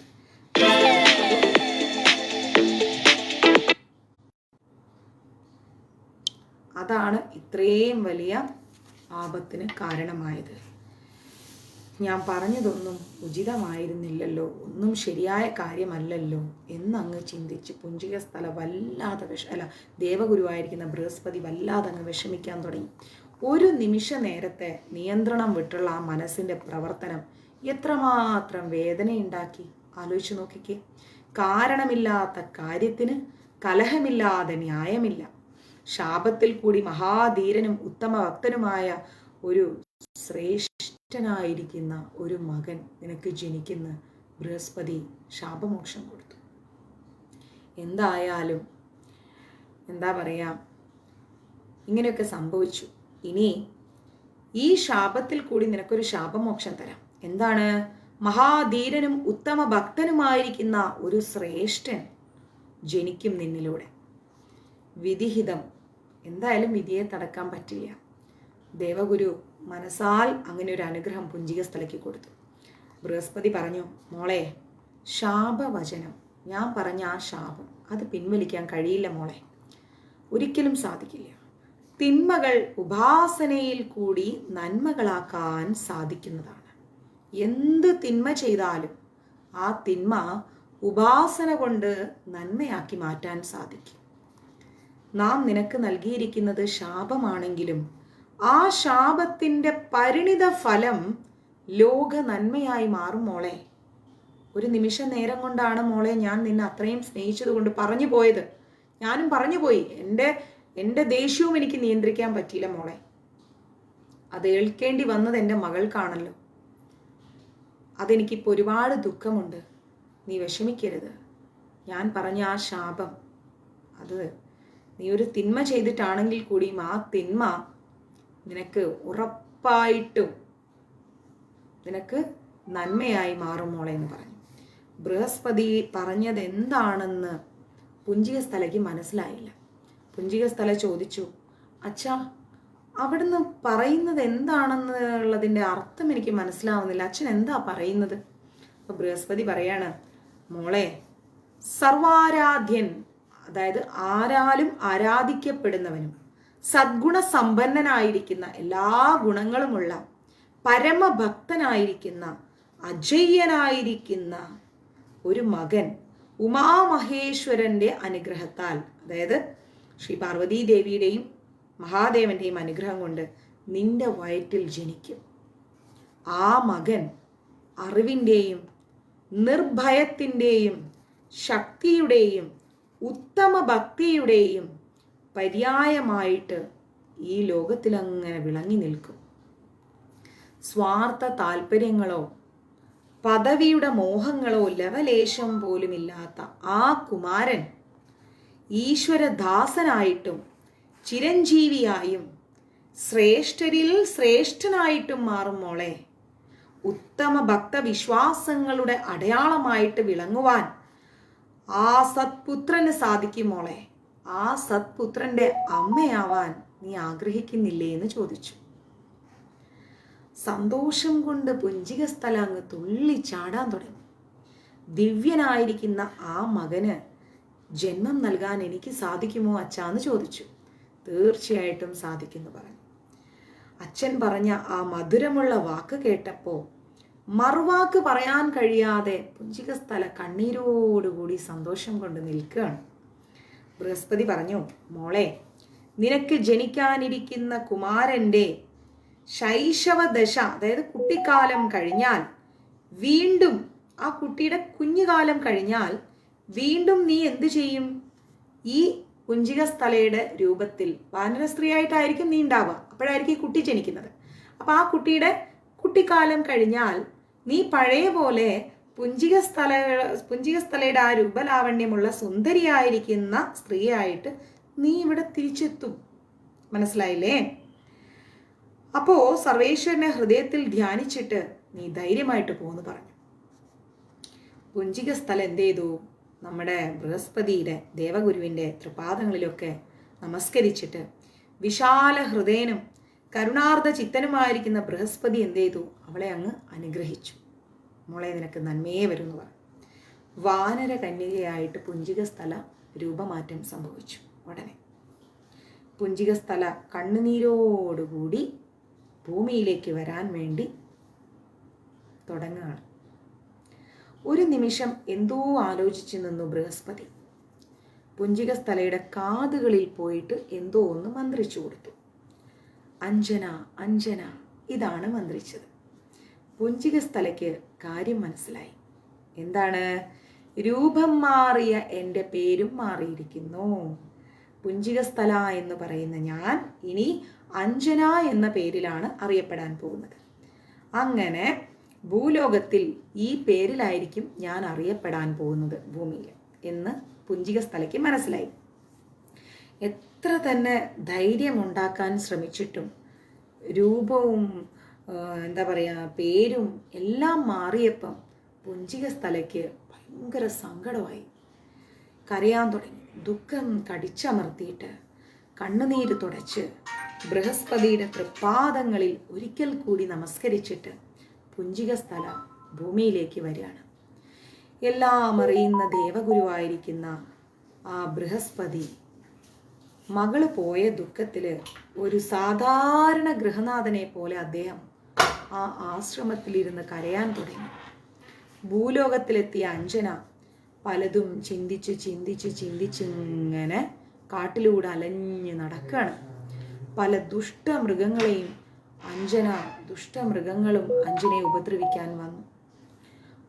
അതാണ് ഇത്രയും വലിയ ആപത്തിന് കാരണമായത്. ഞാൻ പറഞ്ഞതൊന്നും ഉചിതമായിരുന്നില്ലല്ലോ, ഒന്നും ശരിയായ കാര്യമല്ലല്ലോ എന്നങ്ങ് ചിന്തിച്ച് പുഞ്ചികസ്ഥല വല്ലാതെ ദേവഗുരുവായിരിക്കുന്ന ബൃഹസ്പതി വല്ലാതെ അങ്ങ് വിഷമിക്കാൻ തുടങ്ങി. ഒരു നിമിഷ നേരത്തെ നിയന്ത്രണം വിട്ടുള്ള ആ മനസ്സിൻ്റെ പ്രവർത്തനം എത്രമാത്രം വേദനയുണ്ടാക്കി ആലോചിച്ച് നോക്കിക്കേ. കാരണമില്ലാത്ത കാര്യത്തിന് കലഹമില്ലാതെ ന്യായമില്ല. ശാപത്തിൽ കൂടി മഹാധീരനും ഉത്തമ ഭക്തനുമായ ഒരു ശ്രേഷ്ഠനായിരിക്കുന്ന ഒരു മകൻ നിനക്ക് ജനിക്കുന്ന ബൃഹസ്പതി ശാപമോക്ഷം കൊടുത്തു. എന്തായാലും എന്താ പറയാ, ഇങ്ങനെയൊക്കെ സംഭവിച്ചു. ഇനി ഈ ശാപത്തിൽ കൂടി നിനക്കൊരു ശാപമോക്ഷം തരാം. എന്താണ്? മഹാധീരനും ഉത്തമ ഭക്തനുമായിരിക്കുന്ന ഒരു ശ്രേഷ്ഠൻ ജനിക്കും നിന്നിലൂടെ. വിധിഹിതം, എന്തായാലും വിധിയെ തടക്കാൻ പറ്റില്ല. ദേവഗുരു മനസ്സാൽ അങ്ങനെ ഒരു അനുഗ്രഹം പുഞ്ചികസ്ഥലയ്ക്ക് കൊടുത്തു. ബൃഹസ്പതി പറഞ്ഞു, മോളെ, ശാപവചനം, ഞാൻ പറഞ്ഞ ആ ശാപം അത് പിൻവലിക്കാൻ കഴിയില്ല മോളെ, ഒരിക്കലും സാധിക്കില്ല. തിന്മകൾ ഉപാസനയിൽ കൂടി നന്മകളാക്കാൻ സാധിക്കുന്നതാണ്. എന്ത് തിന്മ ചെയ്താലും ആ തിന്മ ഉപാസന കൊണ്ട് നന്മയാക്കി മാറ്റാൻ സാധിക്കും. നാം നിനക്ക് നൽകിയിരിക്കുന്നത് ശാപമാണെങ്കിലും ആ ശാപത്തിൻ്റെ പരിണിത ഫലം ലോക നന്മയായി മാറും മോളെ. ഒരു നിമിഷ നേരം കൊണ്ടാണ് മോളെ ഞാൻ നിന്നെ അത്രയും സ്നേഹിച്ചത് കൊണ്ട് പറഞ്ഞു പോയത്. ഞാനും പറഞ്ഞു പോയി. എൻ്റെ ദേഷ്യവും എനിക്ക് നിയന്ത്രിക്കാൻ പറ്റിയില്ല മോളെ. അത് ഏൽക്കേണ്ടി വന്നത് എൻ്റെ മകൾക്കാണല്ലോ. അതെനിക്കിപ്പോൾ ഒരുപാട് ദുഃഖമുണ്ട്. നീ വിഷമിക്കരുത്. ഞാൻ പറഞ്ഞ ആ ശാപം അത് നീ ഒരു തിന്മ ചെയ്തിട്ടാണെങ്കിൽ കൂടിയും ആ തിന്മ നിനക്ക് ഉറപ്പായിട്ടും നിനക്ക് നന്മയായി മാറും മോളെ എന്ന് പറഞ്ഞു. ബൃഹസ്പതി പറഞ്ഞത് എന്താണെന്ന് പുഞ്ചികസ്ഥലയ്ക്ക് മനസ്സിലായില്ല. പുഞ്ചികസ്ഥല ചോദിച്ചു, അച്ഛാ, അവിടുന്ന് പറയുന്നത് എന്താണെന്നുള്ളതിൻ്റെ അർത്ഥം എനിക്ക് മനസ്സിലാവുന്നില്ല. അച്ഛൻ എന്താ പറയുന്നത്? അപ്പോൾ ബൃഹസ്പതി പറയാണ്, മോളെ, സർവാരാധ്യൻ, അതായത് ആരാലും ആരാധിക്കപ്പെടുന്നവനും സദ്ഗുണസമ്പന്നനായിരിക്കുന്ന എല്ലാ ഗുണങ്ങളുമുള്ള പരമഭക്തനായിരിക്കുന്ന അജയ്യനായിരിക്കുന്ന ഒരു മകൻ ഉമാമഹേശ്വരൻ്റെ അനുഗ്രഹത്താൽ, അതായത് ശ്രീ പാർവതീ ദേവിയുടെയും മഹാദേവൻ്റെയും അനുഗ്രഹം കൊണ്ട് നിന്റെ വയറ്റിൽ ജനിക്കും. ആ മകൻ അറിവിൻ്റെയും നിർഭയത്തിൻ്റെയും ശക്തിയുടെയും ഉത്തമ ഭക്തിയുടെയും പര്യായമായിട്ട് ഈ ലോകത്തിലങ്ങനെ വിളങ്ങി നിൽക്കും. സ്വാർത്ഥ താല്പര്യങ്ങളോ പദവിയുടെ മോഹങ്ങളോ ലവലേശം പോലുമില്ലാത്ത ആ കുമാരൻ ഈശ്വരദാസനായിട്ടും ചിരഞ്ജീവിയായും ശ്രേഷ്ഠരിൽ ശ്രേഷ്ഠനായിട്ടും മാറും മോളെ. ഉത്തമ ഭക്തവിശ്വാസങ്ങളുടെ അടയാളമായിട്ട് വിളങ്ങുവാൻ ആ സത്പുത്രന് സാധിക്കും മോളെ. ആ സത്പുത്രന്റെ അമ്മയാവാൻ നീ ആഗ്രഹിക്കുന്നില്ലേ എന്ന് ചോദിച്ചു. സന്തോഷം കൊണ്ട് പുഞ്ചികസ്ഥല അങ്ങ് തുള്ളിച്ചാടാൻ തുടങ്ങി. ദിവ്യനായിരിക്കുന്ന ആ മകന് ജന്മം നൽകാൻ എനിക്ക് സാധിക്കുമോ അച്ഛാന്ന് ചോദിച്ചു. തീർച്ചയായിട്ടും സാധിക്കുന്നു പറഞ്ഞു. അച്ഛൻ പറഞ്ഞ ആ മധുരമുള്ള വാക്ക് കേട്ടപ്പോൾ മറുവാക്ക് പറയാൻ കഴിയാതെ പുഞ്ചികസ്ഥല കണ്ണീരോടുകൂടി സന്തോഷം കൊണ്ട് നിൽക്കുകയാണ്. ബൃഹസ്പതി പറഞ്ഞു, മോളെ, നിനക്ക് ജനിക്കാനിരിക്കുന്ന കുമാരൻ്റെ ശൈശവദശ, അതായത് കുട്ടിക്കാലം കഴിഞ്ഞാൽ വീണ്ടും, ആ കുട്ടിയുടെ കുഞ്ഞുകാലം കഴിഞ്ഞാൽ വീണ്ടും നീ എന്തു ചെയ്യും? ഈ പുഞ്ചികസ്ഥലയുടെ രൂപത്തിൽ വാനര സ്ത്രീയായിട്ടായിരിക്കും നീ ഉണ്ടാവുക. അപ്പോഴായിരിക്കും ഈ കുട്ടി ജനിക്കുന്നത്. അപ്പം ആ കുട്ടിയുടെ കുട്ടിക്കാലം കഴിഞ്ഞാൽ നീ പഴയ പോലെ പുഞ്ചികസ്ഥലയുടെ ആ രൂപലാവണ്യമുള്ള സുന്ദരിയായിരിക്കുന്ന സ്ത്രീയായിട്ട് നീ ഇവിടെ തിരിച്ചെത്തും. മനസ്സിലായില്ലേ? അപ്പോൾ സർവേശ്വരനെ ഹൃദയത്തിൽ ധ്യാനിച്ചിട്ട് നീ ധൈര്യമായിട്ട് പോകുന്നു പറഞ്ഞു. പുഞ്ചികസ്ഥലം എന്ത് ചെയ്തു? നമ്മുടെ ബൃഹസ്പതിയുടെ ദേവഗുരുവിൻ്റെ തൃപാദങ്ങളിലൊക്കെ നമസ്കരിച്ചിട്ട് വിശാല ഹൃദയനും കരുണാർദ്ദ ചിത്തനുമായിരിക്കുന്ന ബൃഹസ്പതി എന്ത് ചെയ്തു? അവളെ അങ്ങ് അനുഗ്രഹിച്ചു. മോളെ, നിനക്ക് നന്മയെ വരുന്നു പറഞ്ഞു. വാനര കന്യകയായിട്ട് പുഞ്ചികസ്ഥല രൂപമാറ്റം സംഭവിച്ചു. ഉടനെ പുഞ്ചികസ്ഥല കണ്ണുനീരോടുകൂടി ഭൂമിയിലേക്ക് വരാൻ വേണ്ടി തുടങ്ങുകയാണ്. ഒരു നിമിഷം എന്തോ ആലോചിച്ചു നിന്നു ബൃഹസ്പതി. പുഞ്ചികസ്ഥലയുടെ കാതുകളിൽ പോയിട്ട് എന്തോ ഒന്ന് മന്ത്രിച്ചു കൊടുത്തു. അഞ്ജന അഞ്ജന, ഇതാണ് മന്ത്രിച്ചത്. പുഞ്ചികസ്ഥലയ്ക്ക് കാര്യം മനസ്സിലായി. എന്താണ്? രൂപം മാറിയ എൻ്റെ പേരും മാറിയിരിക്കുന്നു. പുഞ്ചികസ്ഥല എന്ന് പറയുന്ന ഞാൻ ഇനി അഞ്ജന എന്ന പേരിലാണ് അറിയപ്പെടാൻ പോകുന്നത്. അങ്ങനെ ഭൂലോകത്തിൽ ഈ പേരിലായിരിക്കും ഞാൻ അറിയപ്പെടാൻ പോകുന്നത് ഭൂമിയിൽ എന്ന് പുഞ്ചികസ്ഥലയ്ക്ക് മനസ്സിലായി. എത്ര തന്നെ ധൈര്യമുണ്ടാക്കാൻ ശ്രമിച്ചിട്ടും രൂപവും എന്താ പറയുക പേരും എല്ലാം മാറിയപ്പം പുഞ്ചികസ്ഥലയ്ക്ക് ഭയങ്കര സങ്കടമായി. കരയാൻ തുടങ്ങി. ദുഃഖം കടിച്ചമർത്തിയിട്ട് കണ്ണുനീര് തുടച്ച് ബൃഹസ്പതിയുടെ തൃപ്പാദങ്ങളിൽ ഒരിക്കൽ കൂടി നമസ്കരിച്ചിട്ട് പുഞ്ചികസ്ഥല ഭൂമിയിലേക്ക് വരികയാണ്. എല്ലാം അറിയുന്ന ദേവഗുരുവായിരിക്കുന്ന ആ ബൃഹസ്പതി മകള് പോയ ദുഃഖത്തിൽ ഒരു സാധാരണ ഗൃഹനാഥനെ പോലെ അദ്ദേഹം ആ ആശ്രമത്തിലിരുന്ന് കരയാൻ തുടങ്ങി. ഭൂലോകത്തിലെത്തിയ അഞ്ജന പലതും ചിന്തിച്ചിങ്ങനെ കാട്ടിലൂടെ അലഞ്ഞ് നടക്കുകയാണ്. പല ദുഷ്ടമൃഗങ്ങളും അഞ്ജനയെ ഉപദ്രവിക്കാൻ വന്നു.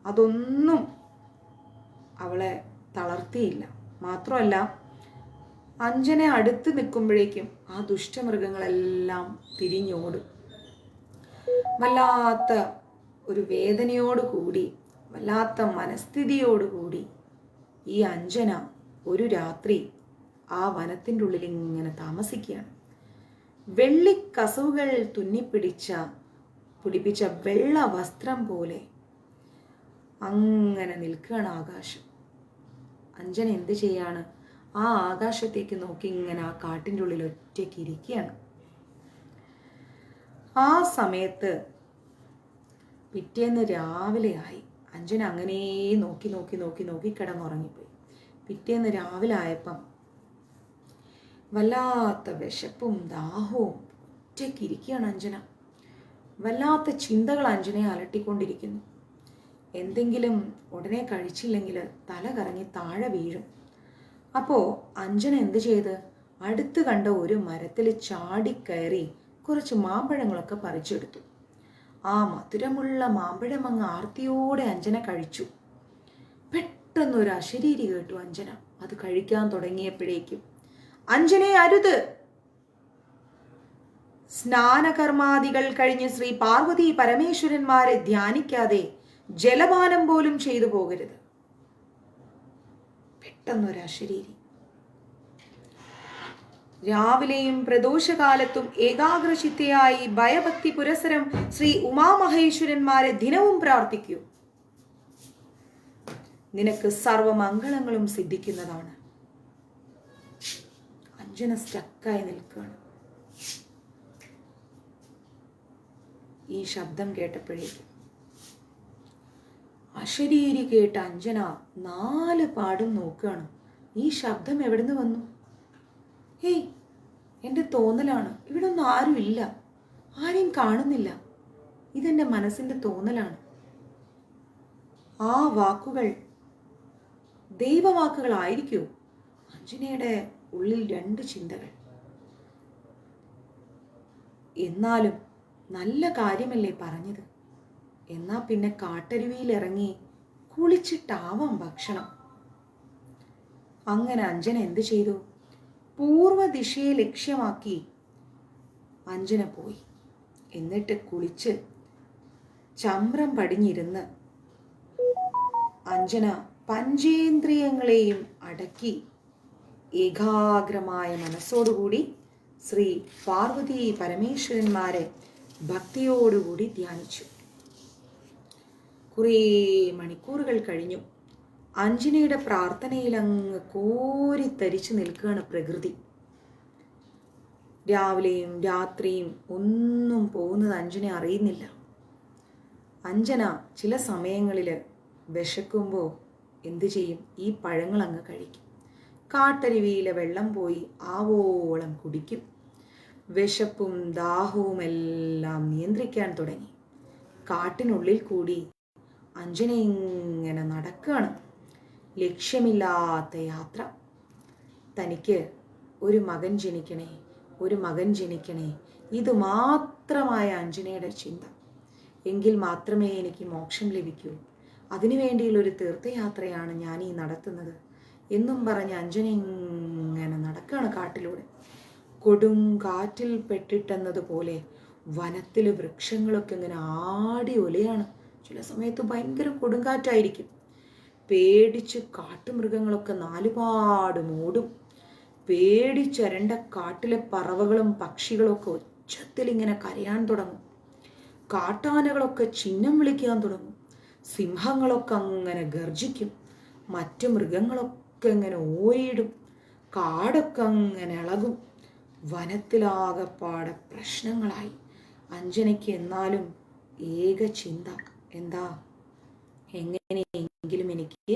അതൊന്നും അവളെ തളർത്തിയില്ല. മാത്രമല്ല, അഞ്ജന അടുത്ത് നിൽക്കുമ്പോഴേക്കും ആ ദുഷ്ടമൃഗങ്ങളെല്ലാം തിരിഞ്ഞോടും. വല്ലാത്ത ഒരു വേദനയോടുകൂടി, വല്ലാത്ത മനസ്ഥിതിയോടുകൂടി ഈ അഞ്ജന ഒരു രാത്രി ആ വനത്തിൻ്റെ ഉള്ളിൽ ഇങ്ങനെ താമസിക്കുകയാണ്. വെള്ളിക്കസവുകൾ പിടിപ്പിച്ച വെള്ള വസ്ത്രം പോലെ അങ്ങനെ നിൽക്കുകയാണ് ആകാശം. അഞ്ജന എന്ത് ചെയ്യാണ്? ആ ആകാശത്തേക്ക് നോക്കി ഇങ്ങനെ ആ കാട്ടിൻ്റെ ഉള്ളിൽ ഒറ്റയ്ക്ക് ഇരിക്കുകയാണ്. ആ സമയത്ത് പിറ്റേന്ന് രാവിലെ ആയി. അഞ്ജന അങ്ങനെ നോക്കി കിടന്നുറങ്ങിപ്പോയി. പിറ്റേന്ന് രാവിലെ ആയപ്പം വല്ലാത്ത വിശപ്പും ദാഹവും, ഒറ്റയ്ക്ക് ഇരിക്കുകയാണ് അഞ്ജന. വല്ലാത്ത ചിന്തകൾ അഞ്ജനയെ അലട്ടിക്കൊണ്ടിരിക്കുന്നു. എന്തെങ്കിലും ഉടനെ കഴിച്ചില്ലെങ്കിൽ തല കറങ്ങി താഴെ വീഴും. അപ്പോൾ അഞ്ജന എന്ത് ചെയ്ത് അടുത്ത് കണ്ട ഒരു മരത്തിൽ ചാടിക്കയറി കുറച്ച് മാമ്പഴങ്ങളൊക്കെ പറിച്ചെടുത്തു. ആ മധുരമുള്ള മാമ്പഴം അങ്ങ് ആർത്തിയോടെ അഞ്ജന കഴിച്ചു. പെട്ടെന്നൊരു അശരീരി കേട്ടു അഞ്ജന. അത് കഴിക്കാൻ തുടങ്ങിയപ്പോഴേക്കും അഞ്ജനെ അരുത്, സ്നാനകർമാദികൾ കഴിഞ്ഞ് ശ്രീ പാർവതി പരമേശ്വരന്മാരെ ധ്യാനിക്കാതെ ജലപാനം പോലും ചെയ്തു പോകരുത്. പെട്ടെന്നൊരു അശരീരി. രാവിലെയും പ്രദോഷകാലത്തും ഏകാഗ്രചിത്തയായി ഭയഭക്തി പുരസരം ശ്രീ ഉമാമഹേശ്വരന്മാരെ ദിനവും പ്രാർത്ഥിക്കൂ. നിനക്ക് സർവമംഗളങ്ങളും സിദ്ധിക്കുന്നതാണ്. അഞ്ജന സ്റ്റക്കായി നിൽക്കുകയാണ്. ഈ ശബ്ദം കേട്ടപ്പോഴേക്കും അശരീരി കേട്ട അഞ്ജന 4 പാടും നോക്കുകയാണ്. ഈ ശബ്ദം എവിടുന്ന് വന്നു? ഹേയ്, എൻ്റെ തോന്നലാണ്. ഇവിടെ ഒന്നും ആരുമില്ല, ആരെയും കാണുന്നില്ല. ഇതെൻ്റെ മനസ്സിൻ്റെ തോന്നലാണ്. ആ വാക്കുകൾ ദൈവവാക്കുകളായിരിക്കൂ? അഞ്ജനയുടെ ഉള്ളിൽ 2 ചിന്തകൾ. എന്നാലും നല്ല കാര്യമല്ലേ പറഞ്ഞത്? എന്നാ പിന്നെ കാട്ടരുവിയിൽ ഇറങ്ങി കുളിച്ചിട്ടാവാം ഭക്ഷണം. അങ്ങനെ അഞ്ജന എന്ത് ചെയ്തു? പൂർവ്വ ദിശയെ ലക്ഷ്യമാക്കി അഞ്ജന പോയി. എന്നിട്ട് കുളിച്ച് ചമ്രം പടിഞ്ഞിരുന്ന് അഞ്ജന പഞ്ചേന്ദ്രിയങ്ങളെയും അടക്കി ഏകാഗ്രമായ മനസ്സോടുകൂടി ശ്രീ പാർവതി പരമേശ്വരന്മാരെ ഭക്തിയോടുകൂടി ധ്യാനിച്ചു. കുറേ മണിക്കൂറുകൾ കഴിഞ്ഞു. അഞ്ജനയുടെ പ്രാർത്ഥനയിൽ അങ്ങ് കോരിത്തരിച്ചു നിൽക്കുകയാണ് പ്രകൃതി. രാവിലെയും രാത്രിയും ഒന്നും പോകുന്നത് അഞ്ജന അറിയുന്നില്ല. അഞ്ജന ചില സമയങ്ങളിൽ വിശക്കുമ്പോൾ എന്തു ചെയ്യും? ഈ പഴങ്ങൾ അങ്ങ് കഴിക്കും. കാട്ടരുവിയിലെ വെള്ളം പോയി ആവോളം കുടിക്കും. വിശപ്പും ദാഹവും എല്ലാം നിയന്ത്രിക്കാൻ തുടങ്ങി. കാട്ടിനുള്ളിൽ കൂടി അഞ്ജന ഇങ്ങനെ നടക്കുകയാണ്. ലക്ഷ്യമില്ലാത്ത യാത്ര. തനിക്ക് ഒരു മകൻ ജനിക്കണേ, ഒരു മകൻ ജനിക്കണേ, ഇത് മാത്രമായ അഞ്ജനയുടെ ചിന്ത. എങ്കിൽ മാത്രമേ എനിക്ക് മോക്ഷം ലഭിക്കൂ, അതിനുവേണ്ടിയുള്ളൊരു തീർത്ഥയാത്രയാണ് ഞാൻ ഈ നടത്തുന്നത് എന്നും പറഞ്ഞ് അഞ്ജന ഇങ്ങനെ നടക്കുകയാണ് കാട്ടിലൂടെ. കൊടും കാറ്റിൽ പെട്ടിട്ടെന്നതുപോലെ വനത്തിൽ വൃക്ഷങ്ങളൊക്കെ ഇങ്ങനെ ആടി ഒലയാണ്. ചില സമയത്ത് ഭയങ്കര കൊടുങ്കാറ്റായിരിക്കും. പേടിച്ച് കാട്ടുമൃഗങ്ങളൊക്കെ നാലുപാടും ഓടും. പേടിച്ചരണ്ട കാട്ടിലെ പറവകളും പക്ഷികളൊക്കെ ഉച്ചത്തിൽ ഇങ്ങനെ കരയാൻ തുടങ്ങും. കാട്ടാനകളൊക്കെ ചിഹ്നം വിളിക്കാൻ തുടങ്ങും. സിംഹങ്ങളൊക്കെ അങ്ങനെ ഗർജിക്കും. മറ്റു മൃഗങ്ങളൊക്കെ ഇങ്ങനെ ഓരിയിടും. കാടൊക്കെ അങ്ങനെ ഇളകും. വനത്തിലാകപ്പാടെ പ്രശ്നങ്ങളായി. അഞ്ജനയ്ക്ക് എന്നാലും ഏക ചിന്ത എന്താ, എങ്ങനെയെങ്കിലും എനിക്ക്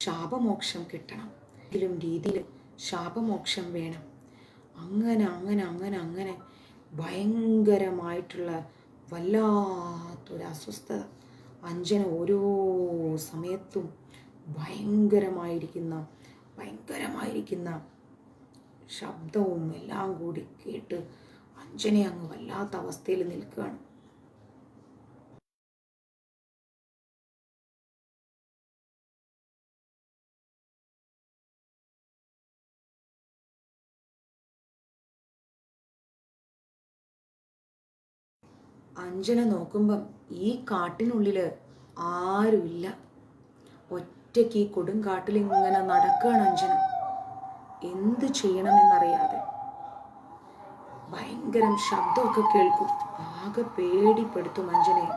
ശാപമോക്ഷം കിട്ടണം, എങ്കിലും രീതിയിൽ ശാപമോക്ഷം വേണം. അങ്ങനെ അങ്ങനെ അങ്ങനെ അങ്ങനെ ഭയങ്കരമായിട്ടുള്ള വല്ലാത്തൊരു അസ്വസ്ഥത. അഞ്ജന ഓരോ സമയത്തും ഭയങ്കരമായിരിക്കുന്ന ശബ്ദവും എല്ലാം കൂടി കേട്ട് അഞ്ജന അങ്ങ് വല്ലാത്ത അവസ്ഥയിൽ നിൽക്കുകയാണ്. അഞ്ജന നോക്കുമ്പം ഈ കാട്ടിനുള്ളിൽ ആരുമില്ല. ഒറ്റയ്ക്ക് ഈ കൊടുങ്കാട്ടിൽ ഇങ്ങനെ നടക്കുകയാണ് അഞ്ജന. എന്ത് ചെയ്യണമെന്നറിയാതെ. ഭയങ്കരം ശബ്ദമൊക്കെ കേൾക്കും. ആകെ പേടിപ്പെടുത്തും അഞ്ജനയെ.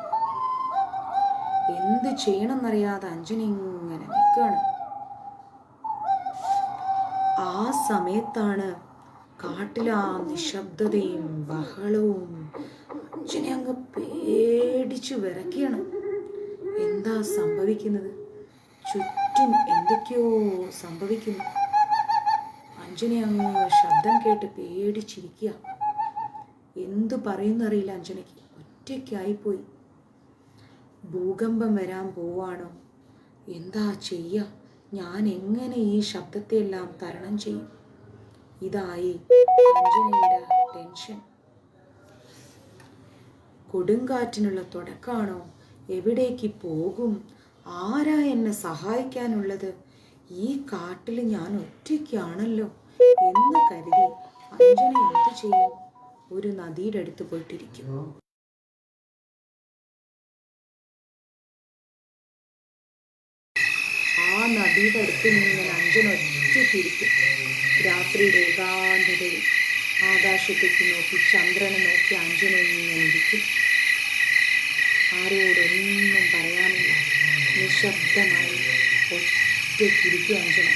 എന്ത് ചെയ്യണമെന്നറിയാതെ അഞ്ജന ഇങ്ങനെ നിൽക്കുകയാണ്. ആ സമയത്താണ് കാട്ടിലെ ആ നിശബ്ദതയും ബഹളവും അഞ്ജന അങ്ങ് പേടിച്ചു വിറയ്ക്കുകയാണ്. എന്താ സംഭവിക്കുന്നത്? ചുറ്റും എന്തൊക്കെയോ സംഭവിക്കുന്നു. അഞ്ജന അങ്ങ് ശബ്ദം കേട്ട് പേടിച്ചിരിക്കുക. എന്തു പറയുന്നറിയില്ല അഞ്ജനയ്ക്ക്. ഒറ്റയ്ക്കായിപ്പോയി. ഭൂകമ്പം വരാൻ പോവാണോ? എന്താ ചെയ്യുക? ഞാൻ എങ്ങനെ ഈ ശബ്ദത്തെയെല്ലാം തരണം ചെയ്യും? ഇതായി അഞ്ജനയുടെ ടെൻഷൻ. കൊടുങ്കാറ്റിനുള്ള തുടക്കമാണോ? എവിടേക്ക് പോകും? ആരാ എന്നെ സഹായിക്കാനുള്ളത്? ഈ കാട്ടിൽ ഞാൻ ഒറ്റയ്ക്കാണല്ലോ എന്ന് കരുതി അഞ്ജന എന്തു ചെയ്യും? ഒരു നദിയുടെ അടുത്ത് പോയിട്ടിരിക്കും. ആ നദിയുടെ അടുത്ത് ഇങ്ങനെ അഞ്ജന ഒറ്റയ്ക്കിരിക്കും. രാത്രിയുടെ ഏകാന്തതയിൽ ആകാശത്തേക്ക് നോക്കി ചന്ദ്രനെ നോക്കി അഞ്ജന ഇങ്ങനെ ഇരിക്കും. ആരോടൊന്നും പറയാനില്ല. നിശബ്ദമായി ഒറ്റയ്ക്കിരിക്കും അഞ്ജന.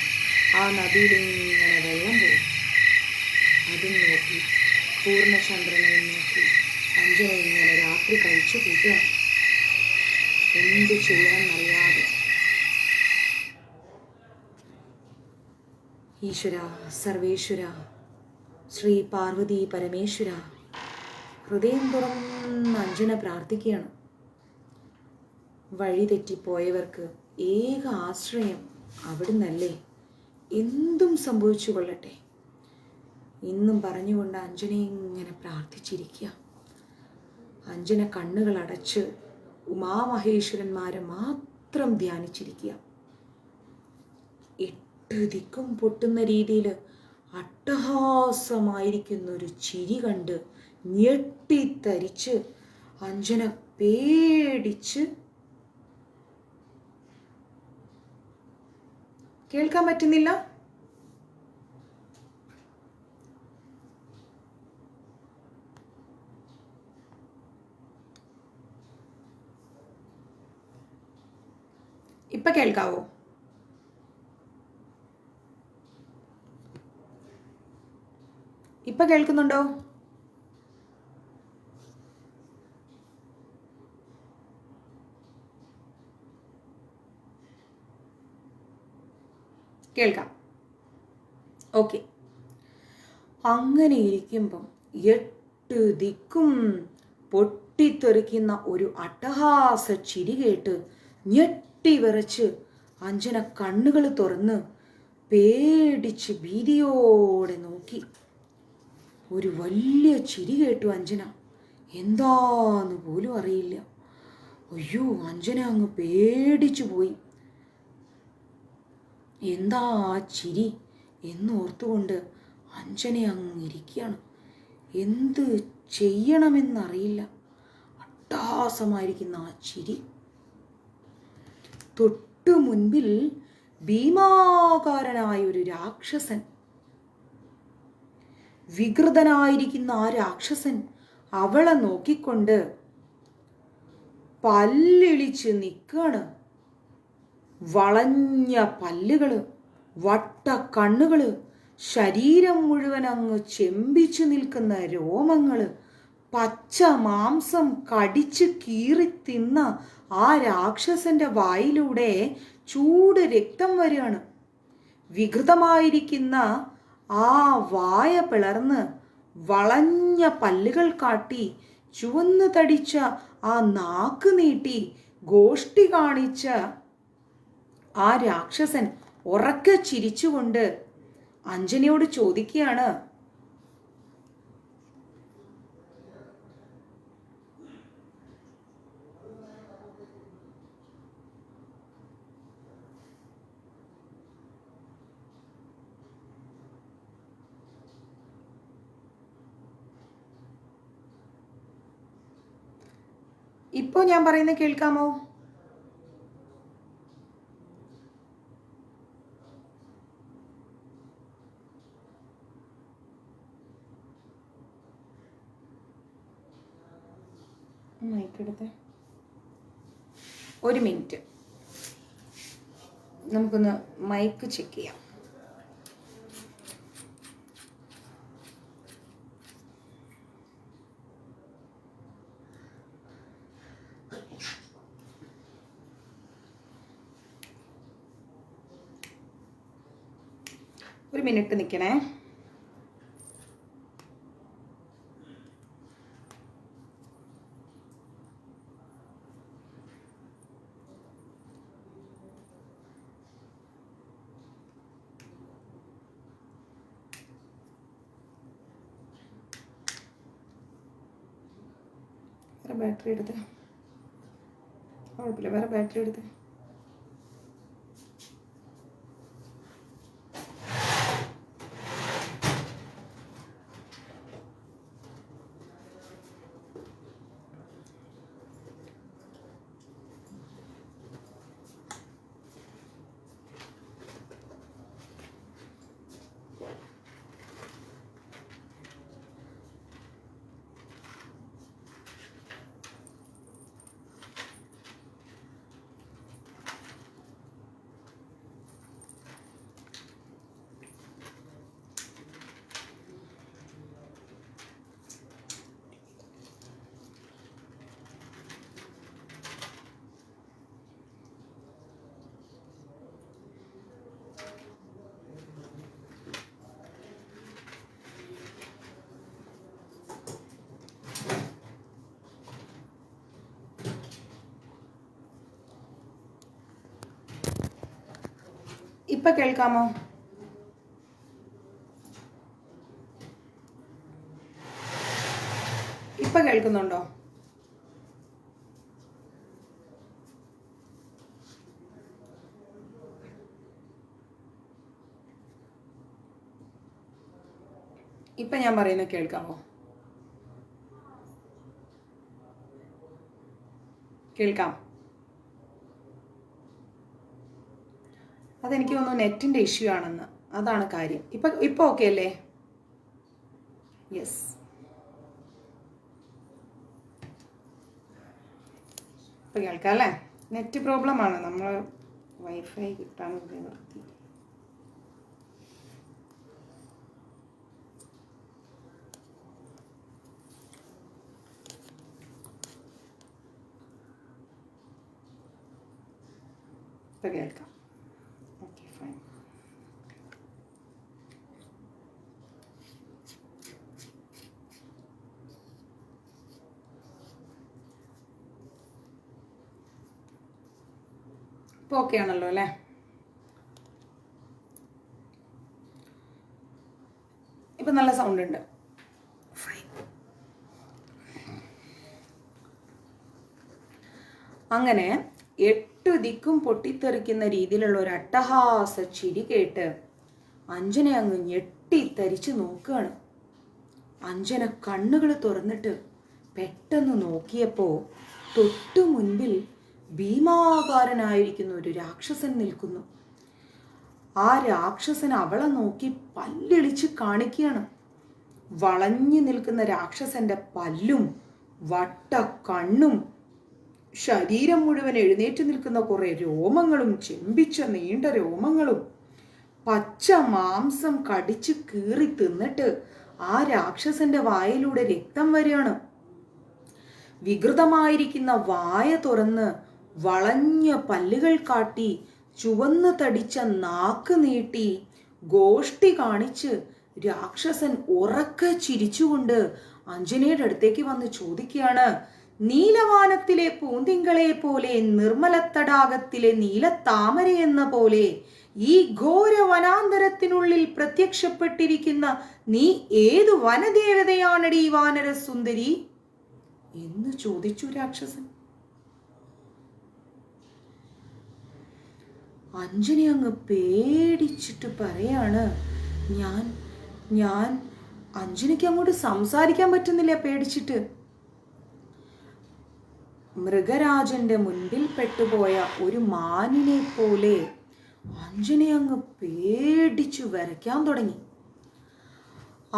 ആ നദിയിൽ ഇങ്ങനെ വെള്ളം പോകും. അതും നോക്കി പൂർണ്ണചന്ദ്രനെ നോക്കി അഞ്ജന ഇങ്ങനെ രാത്രി കഴിച്ചു കൂട്ടുക. എന്ത് ചെയ്യണമെന്നറിയാതെ. ഈശ്വര, സർവേശ്വര, ശ്രീ പാർവതി പരമേശ്വര, ഹൃദയം തുറന്ന് അഞ്ജന പ്രാർത്ഥിക്കുകയാണ്. വഴിതെറ്റിപ്പോയവർക്ക് ഏക ആശ്രയം അവിടുന്നല്ലേ. എന്തും സംഭവിച്ചു കൊള്ളട്ടെ ഇന്നും പറഞ്ഞുകൊണ്ട് അഞ്ജന ഇങ്ങനെ പ്രാർത്ഥിച്ചിരിക്കുക. അഞ്ജന കണ്ണുകൾ അടച്ച് ഉമാമഹേശ്വരന്മാരെ മാത്രം ധ്യാനിച്ചിരിക്കുക. 8 ദിക്കും പൊട്ടുന്ന രീതിയിൽ അട്ടഹാസമായിരിക്കുന്നൊരു ചിരി കണ്ട് ഞെട്ടിത്തരിച്ച് അഞ്ജന പേടിച്ച്. കേൾക്കാൻ പറ്റുന്നില്ല? ഇപ്പൊ കേൾക്കാവോ? ഇപ്പൊ കേൾക്കുന്നുണ്ടോ? കേൾക്കാം. ഓക്കെ. അങ്ങനെ ഇരിക്കുമ്പം 8 ദിക്കും പൊട്ടിത്തെറിക്കുന്ന ഒരു അട്ടഹാസ ചിരി കേട്ട് ഞെട്ടിവിറച്ച് അഞ്ജന കണ്ണുകൾ തുറന്ന് പേടിച്ച് ഭീതിയോടെ നോക്കി. ഒരു വലിയ ചിരി കേട്ടു അഞ്ജന. എന്താന്ന് പോലും അറിയില്ല. അയ്യോ, അഞ്ജന അങ്ങ് പേടിച്ചു പോയി. എന്താ ആ ചിരി എന്നോർത്തുകൊണ്ട് അഞ്ജന അങ്ങിരിക്കുകയാണ്. എന്ത് ചെയ്യണമെന്നറിയില്ല. അട്ടഹാസമായിരിക്കുന്ന ആ ചിരി. തൊട്ടു മുൻപിൽ ഭീമാകാരനായ ഒരു രാക്ഷസൻ, വികൃതനായിരിക്കുന്ന ആ രാക്ഷസൻ അവളെ നോക്കിക്കൊണ്ട് പല്ലിളിച്ച് നിൽക്കാണ്. വളഞ്ഞ പല്ലുകള്, വട്ട കണ്ണുകള്, ശരീരം മുഴുവൻ അങ്ങ് ചെമ്പിച്ചു നിൽക്കുന്ന രോമങ്ങള്, പച്ച മാംസം കടിച്ച് കീറി തിന്ന ആ രാക്ഷസന്റെ വായിലൂടെ ചൂട് രക്തം വരികയാണ്. വികൃതമായിരിക്കുന്ന ആ വായ പിളർന്ന് വളഞ്ഞ പല്ലുകൾ കാട്ടി ചുവന്നു തടിച്ച ആ നാക്ക് നീട്ടി ഗോഷ്ടി കാണിച്ച ആ രാക്ഷസൻ ഉറക്കെ ചിരിച്ചുകൊണ്ട് അഞ്ജനയോട് ചോദിക്കുകയാണ്, ഇപ്പോ ഞാൻ പറയുന്നത് കേൾക്കാമോ? മൈക്ക് എടുത്തേ, ഒരു മിനിറ്റ്, നമുക്കൊന്ന് മൈക്ക് ചെക്ക് ചെയ്യാം. ഒരു മിനിറ്റ് നിൽക്കണേ. വേറെ ബാറ്ററി എടുത്ത്, കുഴപ്പമില്ല, വേറെ ബാറ്ററി എടുത്ത്. ഇപ്പൊ കേൾക്കാമോ? ഇപ്പൊ കേൾക്കുന്നുണ്ടോ? ഇപ്പൊ ഞാൻ പറയുന്നത് കേൾക്കാമോ? കേൾക്കാം. അതെനിക്ക് തോന്നുന്നു നെറ്റിൻ്റെ ഇഷ്യൂ ആണെന്ന്. അതാണ് കാര്യം. ഇപ്പൊ ഓക്കെ അല്ലേ? യെസ്, ഇപ്പൊ കേൾക്കാം അല്ലേ? നെറ്റ് പ്രോബ്ലം ആണ്. നമ്മൾ വൈഫൈ കിട്ടാൻ നിർത്തി. ഇപ്പൊ കേൾക്കാം. Okay, fine. ഇപ്പോൾ ഓക്കെ ആണല്ലോ അല്ലേ? ഇപ്പം നല്ല സൗണ്ട് ഉണ്ട്. അങ്ങനെ 8 ദിക്കും പൊട്ടിത്തെറിക്കുന്ന രീതിയിലുള്ള ഒരു അട്ടഹാസ ചിരി കേട്ട് അഞ്ജന അങ്ങ് ഞെട്ടിത്തരിച്ച് നോക്കുകയാണ്. അഞ്ജന കണ്ണുകൾ തുറന്നിട്ട് പെട്ടെന്ന് നോക്കിയപ്പോൾ തൊട്ടു മുൻപിൽ ഭീമാകാരനായിരിക്കുന്ന ഒരു രാക്ഷസൻ നിൽക്കുന്നു. ആ രാക്ഷസൻ അവളെ നോക്കി പല്ലിളിച്ച് കാണിക്കുകയാണ്. വളഞ്ഞു നിൽക്കുന്ന രാക്ഷസന്റെ പല്ലും വട്ട കണ്ണും ശരീരം മുഴുവൻ എഴുന്നേറ്റ് നിൽക്കുന്ന കുറെ രോമങ്ങളും, ചെമ്പിച്ച നീണ്ട രോമങ്ങളും, പച്ച മാംസം കടിച്ച് കീറി തിന്നിട്ട് ആ രാക്ഷസന്റെ വായിലൂടെ രക്തം വരികയാണ്. വികൃതമായിരിക്കുന്ന വായ തുറന്ന് വളഞ്ഞ പല്ലുകൾ കാട്ടി ചുവന്ന് തടിച്ച നാക്ക് നീട്ടി ഗോഷ്ടി കാണിച്ച് രാക്ഷസൻ ഉറക്കെ ചിരിച്ചുകൊണ്ട് അഞ്ജനയുടെ അടുത്തേക്ക് വന്ന് ചോദിക്കുകയാണ്, നീലവാനത്തിലെ പൂന്തിങ്കളെ പോലെ, നിർമ്മല തടാകത്തിലെ നീലത്താമര എന്ന പോലെ ഈ ഘോര വനാന്തരത്തിനുള്ളിൽ പ്രത്യക്ഷപ്പെട്ടിരിക്കുന്ന നീ ഏതു വനദേവതയാണടി വാനര സുന്ദരി എന്ന് ചോദിച്ചു രാക്ഷസൻ. അഞ്ജന അങ്ങ് പേടിച്ചിട്ട് പറയാണ്, ഞാൻ അഞ്ജനയ്ക്ക് അങ്ങോട്ട് സംസാരിക്കാൻ പറ്റുന്നില്ല പേടിച്ചിട്ട്. മൃഗരാജന്റെ മുൻപിൽ പെട്ടുപോയ ഒരു മാനിനെ പോലെ അഞ്ജന അങ്ങ് പേടിച്ചു വരയ്ക്കാൻ തുടങ്ങി.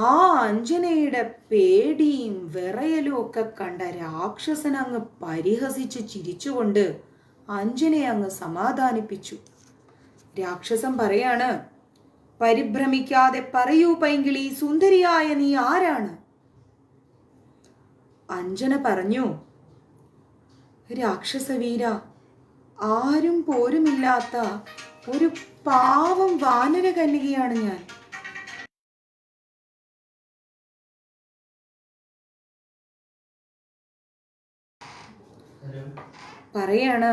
ആ അഞ്ജനയുടെ പേടിയും വിറയലും ഒക്കെ കണ്ട രാക്ഷസൻ അങ്ങ് പരിഹസിച്ച് ചിരിച്ചുകൊണ്ട് അഞ്ജനയെ അങ്ങ് സമാധാനിപ്പിച്ചു. രാക്ഷസൻ പറയാണ്, പരിഭ്രമിക്കാതെ പറയൂ പൈങ്കിളി, സുന്ദരിയായ നീ ആരാണ്? അഞ്ജന പറഞ്ഞു, രാക്ഷസവീര, ആരും പോരുമില്ലാത്ത ഒരു പാവം വാനര കന്യകയാണ് ഞാൻ. പറയാണ്,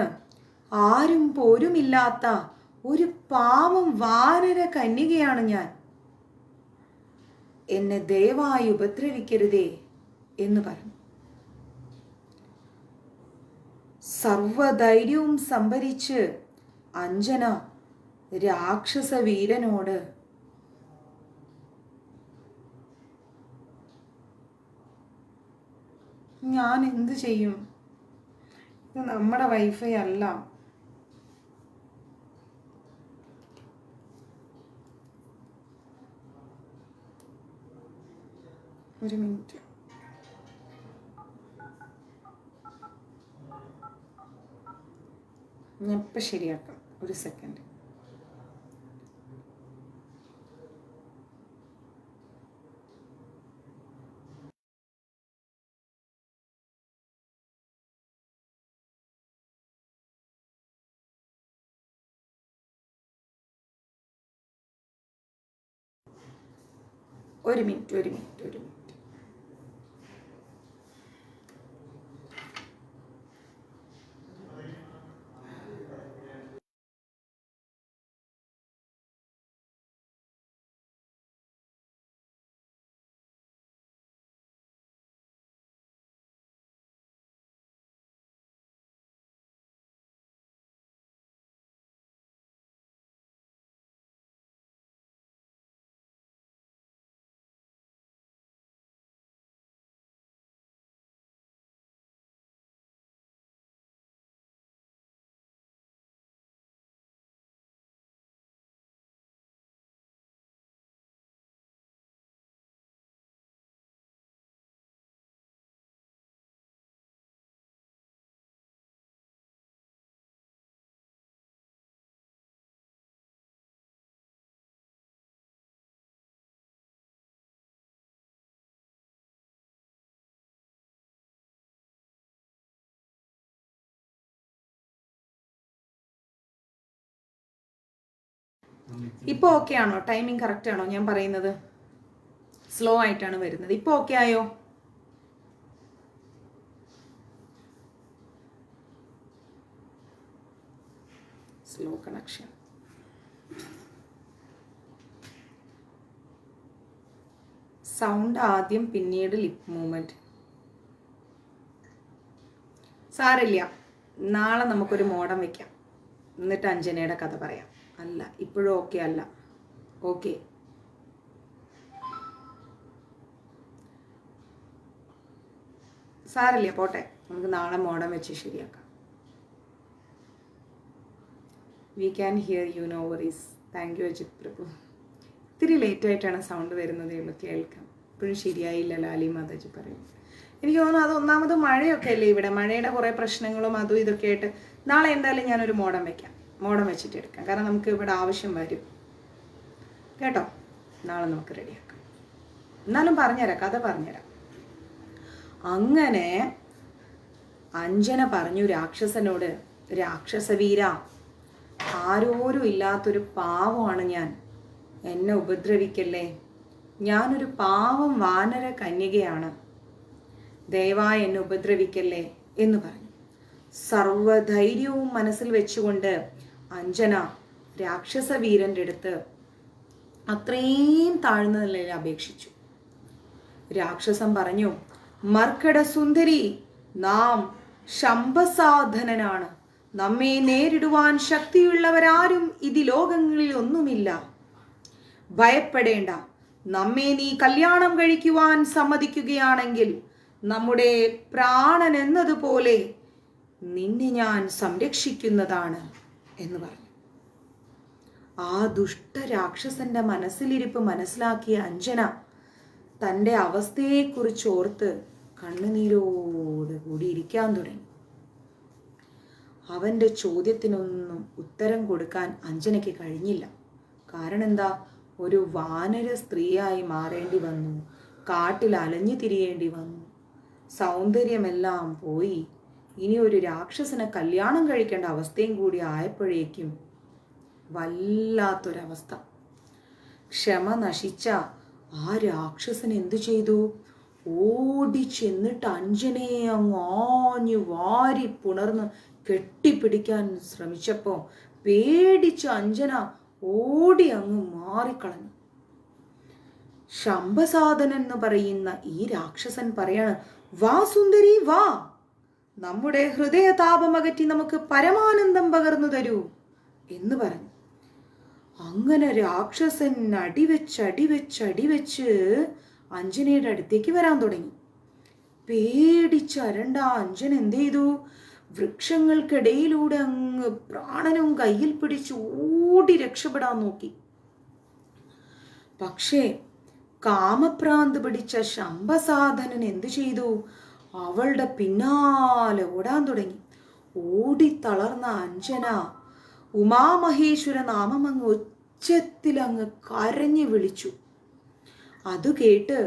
ആരും പോരുമില്ലാത്ത ഒരു പാവം വാനര കന്യകയാണ് ഞാൻ. എന്നെ ദയവായി ഉപദ്രവിക്കരുതേ എന്ന് പറഞ്ഞു. സർവധൈര്യവും സംഭരിച്ച് അഞ്ജന രാക്ഷസവീരനോട് ഞാൻ എന്ത് ചെയ്യും, ഇത് നമ്മുടെ വൈഫൈ അല്ല, ഒരു മിനിറ്റ്, ഞാൻ ഇപ്പം ശരിയാക്കാം, ഒരു സെക്കൻഡ്. ഒരു മിനിറ്റ്. ഇപ്പോൾ ഓക്കെ ആണോ? ടൈമിംഗ് കറക്റ്റ് ആണോ ഞാൻ പറയുന്നത്? സ്ലോ ആയിട്ടാണ് വരുന്നത്. ഇപ്പോൾ ഓക്കെ ആയോ? Slow connection. സൗണ്ട് ആദ്യം പിന്നീട് ലിപ്പ് മൂവ്മെൻറ്റ്. സാരില്ല, നാളെ നമുക്കൊരു മോഡം വെക്കാം, എന്നിട്ട് അഞ്ജനയുടെ കഥ പറയാം. അല്ല, ഇപ്പോഴും ഓക്കെ അല്ല. ഓക്കെ, സാരില്ല, പോട്ടെ, നമുക്ക് നാളെ മോഡം വെച്ച് ശരിയാക്കാം. We can hear you, no worries. Thank you Ajith Prabhu. ഇത്തിരി ലേറ്റായിട്ടാണ് സൗണ്ട് വരുന്നതേ ഉള്ളൂ, കേൾക്കാം. ഇപ്പോഴും ശരിയായില്ല ലാലി മാതാജി പറയും. എനിക്ക് തോന്നുന്നു അത് ഒന്നാമത് മഴയൊക്കെ അല്ലേ ഇവിടെ, മഴയുടെ കുറേ പ്രശ്നങ്ങളും അതും ഇതൊക്കെ ആയിട്ട്. നാളെ എന്തായാലും ഞാനൊരു മോഡം വെക്കാം, മോഡം വെച്ചിട്ട് എടുക്കാം, കാരണം നമുക്ക് ഇവിടെ ആവശ്യം വരും കേട്ടോ. നാളെ നമുക്ക് റെഡിയാക്കാം. എന്നാലും പറഞ്ഞുതരാം, കഥ പറഞ്ഞുതരാം. അങ്ങനെ അഞ്ജന പറഞ്ഞു രാക്ഷസനോട്, രാക്ഷസവീര, ആരോരും ഇല്ലാത്തൊരു പാവമാണ് ഞാൻ, എന്നെ ഉപദ്രവിക്കല്ലേ, ഞാനൊരു പാവം വാനര കന്യകയാണ്, ദയവായി എന്നെ ഉപദ്രവിക്കല്ലേ എന്ന് പറഞ്ഞു. സർവധൈര്യവും മനസ്സിൽ വെച്ചുകൊണ്ട് അഞ്ജന രാക്ഷസവീരൻ്റെ അടുത്ത് അത്രയും താഴ്ന്ന നിലയിൽ അപേക്ഷിച്ചു. രാക്ഷസൻ പറഞ്ഞു, മർക്കട സുന്ദരി, നാം ശംഭസാധനനാണ്, നമ്മെ നേരിടുവാൻ ശക്തിയുള്ളവരാരും ലോകങ്ങളിൽ ഒന്നുമില്ല, ഭയപ്പെടേണ്ട, നമ്മെ നീ കല്യാണം കഴിക്കുവാൻ സമ്മതിക്കുകയാണെങ്കിൽ നമ്മുടെ പ്രാണൻ എന്നതുപോലെ നിന്നെ ഞാൻ സംരക്ഷിക്കുന്നതാണ് എന്ന് പറഞ്ഞു. ആ ദുഷ്ട രാക്ഷസന്റെ മനസ്സിലിരിപ്പ് മനസ്സിലാക്കിയ അഞ്ജന തൻ്റെ അവസ്ഥയെക്കുറിച്ച് ഓർത്ത് കണ്ണുനീരോട് കൂടി ഇരിക്കാൻ തുടങ്ങി. അവൻ്റെ ചോദ്യത്തിനൊന്നും ഉത്തരം കൊടുക്കാൻ അഞ്ജനയ്ക്ക് കഴിഞ്ഞില്ല. കാരണം എന്താ, ഒരു വാനര സ്ത്രീയായി മാറേണ്ടി വന്നു, കാട്ടിൽ അലഞ്ഞു തിരിയേണ്ടി വന്നു, സൗന്ദര്യമെല്ലാം പോയി, ഇനി ഒരു രാക്ഷസനെ കല്യാണം കഴിക്കേണ്ട അവസ്ഥയും കൂടി ആയപ്പോഴേക്കും വല്ലാത്തൊരവസ്ഥ. ക്ഷമ നശിച്ച ആ രാക്ഷസൻ എന്തു ചെയ്തു, ഓടി ചെന്നിട്ട് അഞ്ജനയെ അങ്ങ് ആഞ്ഞു വാരി പുണർന്ന് കെട്ടിപ്പിടിക്കാൻ ശ്രമിച്ചപ്പോൾ പേടിച്ച് അഞ്ജന ഓടി അങ്ങ് മാറിക്കളഞ്ഞു. ശംഭസാധനൻ എന്ന് പറയുന്ന ഈ രാക്ഷസൻ പറയാണ്, വാ സുന്ദരി വാ, നമ്മുടെ ഹൃദയതാപമകറ്റി നമുക്ക് പരമാനന്ദം പകർന്നു തരൂ എന്ന് പറഞ്ഞു. അങ്ങനെ രാക്ഷസൻ അടിവെച്ച് അഞ്ജനയുടെ അടുത്തേക്ക് വരാൻ തുടങ്ങി. പേടിച്ചരണ്ട അഞ്ജന എന്ത് ചെയ്തു, വൃക്ഷങ്ങൾക്കിടയിലൂടെ അങ്ങ് പ്രാണനും കയ്യിൽ പിടിച്ച് ഓടി രക്ഷപ്പെടാൻ നോക്കി. പക്ഷേ കാമഭ്രാന്ത് പിടിച്ച ശംഭസാധനൻ എന്തു ചെയ്തു, അവളുടെ പിന്നാലെ ഓടാൻ തുടങ്ങി. ഓടിത്തളർന്ന അഞ്ജന ഉമാമഹേശ്വര നാമം അങ്ങ് ഉച്ചത്തിലങ്ങ് കരഞ്ഞു വിളിച്ചു. അത് കേട്ട്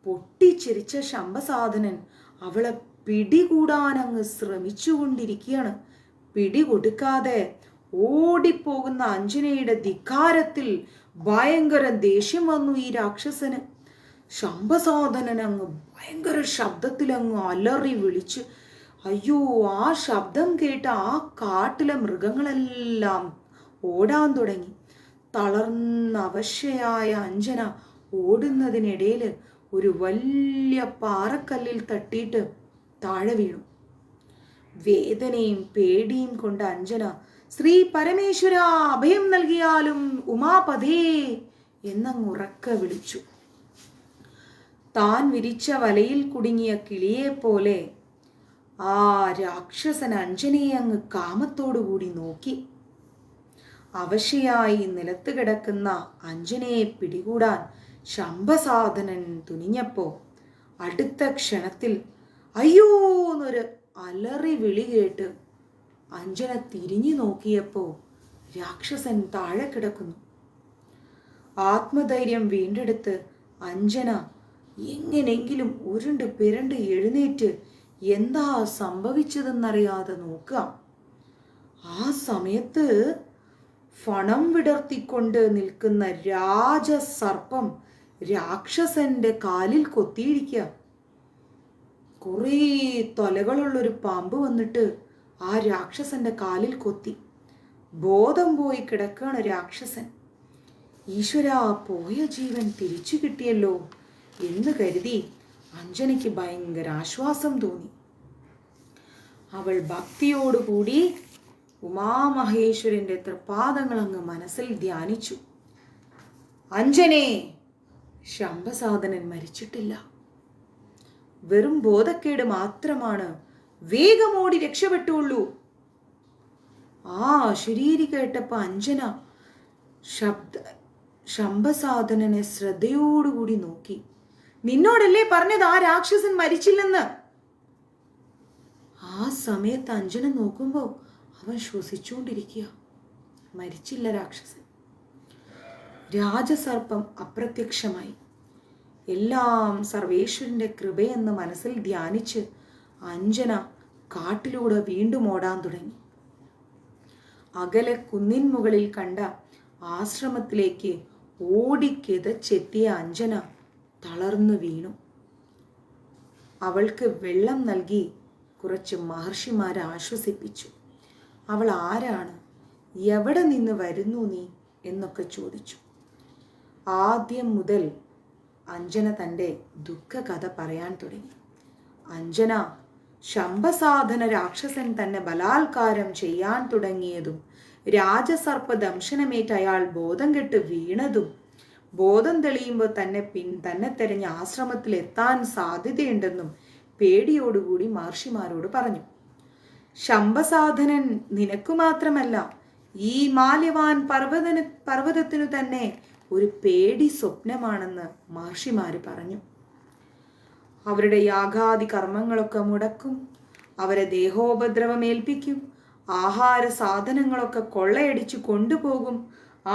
പൊട്ടിച്ചിരിച്ച ശംഭസാധനൻ അവളെ പിടികൂടാൻ അങ്ങ് ശ്രമിച്ചുകൊണ്ടിരിക്കുകയാണ്. പിടികൊടുക്കാതെ ഓടിപ്പോകുന്ന അഞ്ജനയുടെ ധിക്കാരത്തിൽ ഭയങ്കര ദേഷ്യം വന്നു ഈ രാക്ഷസന്. ശംഭസാധനൻ അങ്ങ് ഭയങ്കര ശബ്ദത്തിൽ അങ്ങ് അലറി വിളിച്ച്, അയ്യോ, ആ ശബ്ദം കേട്ട് ആ കാട്ടിലെ മൃഗങ്ങളെല്ലാം ഓടാൻ തുടങ്ങി. തളർന്ന അവശയായ അഞ്ജന ഓടുന്നതിനിടയിൽ ഒരു വലിയ പാറക്കല്ലിൽ തട്ടിയിട്ട് താഴെ വീണു. വേദനയും പേടിയും കൊണ്ട് അഞ്ജന, ശ്രീ പരമേശ്വര അഭയം നൽകിയാലും ഉമാപതേ എന്നങ്ങുറക്ക വിളിച്ചു. താൻ വിരിച്ച വലയിൽ കുടുങ്ങിയ കിളിയെപ്പോലെ ആ രാക്ഷസൻ അഞ്ജനയെ അങ്ങ് കാമത്തോടുകൂടി നോക്കി. അവശയായി നിലത്ത് കിടക്കുന്ന അഞ്ജനയെ പിടികൂടാൻ ശംഭസാധനൻ തുനിഞ്ഞപ്പോ അടുത്ത ക്ഷണത്തിൽ അയ്യോ എന്നൊരു അലറി വിളി കേട്ട് അഞ്ജന തിരിഞ്ഞു നോക്കിയപ്പോ രാക്ഷസൻ താഴെ കിടക്കുന്നു. ആത്മധൈര്യം വീണ്ടെടുത്ത് അഞ്ജന എങ്ങനെങ്കിലും ഉരുണ്ട് പിരണ്ട് എഴുന്നേറ്റ് എന്താ സംഭവിച്ചതെന്നറിയാതെ നോക്കുക. ആ സമയത്ത് ഫണം വിടർത്തിക്കൊണ്ട് നിൽക്കുന്ന രാജസർപ്പം രാക്ഷസന്റെ കാലിൽ കൊത്തിയിരിക്കുക. കുറേ തലകളുള്ളൊരു പാമ്പ് വന്നിട്ട് ആ രാക്ഷസന്റെ കാലിൽ കൊത്തി. ബോധം പോയി കിടക്കാണ് രാക്ഷസൻ. ഈശ്വരാ, പോയ ജീവൻ തിരിച്ചു കിട്ടിയല്ലോ എന്ന് കരുതി അഞ്ജനയ്ക്ക് ഭയങ്കര ആശ്വാസം തോന്നി. അവൾ ഭക്തിയോടുകൂടി ഉമാമഹേശ്വരന്റെ തൃപ്പാദങ്ങൾ അങ്ങ് മനസ്സിൽ ധ്യാനിച്ചു. അഞ്ജനേ, ശംഭസാധനൻ മരിച്ചിട്ടില്ല, വെറും ബോധക്കേട് മാത്രമാണ്, വേഗമോടി രക്ഷപ്പെട്ടുള്ളൂ. ആ ശരീരി കേട്ടപ്പോ അഞ്ജന ശംഭസാധനനെ ശ്രദ്ധയോടുകൂടി നോക്കി. നിന്നോടല്ലേ പറഞ്ഞത് ആ രാക്ഷസൻ മരിച്ചില്ലെന്ന്? ആ സമയത്ത് അഞ്ജന നോക്കുമ്പോ അവൻ ശ്വസിച്ചുകൊണ്ടിരിക്കുക. മരിച്ചില്ല രാക്ഷസൻ. രാജസർപ്പം അപ്രത്യക്ഷമായി. എല്ലാം സർവേശ്വരന്റെ കൃപയെന്ന് മനസ്സിൽ ധ്യാനിച്ച് അഞ്ജന കാട്ടിലൂടെ വീണ്ടും ഓടാൻ തുടങ്ങി. അകലെ കുന്നിൻ മുകളിൽ കണ്ട ആശ്രമത്തിലേക്ക് ഓടിക്കിതച്ചെത്തിയ അഞ്ജന തളർന്നു വീണു. അവൾക്ക് വെള്ളം നൽകി കുറച്ച് മഹർഷിമാരെ ആശ്വസിപ്പിച്ചു. അവൾ ആരാണ്, എവിടെ നിന്ന് വരുന്നു നീ എന്നൊക്കെ ചോദിച്ചു. ആദ്യം മുതൽ അഞ്ജന തൻ്റെ ദുഃഖകഥ പറയാൻ തുടങ്ങി. അഞ്ജന, ശംഭസാധന രാക്ഷസൻ തന്നെ ബലാത്കാരം ചെയ്യാൻ തുടങ്ങിയതും രാജസർപ്പ ദംശനമേറ്റ് അയാൾ ബോധം കെട്ട് വീണതും ബോധം തെളിയുമ്പോൾ തന്നെ തെരഞ്ഞ ആശ്രമത്തിൽ എത്താൻ സാധ്യതയുണ്ടെന്നും പേടിയോടുകൂടി മഹർഷിമാരോട് പറഞ്ഞു. ശംഭസാധനൻ നിനക്കു മാത്രമല്ല, ഈ മാല്യവാൻ പർവ്വതത്തിനു തന്നെ ഒരു പേടി സ്വപ്നമാണെന്ന് മഹർഷിമാര് പറഞ്ഞു. അവരുടെ യാഗാദി കർമ്മങ്ങളൊക്കെ മുടക്കും, അവരെ ദേഹോപദ്രവമേൽപ്പിക്കും, ആഹാര സാധനങ്ങളൊക്കെ കൊള്ളയടിച്ചു കൊണ്ടുപോകും.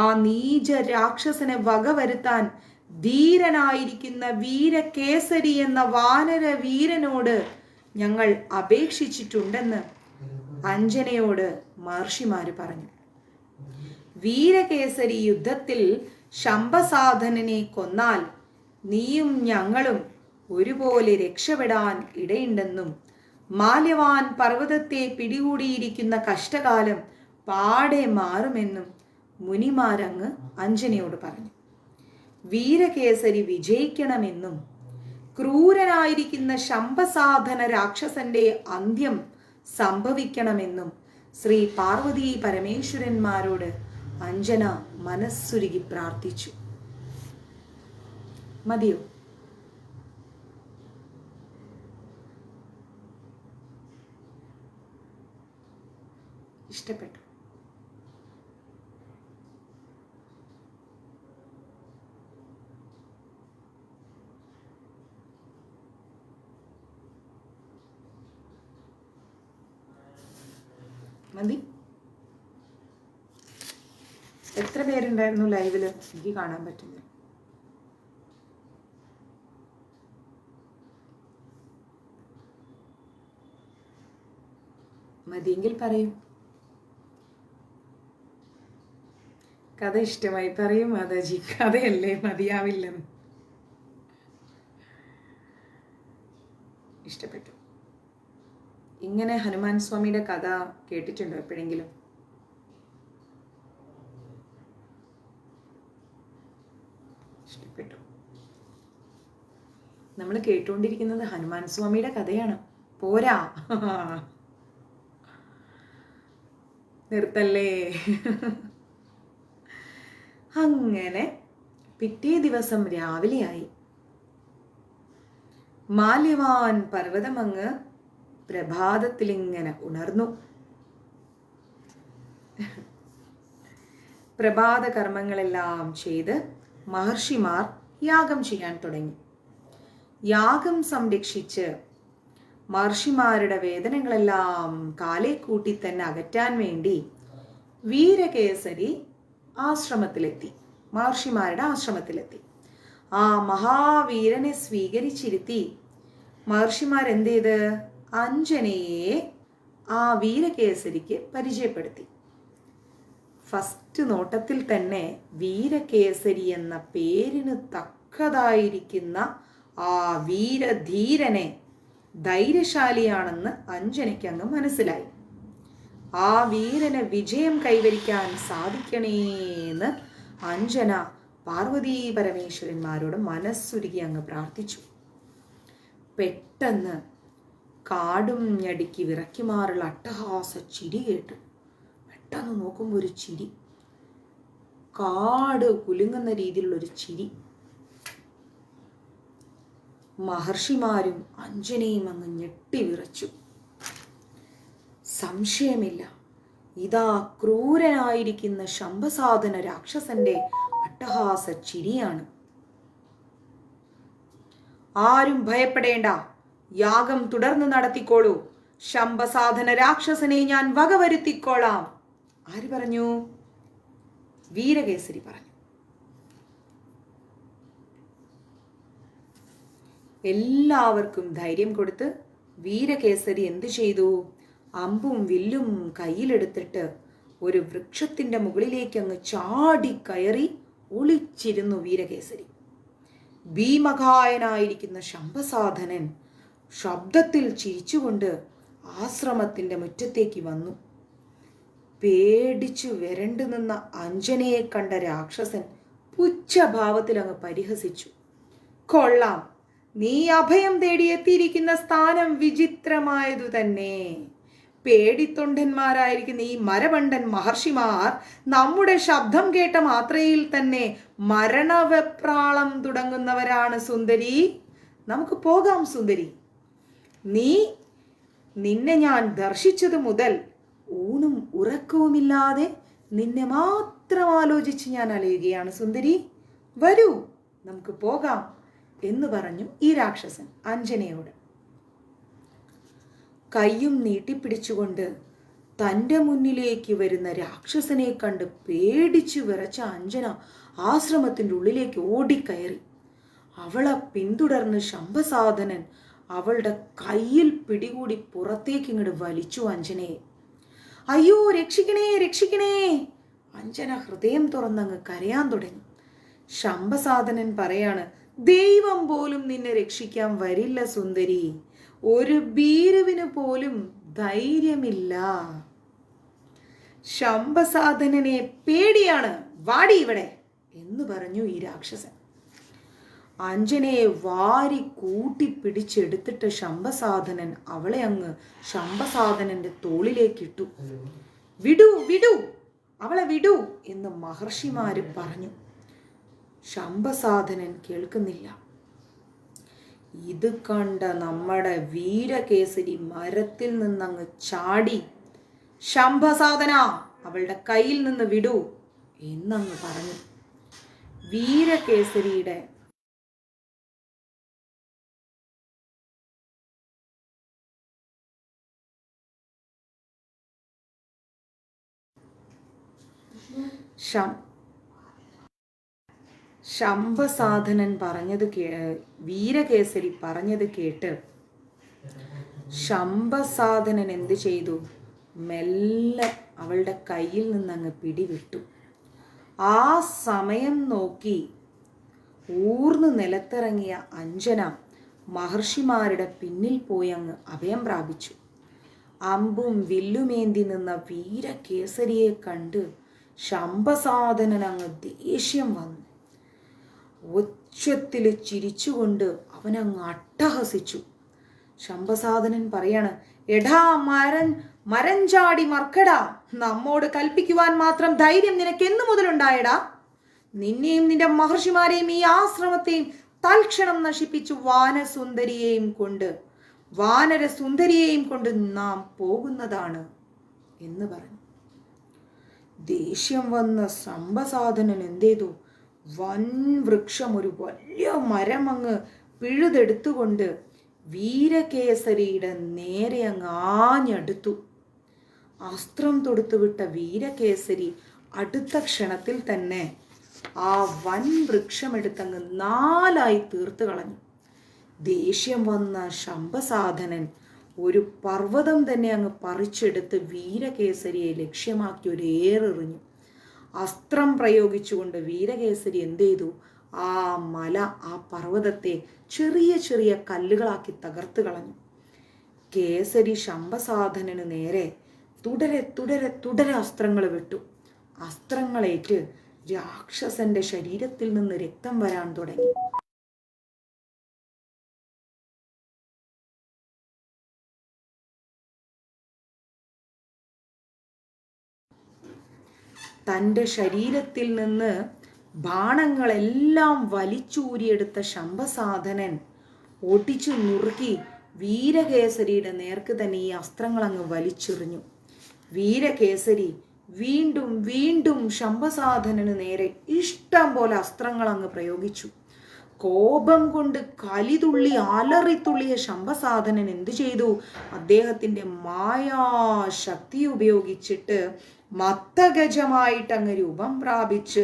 ആ നീച രാക്ഷസനെ വകവരുത്താൻ ധീരനായിരിക്കുന്ന വീരകേസരി എന്ന വാനര വീരനോട് ഞങ്ങൾ അപേക്ഷിച്ചിട്ടുണ്ടെന്ന് അഞ്ജനയോട് മഹർഷിമാര് പറഞ്ഞു. വീരകേസരി യുദ്ധത്തിൽ ശംഭസാധനനെ കൊന്നാൽ നീയും ഞങ്ങളും ഒരുപോലെ രക്ഷപ്പെടാൻ ഇടയുണ്ടെന്നും മാല്യവാൻ പർവ്വതത്തെ പിടികൂടിയിരിക്കുന്ന കഷ്ടകാലം പാടെ മാറുമെന്നും മുനിമാരങ്ങ് അഞ്ജനയോട് പറഞ്ഞു. വീരകേസരി വിജയിക്കണമെന്നും ക്രൂരനായിരിക്കുന്ന ശംഭസാധന രാക്ഷസന്റെ അന്ത്യം സംഭവിക്കണമെന്നും ശ്രീ പാർവതി പരമേശ്വരന്മാരോട് അഞ്ജന മനസ്സുരുകി പ്രാർത്ഥിച്ചു. മതിയോ? ഇഷ്ടപ്പെട്ടു? മതി? എത്ര പേരുണ്ടായിരുന്നു ലൈവില്? എനിക്ക് കാണാൻ പറ്റുന്നില്ല. മതിയെങ്കിൽ പറയൂ. കഥ ഇഷ്ടമായി പറയും മാതാജി. കഥയല്ലേ, മതിയാവില്ലെന്ന്. ഇഷ്ടപ്പെട്ടു. ഇങ്ങനെ ഹനുമാൻ സ്വാമിയുടെ കഥ കേട്ടിട്ടുണ്ടോ എപ്പോഴെങ്കിലും? ഇഷ്ടപ്പെട്ടു. നമ്മൾ കേട്ടുകൊണ്ടിരിക്കുന്നത് ഹനുമാൻ സ്വാമിയുടെ കഥയാണ്. പോരാ, നിർത്തല്ലേ. അങ്ങനെ പിറ്റേ ദിവസം രാവിലെയായി. മാല്യവാൻ പർവ്വതമങ്ങ് പ്രഭാതത്തിലിങ്ങനെ ഉണർന്നു. പ്രഭാത കർമ്മങ്ങളെല്ലാം ചെയ്ത് മഹർഷിമാർ യാഗം ചെയ്യാൻ തുടങ്ങി. യാഗം സംരക്ഷിച്ച് മഹർഷിമാരുടെ വേദനകളെല്ലാം കാലേ കൂട്ടി തന്നെ അകറ്റാൻ വേണ്ടി വീരകേസരി ആശ്രമത്തിലെത്തി. മഹർഷിമാരുടെ ആശ്രമത്തിലെത്തി. ആ മഹാവീരനെ സ്വീകരിച്ചിരുത്തി മഹർഷിമാരെന്ത് ചെയ്ത് അഞ്ജനയെ ആ വീരകേസരിക്ക് പരിചയപ്പെടുത്തി. ഫസ്റ്റ് നോട്ടത്തിൽ തന്നെ വീരകേസരി എന്ന പേരിന് തക്കതായിരിക്കുന്ന ആ വീരധീരനെ ധൈര്യശാലിയാണെന്ന് അഞ്ജനയ്ക്ക് അങ്ങ് മനസ്സിലായി. ആ വീരന് വിജയം കൈവരിക്കാൻ സാധിക്കണേന്ന് അഞ്ജന പാർവതീ പരമേശ്വരന്മാരോട് മനസ്സുരുകി അങ്ങ് പ്രാർത്ഥിച്ചു. പെട്ടെന്ന് കാടും ഞടുക്കി വിറയ്ക്കുമാറുള്ള അട്ടഹാസ ചിരി കേട്ടു. പെട്ടെന്ന് നോക്കുമ്പോൾ ഒരു ചിരി, കാട് കുലുങ്ങുന്ന രീതിയിലുള്ളൊരു ചിരി. മഹർഷിമാരും അഞ്ജനയും അങ്ങ് ഞെട്ടി വിറച്ചു. സംശയമില്ല, ഇതാ ക്രൂരനായിരിക്കുന്ന ശംഭസാധന രാക്ഷസന്റെ അട്ടഹാസ ചിരിയാണ്. ആരും ഭയപ്പെടേണ്ട, യാഗം തുടർന്ന് നടത്തിക്കോളൂ. ശംഭസാധന രാക്ഷസനെ ഞാൻ വകവരുത്തിക്കോളാം. ആര് പറഞ്ഞു? വീരകേസരി പറഞ്ഞു. എല്ലാവർക്കും ധൈര്യം കൊടുത്ത് വീരകേസരി എന്തു ചെയ്തു? അമ്പും വില്ലും കയ്യിലെടുത്തിട്ട് ഒരു വൃക്ഷത്തിന്റെ മുകളിലേക്ക് അങ്ങ് ചാടി കയറി ഒളിച്ചിരുന്നു വീരകേസരി. ഭീമകായനായിരിക്കുന്ന ശംഭസാധനൻ ശബ്ദത്തിൽ ചിരിച്ചുകൊണ്ട് ആശ്രമത്തിന്റെ മുറ്റത്തേക്ക് വന്നു. പേടിച്ചു വരണ്ടു നിന്ന അഞ്ജനയെ കണ്ട രാക്ഷസൻ പുച്ഛഭാവത്തിൽ അങ്ങ് പരിഹസിച്ചു. കൊള്ളാം, നീ അഭയം തേടിയെത്തിയിരിക്കുന്ന സ്ഥാനം വിചിത്രമായതു തന്നെ. പേടിത്തൊണ്ടന്മാരായിരിക്കുന്ന ഈ മരവണ്ടൻ മഹർഷിമാർ നമ്മുടെ ശബ്ദം കേട്ട മാത്രയിൽ തന്നെ മരണവെപ്രാളം തുടങ്ങുന്നവരാണ് സുന്ദരി. നമുക്ക് പോകാം സുന്ദരി. നിന്നെ ഞാൻ ദർശിച്ചതു മുതൽ ഊണും ഉറക്കവുമില്ലാതെ നിന്നെ മാത്രം ആലോചിച്ച് ഞാൻ അലയുകയാണ് സുന്ദരി. വരൂ, നമുക്ക് പോകാം എന്ന് പറഞ്ഞു ഈ രാക്ഷസൻ അഞ്ജനയോട്. കയ്യും നീട്ടിപ്പിടിച്ചുകൊണ്ട് തൻ്റെ മുന്നിലേക്ക് വരുന്ന രാക്ഷസനെ കണ്ട് പേടിച്ചു വിറച്ച അഞ്ജന ആശ്രമത്തിൻ്റെ ഉള്ളിലേക്ക് ഓടിക്കയറി. അവളെ പിന്തുടർന്ന് ശംഭസാധനൻ അവളുടെ കയ്യിൽ പിടികൂടി പുറത്തേക്ക് ഇങ്ങോട്ട് വലിച്ചു അഞ്ജനയെ. അയ്യോ, രക്ഷിക്കണേ രക്ഷിക്കണേ! അഞ്ജന ഹൃദയം തുറന്നങ്ങ് കരയാൻ തുടങ്ങി. ശംഭസാധനൻ പറയാണ്, ദൈവം പോലും നിന്നെ രക്ഷിക്കാൻ വരില്ല സുന്ദരി. ഒരു ഭീരുവിന് പോലും ധൈര്യമില്ല. ശംഭസാധനനെ പേടിയാണ്, വാടി ഇവിടെ എന്ന് പറഞ്ഞു ഈ രാക്ഷസൻ. അഞ്ജനയെ വാരി കൂട്ടി പിടിച്ചെടുത്തിട്ട് ശംഭസാധനൻ അവളെ അങ്ങ് ശംഭസാധനന്റെ തോളിലേക്കിട്ടു. വിടൂ വിടൂ, അവളെ വിടൂ എന്ന് മഹർഷിമാര് പറഞ്ഞു. ശംഭസാധനൻ കേൾക്കുന്നില്ല. ഇത് കണ്ട നമ്മുടെ വീരകേസരി മരത്തിൽ നിന്നങ്ങ് ചാടി, ശംഭസാധന അവളുടെ കയ്യിൽ നിന്ന് വിടൂ എന്നങ്ങ് പറഞ്ഞു. വീരകേസരിയുടെ ശംഭസാധനൻ വീരകേസരി പറഞ്ഞത് കേട്ട് ശംഭസാധനൻ എന്ത് ചെയ്തു? മെല്ലെ അവളുടെ കയ്യിൽ നിന്നങ്ങ് പിടിവിട്ടു. ആ സമയം നോക്കി ഊർന്ന് നിലത്തിറങ്ങിയ അഞ്ജന മഹർഷിമാരുടെ പിന്നിൽ പോയി അങ്ങ് അഭയം പ്രാപിച്ചു. അമ്പും വില്ലുമേന്തി നിന്ന വീരകേസരിയെ കണ്ട് ശംഭസാധനൻ അങ്ങ് ദേഷ്യം വന്നു. ഉച്ചത്തിൽ ചിരിച്ചുകൊണ്ട് അവനങ്ങ് അട്ടഹസിച്ചു. ശംഭസാധനൻ പറയാണ്, എടാ മരഞ്ചാടി മർക്കടാ, നമ്മോട് കൽപ്പിക്കുവാൻ മാത്രം ധൈര്യം നിനക്ക് എന്നു മുതലുണ്ടായടാ? നിന്നെയും നിന്റെ മഹർഷിമാരെയും ഈ ആശ്രമത്തെയും തൽക്ഷണം നശിപ്പിച്ചു വാനരസുന്ദരിയെയും കൊണ്ട് നാം പോകുന്നതാണ് എന്ന് പറഞ്ഞു. ദേഷ്യം വന്ന ശംഭസാധനൻ എന്തേതു? വൻ വൃക്ഷം, ഒരു വലിയ മരം അങ്ങ് പിഴുതെടുത്തുകൊണ്ട് വീരകേസരിയുടെ നേരെ അങ്ങ് ആഞ്ഞടുത്തു. അസ്ത്രം തൊടുത്തുവിട്ട വീരകേസരി അടുത്ത ക്ഷണത്തിൽ തന്നെ ആ വൻ വൃക്ഷമെടുത്തങ്ങ് 4 തീർത്ത് കളഞ്ഞു. ദേഷ്യം വന്ന ശംഭസാധനൻ ഒരു പർവ്വതം തന്നെ അങ്ങ് പറിച്ചെടുത്ത് വീരകേസരിയെ ലക്ഷ്യമാക്കി ഒരു ഏറെറിഞ്ഞു. അസ്ത്രം പ്രയോഗിച്ചുകൊണ്ട് വീരകേസരി എന്ത് ചെയ്തു? ആ പർവ്വതത്തെ ചെറിയ ചെറിയ കല്ലുകളാക്കി തകർത്ത് കളഞ്ഞു. കേസരി ശംഭസാധനന് നേരെ തുടരെ തുടരെ തുടരെ അസ്ത്രങ്ങൾ വിട്ടു. അസ്ത്രങ്ങളേറ്റ് രാക്ഷസന്റെ ശരീരത്തിൽ നിന്ന് രക്തം വരാൻ തുടങ്ങി. തൻ്റെ ശരീരത്തിൽ നിന്ന് ബാണങ്ങളെല്ലാം വലിച്ചൂരിയെടുത്ത ശംഭസാധനൻ ഒടിച്ചു നുറുക്കി വീരകേസരിയുടെ നേർക്ക് തന്നെ ഈ അസ്ത്രങ്ങൾ അങ്ങ് വലിച്ചെറിഞ്ഞു. വീരകേസരി വീണ്ടും വീണ്ടും ശംഭസാധനന് നേരെ ഇഷ്ടം പോലെ അസ്ത്രങ്ങൾ അങ്ങ് പ്രയോഗിച്ചു. കോപം കൊണ്ട് കലിതുള്ളി അലറിത്തുള്ളിയ ശംഭസാധനൻ എന്തു ചെയ്തു? അദ്ദേഹത്തിൻ്റെ മായാശക്തി ഉപയോഗിച്ചിട്ട് മത്തഗജമായിട്ട് അങ്ങ് രൂപം പ്രാപിച്ച്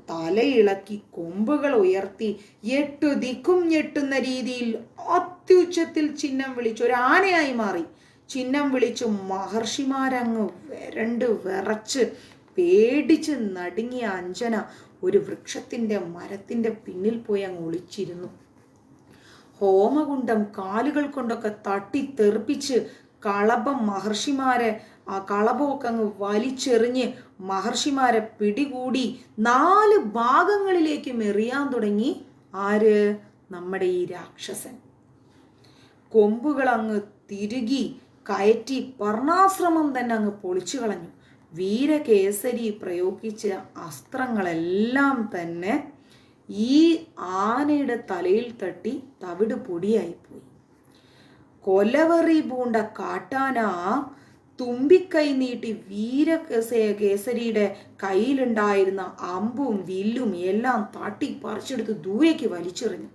തലയിളക്കി കൊമ്പുകൾ ഉയർത്തി 8 ദിക്കും ഞെട്ടുന്ന രീതിയിൽ അത്യുച്ചത്തിൽ ചിഹ്നം വിളിച്ചു ഒരു ആനയായി മാറി. ചിഹ്നം വിളിച്ചു മഹർഷിമാരങ്ങ് വരണ്ട് വിറച്ച് പേടിച്ച് നടുങ്ങിയ അഞ്ജന ഒരു വൃക്ഷത്തിൻ്റെ മരത്തിൻ്റെ പിന്നിൽ പോയി അങ്ങ് ഒളിച്ചിരുന്നു. ഹോമകുണ്ഡം കാലുകൾ കൊണ്ടൊക്കെ തട്ടി തെറിപ്പിച്ച് കളഭം മഹർഷിമാരെ ആ കളഭമൊക്കെ അങ്ങ് വലിച്ചെറിഞ്ഞ് മഹർഷിമാരെ പിടികൂടി 4 ഭാഗങ്ങളിലേക്ക് എറിയാൻ തുടങ്ങി. ആര്? നമ്മുടെ ഈ രാക്ഷസൻ. കൊമ്പുകൾ അങ്ങ് തിരുകി കയറ്റി പർണാശ്രമം തന്നെ അങ്ങ് പൊളിച്ചു കളഞ്ഞു. വീരകേസരി പ്രയോഗിച്ച അസ്ത്രങ്ങളെല്ലാം തന്നെ ഈ ആനയുടെ തലയിൽ തട്ടി തവിട് പൊടിയായിപ്പോയി. കൊലവറി പൂണ്ട കാട്ടാന തുമ്പിക്കൈ നീട്ടി വീരകേസരിയുടെ കയ്യിലുണ്ടായിരുന്ന അമ്പും വില്ലും എല്ലാം തട്ടി പറിച്ചെടുത്ത് ദൂരേക്ക് വലിച്ചെറിഞ്ഞു.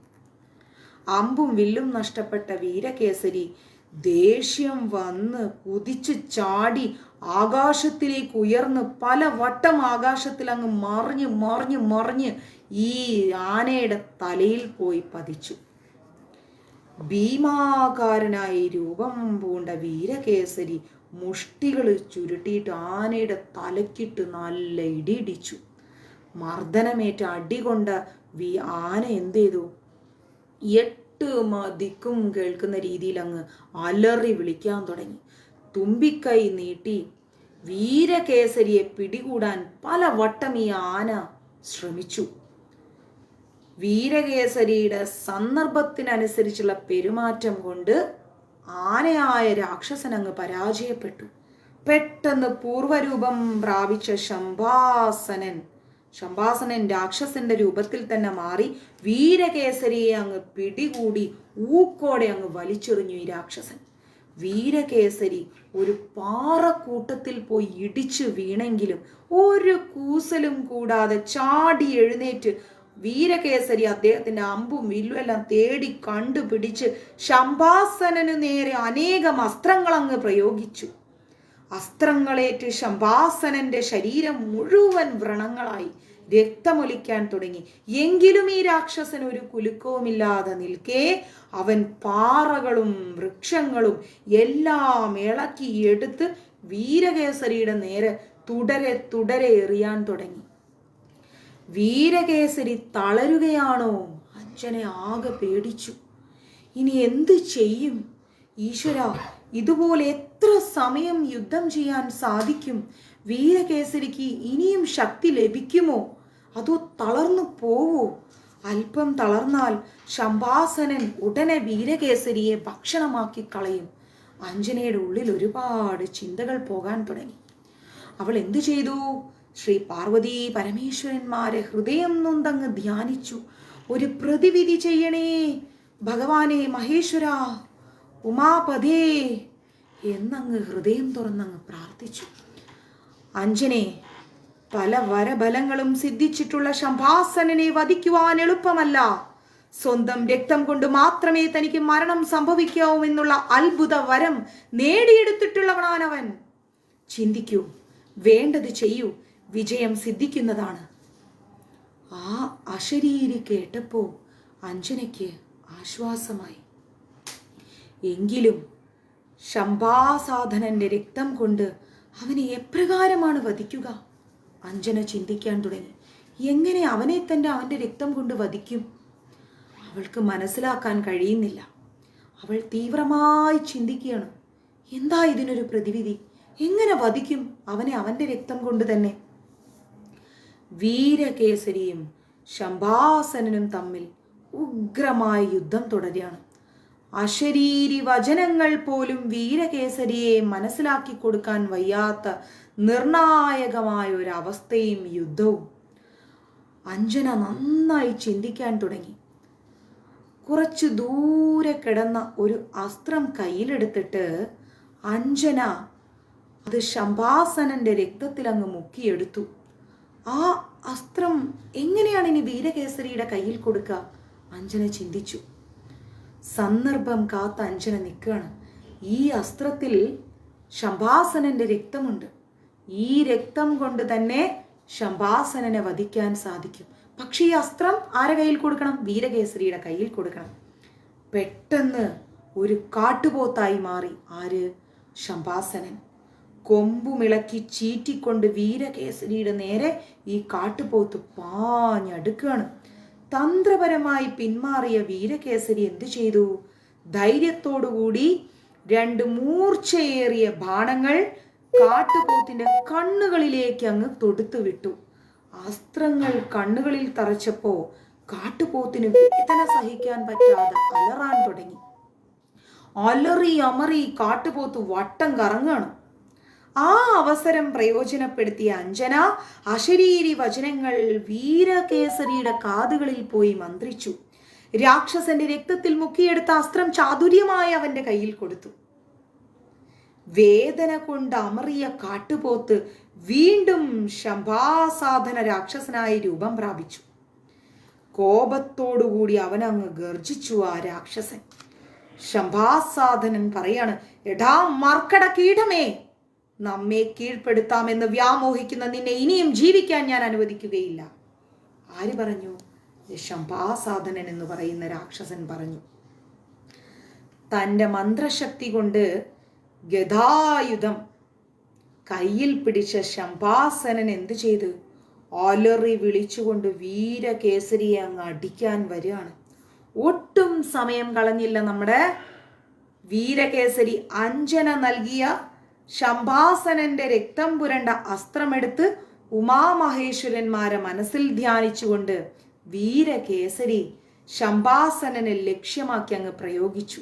അമ്പും വില്ലും നഷ്ടപ്പെട്ട വീരകേസരി ദേഷ്യം വന്ന് കുതിച്ച് ചാടി ആകാശത്തിലേക്ക് ഉയർന്ന് പല വട്ടം ആകാശത്തിൽ അങ്ങ് മറിഞ്ഞ് മറിഞ്ഞ് മറിഞ്ഞ് ഈ ആനയുടെ തലയിൽ പോയി പതിച്ചു. ഭീമാകാരനായി രൂപം പൂണ്ട വീരകേസരി മുഷ്ടികൾ ചുരുട്ടിയിട്ട് ആനയുടെ തലക്കിട്ട് നല്ല ഇടിയിടിച്ചു. മർദ്ദനമേറ്റ അടികൊണ്ട ആന എന്ത് ചെയ്തു? 8 ദിക്കും കേൾക്കുന്ന രീതിയിൽ അങ്ങ് അലറി വിളിക്കാൻ തുടങ്ങി. തുമ്പിക്കൈ നീട്ടി വീരകേസരിയെ പിടികൂടാൻ പല വട്ടം ഈ ആന ശ്രമിച്ചു. വീരകേസരിയുടെ സന്ദർഭത്തിനനുസരിച്ചുള്ള പെരുമാറ്റം കൊണ്ട് ആനയായ രാക്ഷസൻ അങ്ങ് പരാജയപ്പെട്ടു. പെട്ടെന്ന് പൂർവരൂപം പ്രാപിച്ച ശംഭാസനൻ രാക്ഷസന്റെ രൂപത്തിൽ തന്നെ മാറി വീരകേസരിയെ അങ്ങ് പിടികൂടി ഊക്കോടെ അങ്ങ് വലിച്ചെറിഞ്ഞു ഈ രാക്ഷസൻ. വീരകേസരി ഒരു പാറക്കൂട്ടത്തിൽ പോയി ഇടിച്ചു വീണെങ്കിലും ഒരു കൂസലും കൂടാതെ ചാടി എഴുന്നേറ്റ് വീരകേസരി അദ്ദേഹത്തിന്റെ അമ്പും വില്ലും എല്ലാം തേടി കണ്ടുപിടിച്ച് ശംഭാസനു നേരെ അനേകം അസ്ത്രങ്ങൾ അങ്ങ് പ്രയോഗിച്ചു. അസ്ത്രങ്ങളേറ്റ് ശംഭാസനന്റെ ശരീരം മുഴുവൻ വ്രണങ്ങളായി രക്തമൊലിക്കാൻ തുടങ്ങി. എങ്കിലും ഈ രാക്ഷസൻ ഒരു കുലുക്കവുമില്ലാതെ നിൽക്കെ അവൻ പാറകളും വൃക്ഷങ്ങളും എല്ലാം ഇളക്കി എടുത്ത് വീരകേസരിയുടെ നേരെ തുടരെ തുടരെ എറിയാൻ തുടങ്ങി. വീരകേസരി തളരുകയാണോ? അഞ്ജന ആകെ പേടിച്ചു. ഇനി എന്ത് ചെയ്യും? ഈശ്വര, ഇതുപോലെ എത്ര സമയം യുദ്ധം ചെയ്യാൻ സാധിക്കും? വീരകേസരിക്ക് ഇനിയും ശക്തി ലഭിക്കുമോ? അതോ തളർന്നു പോവോ? അല്പം തളർന്നാൽ ശംഭാസനൻ ഉടനെ വീരകേസരിയെ ഭക്ഷണമാക്കി കളയും. അഞ്ജനയുടെ ഉള്ളിൽ ഒരുപാട് ചിന്തകൾ പോകാൻ തുടങ്ങി. അവൾ എന്തു ചെയ്തു? ശ്രീ പാർവതി പരമേശ്വരന്മാരെ ഹൃദയം നൊന്തങ്ങ് ധ്യാനിച്ചു. ഒരു പ്രതിവിധി ചെയ്യണേ ഭഗവാനെ, മഹേശ്വര, ഉമാപതേ എന്നങ്ങ് ഹൃദയം തുറന്നങ്ങ് പ്രാർത്ഥിച്ചു. അഞ്ജനെ, പല വരബലങ്ങളും സിദ്ധിച്ചിട്ടുള്ള ശംഭാസനനെ വധിക്കുവാൻ എളുപ്പമല്ല. സ്വന്തം രക്തം കൊണ്ട് മാത്രമേ തനിക്ക് മരണം സംഭവിക്കാവൂ എന്നുള്ള അത്ഭുത വരം നേടിയെടുത്തിട്ടുള്ളവനാണവൻ. ചിന്തിക്കൂ, വേണ്ടത് ചെയ്യൂ, വിജയം സിദ്ധിക്കുന്നതാണ്. ആ അശരീരി കേട്ടപ്പോ അഞ്ജനയ്ക്ക് ആശ്വാസമായി. എങ്കിലും ശംഭാസാധനന്റെ രക്തം കൊണ്ട് അവനെ എപ്രകാരമാണ് വധിക്കുക? അഞ്ജന ചിന്തിക്കാൻ തുടങ്ങി. എങ്ങനെ അവനെ തന്നെ അവൻ്റെ രക്തം കൊണ്ട് വധിക്കും? അവൾക്ക് മനസ്സിലാക്കാൻ കഴിയുന്നില്ല. അവൾ തീവ്രമായി ചിന്തിക്കുകയാണ്. എന്താ ഇതിനൊരു പ്രതിവിധി? എങ്ങനെ വധിക്കും അവനെ അവന്റെ രക്തം കൊണ്ട് തന്നെ? വീരകേസരിയും ശംഭാസനനും തമ്മിൽ ഉഗ്രമായ യുദ്ധം തുടരുകയാണ്. അശരീരി വചനങ്ങൾ പോലും വീരകേസരിയെ മനസ്സിലാക്കി കൊടുക്കാൻ വയ്യാത്ത നിർണായകമായ ഒരു അവസ്ഥയും യുദ്ധവും. അഞ്ജന നന്നായി ചിന്തിക്കാൻ തുടങ്ങി. കുറച്ചു ദൂരെ കിടന്ന ഒരു അസ്ത്രം കയ്യിലെടുത്തിട്ട് അഞ്ജന അത് ശംഭാസനന്റെ രക്തത്തിൽ അങ്ങ് മുക്കിയെടുത്തു. ആ അസ്ത്രം എങ്ങനെയാണ് ഇനി വീരകേസരിയുടെ കയ്യിൽ കൊടുക്കുക? അഞ്ജന ചിന്തിച്ചു. സന്ദർഭം കാത്ത അഞ്ജന നിൽക്കുകയാണ്. ഈ അസ്ത്രത്തിൽ ശംഭാസനന്റെ രക്തമുണ്ട്. ഈ രക്തം കൊണ്ട് തന്നെ ശംഭാസനനെ വധിക്കാൻ സാധിക്കും. പക്ഷെ ഈ അസ്ത്രം ആരെ കയ്യിൽ കൊടുക്കണം? വീരകേസരിയുടെ കയ്യിൽ കൊടുക്കണം. പെട്ടെന്ന് ഒരു കാട്ടുപോത്തായി മാറി ആര്? ശംഭാസനൻ. കൊമ്പുമിളക്കി ചീറ്റിക്കൊണ്ട് വീരകേസരിയുടെ നേരെ ഈ കാട്ടുപോത്ത് പാഞ്ഞടുക്കുകയാണ്. തന്ത്രപരമായി പിന്മാറിയ വീരകേസരി എന്തു ചെയ്തു? ധൈര്യത്തോടുകൂടി 2 മൂർച്ചയേറിയ ബാണങ്ങൾ കാട്ടുപോത്തിന്റെ കണ്ണുകളിലേക്ക് അങ്ങ് തൊടുത്തു വിട്ടു. അസ്ത്രങ്ങൾ കണ്ണുകളിൽ തറച്ചപ്പോ കാട്ടുപോത്തിന് വേദന സഹിക്കാൻ പറ്റാതെ അലറാൻ തുടങ്ങി. അലറി അമറി കാട്ടുപോത്ത് വട്ടം കറങ്ങാണ്. ആ അവസരം പ്രയോജനപ്പെടുത്തിയ അഞ്ജന അശരീരി വചനങ്ങൾ വീരകേസരിയുടെ കാതുകളിൽ പോയി മന്ത്രിച്ചു. രാക്ഷസന്റെ രക്തത്തിൽ മുക്കിയെടുത്ത അസ്ത്രം ചാതുര്യമായി അവന്റെ കയ്യിൽ കൊടുത്തു. വേദന കൊണ്ട് അമറിയ കാട്ടുപോത്ത് വീണ്ടും ശംഭാസാധന രാക്ഷസനായി രൂപം പ്രാപിച്ചു. കോപത്തോടുകൂടി അവനങ്ങ് ഗർജിച്ചു ആ രാക്ഷസൻ. ശംഭാസാധനൻ പറയാണ്, എടാ മർക്കട കീടമേ, നമ്മെ കീഴ്പ്പെടുത്താമെന്ന് വ്യാമോഹിക്കുന്ന നിന്നെ ഇനിയും ജീവിക്കാൻ ഞാൻ അനുവദിക്കുകയില്ല. ആര് പറഞ്ഞു? ശംഭാസാധനൻ എന്ന് പറയുന്ന രാക്ഷസൻ പറഞ്ഞു. തൻ്റെ മന്ത്രശക്തി കൊണ്ട് ഗദായുധം കയ്യിൽ പിടിച്ച ശംഭാസനൻ എന്തു ചെയ്തു? അലറി വിളിച്ചുകൊണ്ട് വീരകേസരിയെ അങ്ങ് അടിക്കാൻ വരികയാണ്. ഒട്ടും സമയം കളഞ്ഞില്ല നമ്മുടെ വീരകേസരി. അഞ്ജന നൽകിയ ശംഭാസനന്റെ രക്തം പുരണ്ട അസ്ത്രമെടുത്ത് ഉമാമഹേശ്വരന്മാരെ മനസ്സിൽ ധ്യാനിച്ചുകൊണ്ട് വീരകേസരി ശംഭാസനനെ ലക്ഷ്യമാക്കി അങ്ങ് പ്രയോഗിച്ചു.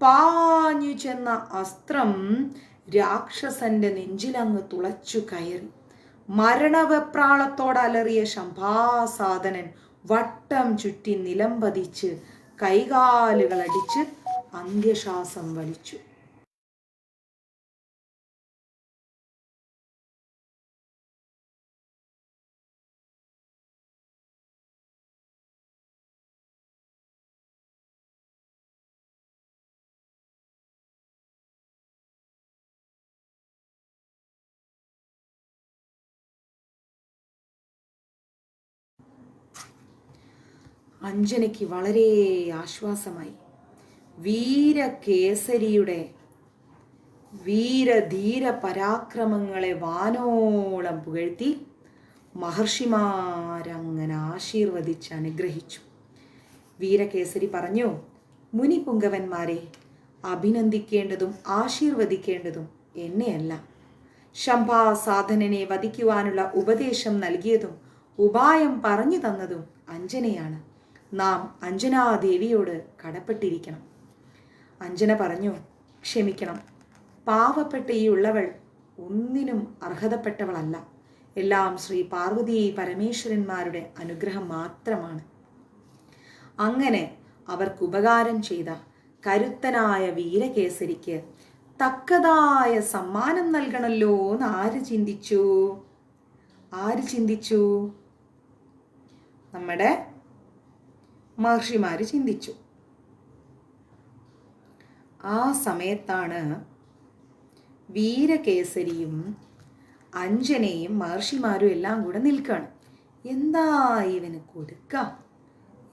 പാഞ്ഞു ചെന്ന അസ്ത്രം രാക്ഷസന്റെ നെഞ്ചിലങ്ങ് തുളച്ചു കയറി. മരണവെപ്രാളത്തോടലറിയ ശംഭാസാധനൻ വട്ടം ചുറ്റി നിലം പതിച്ച് കൈകാലുകളടിച്ച് അന്ത്യശ്വാസം വലിച്ചു. അഞ്ജനയ്ക്ക് വളരെ ആശ്വാസമായി. വീരകേസരിയുടെ വീരധീര പരാക്രമങ്ങളെ വാനോളം പുകഴ്ത്തി മഹർഷിമാരങ്ങനെ ആശീർവദിച്ച് അനുഗ്രഹിച്ചു. വീരകേസരി പറഞ്ഞു, മുനിപുങ്കവന്മാരെ, അഭിനന്ദിക്കേണ്ടതും ആശീർവദിക്കേണ്ടതും എന്നെയല്ല. ശംഭാസാധനനെ വധിക്കുവാനുള്ള ഉപദേശം നൽകിയതും ഉപായം പറഞ്ഞു തന്നതും അഞ്ജനയാണ്. നാം അഞ്ജനാദേവിയോട് കടപ്പെട്ടിരിക്കണം. അഞ്ജന പറഞ്ഞു, ക്ഷമിക്കണം, പാവപ്പെട്ട ഈ ഉള്ളവൾ ഒന്നിനും അർഹതപ്പെട്ടവളല്ല. എല്ലാം ശ്രീ പാർവതി പരമേശ്വരന്മാരുടെ അനുഗ്രഹം മാത്രമാണ്. അങ്ങനെ അവർക്ക് ഉപകാരം ചെയ്ത കരുത്തനായ വീരകേസരിക്ക് തക്കതായ സമ്മാനം നൽകണമല്ലോ എന്ന് ആര് ചിന്തിച്ചു? നമ്മുടെ മഹർഷിമാര് ചിന്തിച്ചു. ആ സമയത്താണ് വീരകേസരിയും അഞ്ജനയും മഹർഷിമാരും എല്ലാം കൂടെ നിൽക്കുകയാണ്. എന്താ ഇവന് കൊടുക്കാം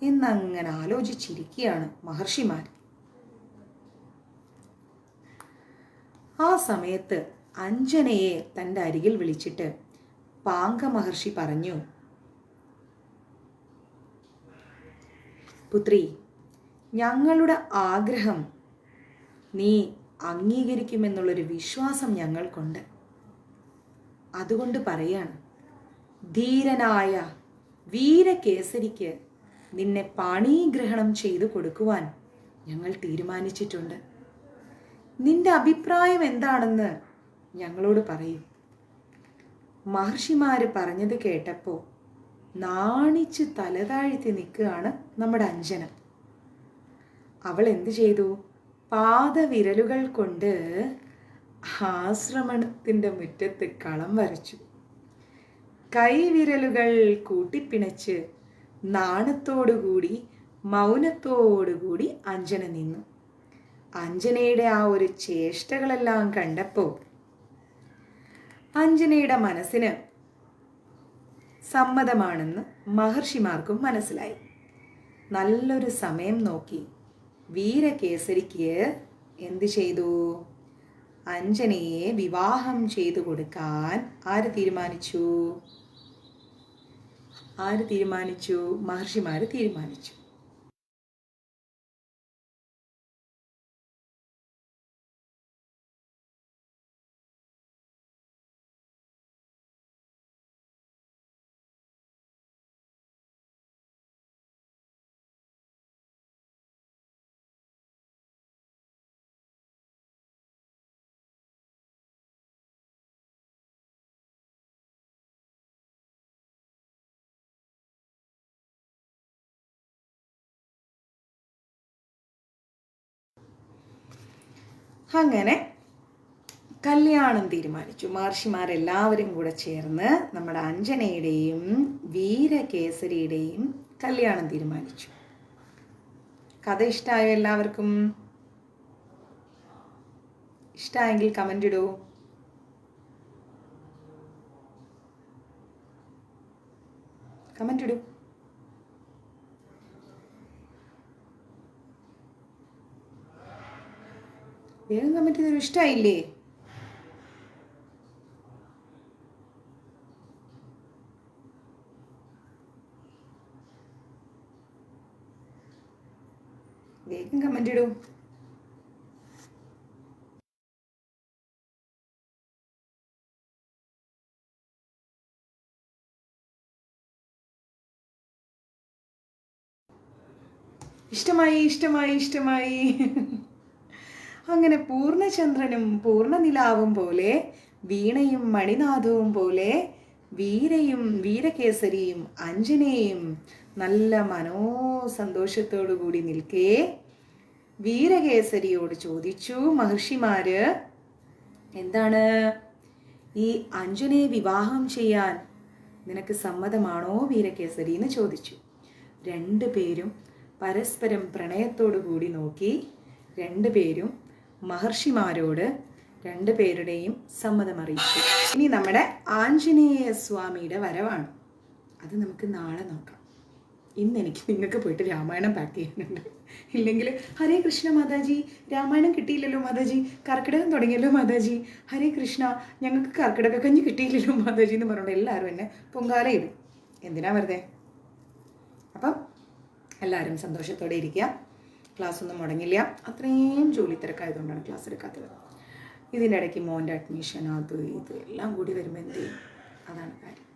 എന്നങ്ങനെ ആലോചിച്ചിരിക്കുകയാണ് മഹർഷിമാർ. ആ സമയത്ത് അഞ്ജനയെ തൻ്റെ അരികിൽ വിളിച്ചിട്ട് പാങ്ക മഹർഷി പറഞ്ഞു, പുത്രി, ഞങ്ങളുടെ ആഗ്രഹം നീ അംഗീകരിക്കുമെന്നുള്ളൊരു വിശ്വാസം ഞങ്ങൾക്കുണ്ട്. അതുകൊണ്ട് പറയാണ്, ധീരനായ വീരകേസരിക്ക് നിന്നെ പാണീഗ്രഹണം ചെയ്തു കൊടുക്കുവാൻ ഞങ്ങൾ തീരുമാനിച്ചിട്ടുണ്ട്. നിന്റെ അഭിപ്രായം എന്താണെന്ന് ഞങ്ങളോട് പറയൂ. മഹർഷിമാര് പറഞ്ഞത് കേട്ടപ്പോൾ നാണിച്ച് തലതാഴ്ത്തി നിൽക്കുകയാണ് നമ്മുടെ അഞ്ജന. അവൾ എന്ത് ചെയ്തു? പാദവിരലുകൾ കൊണ്ട് ആശ്രമത്തിൻ്റെ മുറ്റത്ത് കളം വരച്ചു. കൈവിരലുകൾ കൂട്ടിപ്പിണച്ച് നാണത്തോടുകൂടി മൗനത്തോടുകൂടി അഞ്ജന നിന്നു. അഞ്ജനയുടെ ആ ഒരു ചേഷ്ടകളെല്ലാം കണ്ടപ്പോൾ അഞ്ജനയുടെ മനസ്സിന് സമ്മതമാണെന്ന് മഹർഷിമാർക്കും മനസ്സിലായി. നല്ലൊരു സമയം നോക്കി വീരകേസരിക്ക് എന്ത് ചെയ്തു? അഞ്ജനയെ വിവാഹം ചെയ്തു കൊടുക്കാൻ ആര് തീരുമാനിച്ചു? മഹർഷിമാര് തീരുമാനിച്ചു. അങ്ങനെ കല്യാണം തീരുമാനിച്ചു. മഹർഷിമാരെല്ലാവരും കൂടെ ചേർന്ന് നമ്മുടെ അഞ്ജനയുടെയും വീരകേസരിയുടെയും കല്യാണം തീരുമാനിച്ചു. കഥ ഇഷ്ടമായോ എല്ലാവർക്കും? ഇഷ്ടമായെങ്കിൽ കമൻ്റ് ഇടൂ. വേഗം കമൻറ്റ് ചെയ്തൊരു ഇഷ്ടമായില്ലേ? വേഗം കമൻറ്റ് ഇടൂ. ഇഷ്ടമായി. അങ്ങനെ പൂർണ്ണചന്ദ്രനും പൂർണ്ണനിലാവും പോലെ, വീണയും മണിനാഥവും പോലെ വീരകേസരിയും അഞ്ജനയും നല്ല മനോസന്തോഷത്തോടു കൂടി നിൽക്കേ വീരകേസരിയോട് ചോദിച്ചു മഹർഷിമാര്, എന്താണ് ഈ അഞ്ജനയെ വിവാഹം ചെയ്യാൻ നിനക്ക് സമ്മതമാണോ വീരകേസരി എന്ന് ചോദിച്ചു. രണ്ടുപേരും പരസ്പരം പ്രണയത്തോടു കൂടി നോക്കി. രണ്ടുപേരും മഹർഷിമാരോട് രണ്ടുപേരുടെയും സമ്മതം അറിയിച്ചു. ഇനി നമ്മുടെ ആഞ്ജനേയ സ്വാമിയുടെ വരവാണ്. അത് നമുക്ക് നാളെ നോക്കാം. ഇന്ന് എനിക്ക് നിങ്ങൾക്ക് പോയിട്ട് രാമായണം പാക്ക് ചെയ്യാനുണ്ട്. ഇല്ലെങ്കിൽ ഹരേ കൃഷ്ണ മാതാജി, രാമായണം കിട്ടിയില്ലല്ലോ മാതാജി, കർക്കിടകം തുടങ്ങിയല്ലോ മാതാജി, ഹരേ കൃഷ്ണ ഞങ്ങൾക്ക് കർക്കിടക കഞ്ഞി കിട്ടിയില്ലല്ലോ മാതാജി എന്ന് പറഞ്ഞുകൊണ്ട് എല്ലാവരും എന്നെ പൊങ്കാല ഇടും. എന്തിനാ വെറുതെ? അപ്പം എല്ലാവരും സന്തോഷത്തോടെ ഇരിക്കുക. ക്ലാസ് ഒന്നും മുടങ്ങില്ല. അത്രയും ജോലി തിരക്കായതുകൊണ്ടാണ് ക്ലാസ് എടുക്കാത്തത്. ഇതിൻ്റെ ഇടയ്ക്ക് മോൻ്റെ അഡ്മിഷൻ അത് ഇത് എല്ലാം കൂടി വരുമ്പോൾ എന്ത് ചെയ്യും? അതാണ് കാര്യം.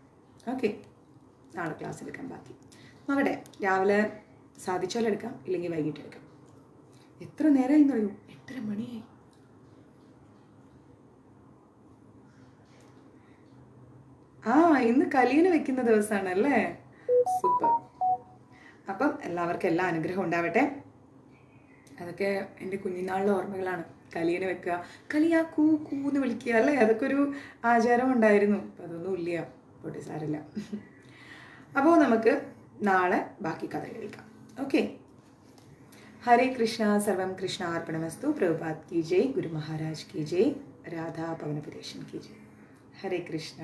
ഓക്കെ, നാളെ ക്ലാസ് എടുക്കാം. ബാക്കി നോക്കട്ടെ, രാവിലെ സാധിച്ചാൽ എടുക്കാം, ഇല്ലെങ്കിൽ വൈകിട്ട് എടുക്കാം. എത്ര നേരമായി എന്നറിയോ? 8:30 മണിയായി. ഇന്ന് കലിയന് വെക്കുന്ന ദിവസമാണല്ലേ? സൂപ്പർ. അപ്പം എല്ലാവർക്കും എല്ലാ അനുഗ്രഹം ഉണ്ടാവട്ടെ. അതൊക്കെ എൻ്റെ കുഞ്ഞിനാളിലെ ഓർമ്മകളാണ്. കലിയനെ വെക്കുക, കലിയാ കൂ കൂന്ന് വിളിക്കുക അല്ലേ? അതൊക്കെ ഒരു ആചാരം ഉണ്ടായിരുന്നു. അപ്പം അതൊന്നും ഇല്ല, പോട്ടെ, സാരില്ല. അപ്പോൾ നമുക്ക് നാളെ ബാക്കി കഥ കേൾക്കാം. ഓക്കെ. ഹരേ കൃഷ്ണ. സർവം കൃഷ്ണ അർപ്പണമസ്തു. പ്രഭുപാദ് കി ജയ്, ഗുരു മഹാരാജ് കി ജയ്, രാധാ പവനപുരേഷൻ കി ജയ്. ഹരേ കൃഷ്ണ.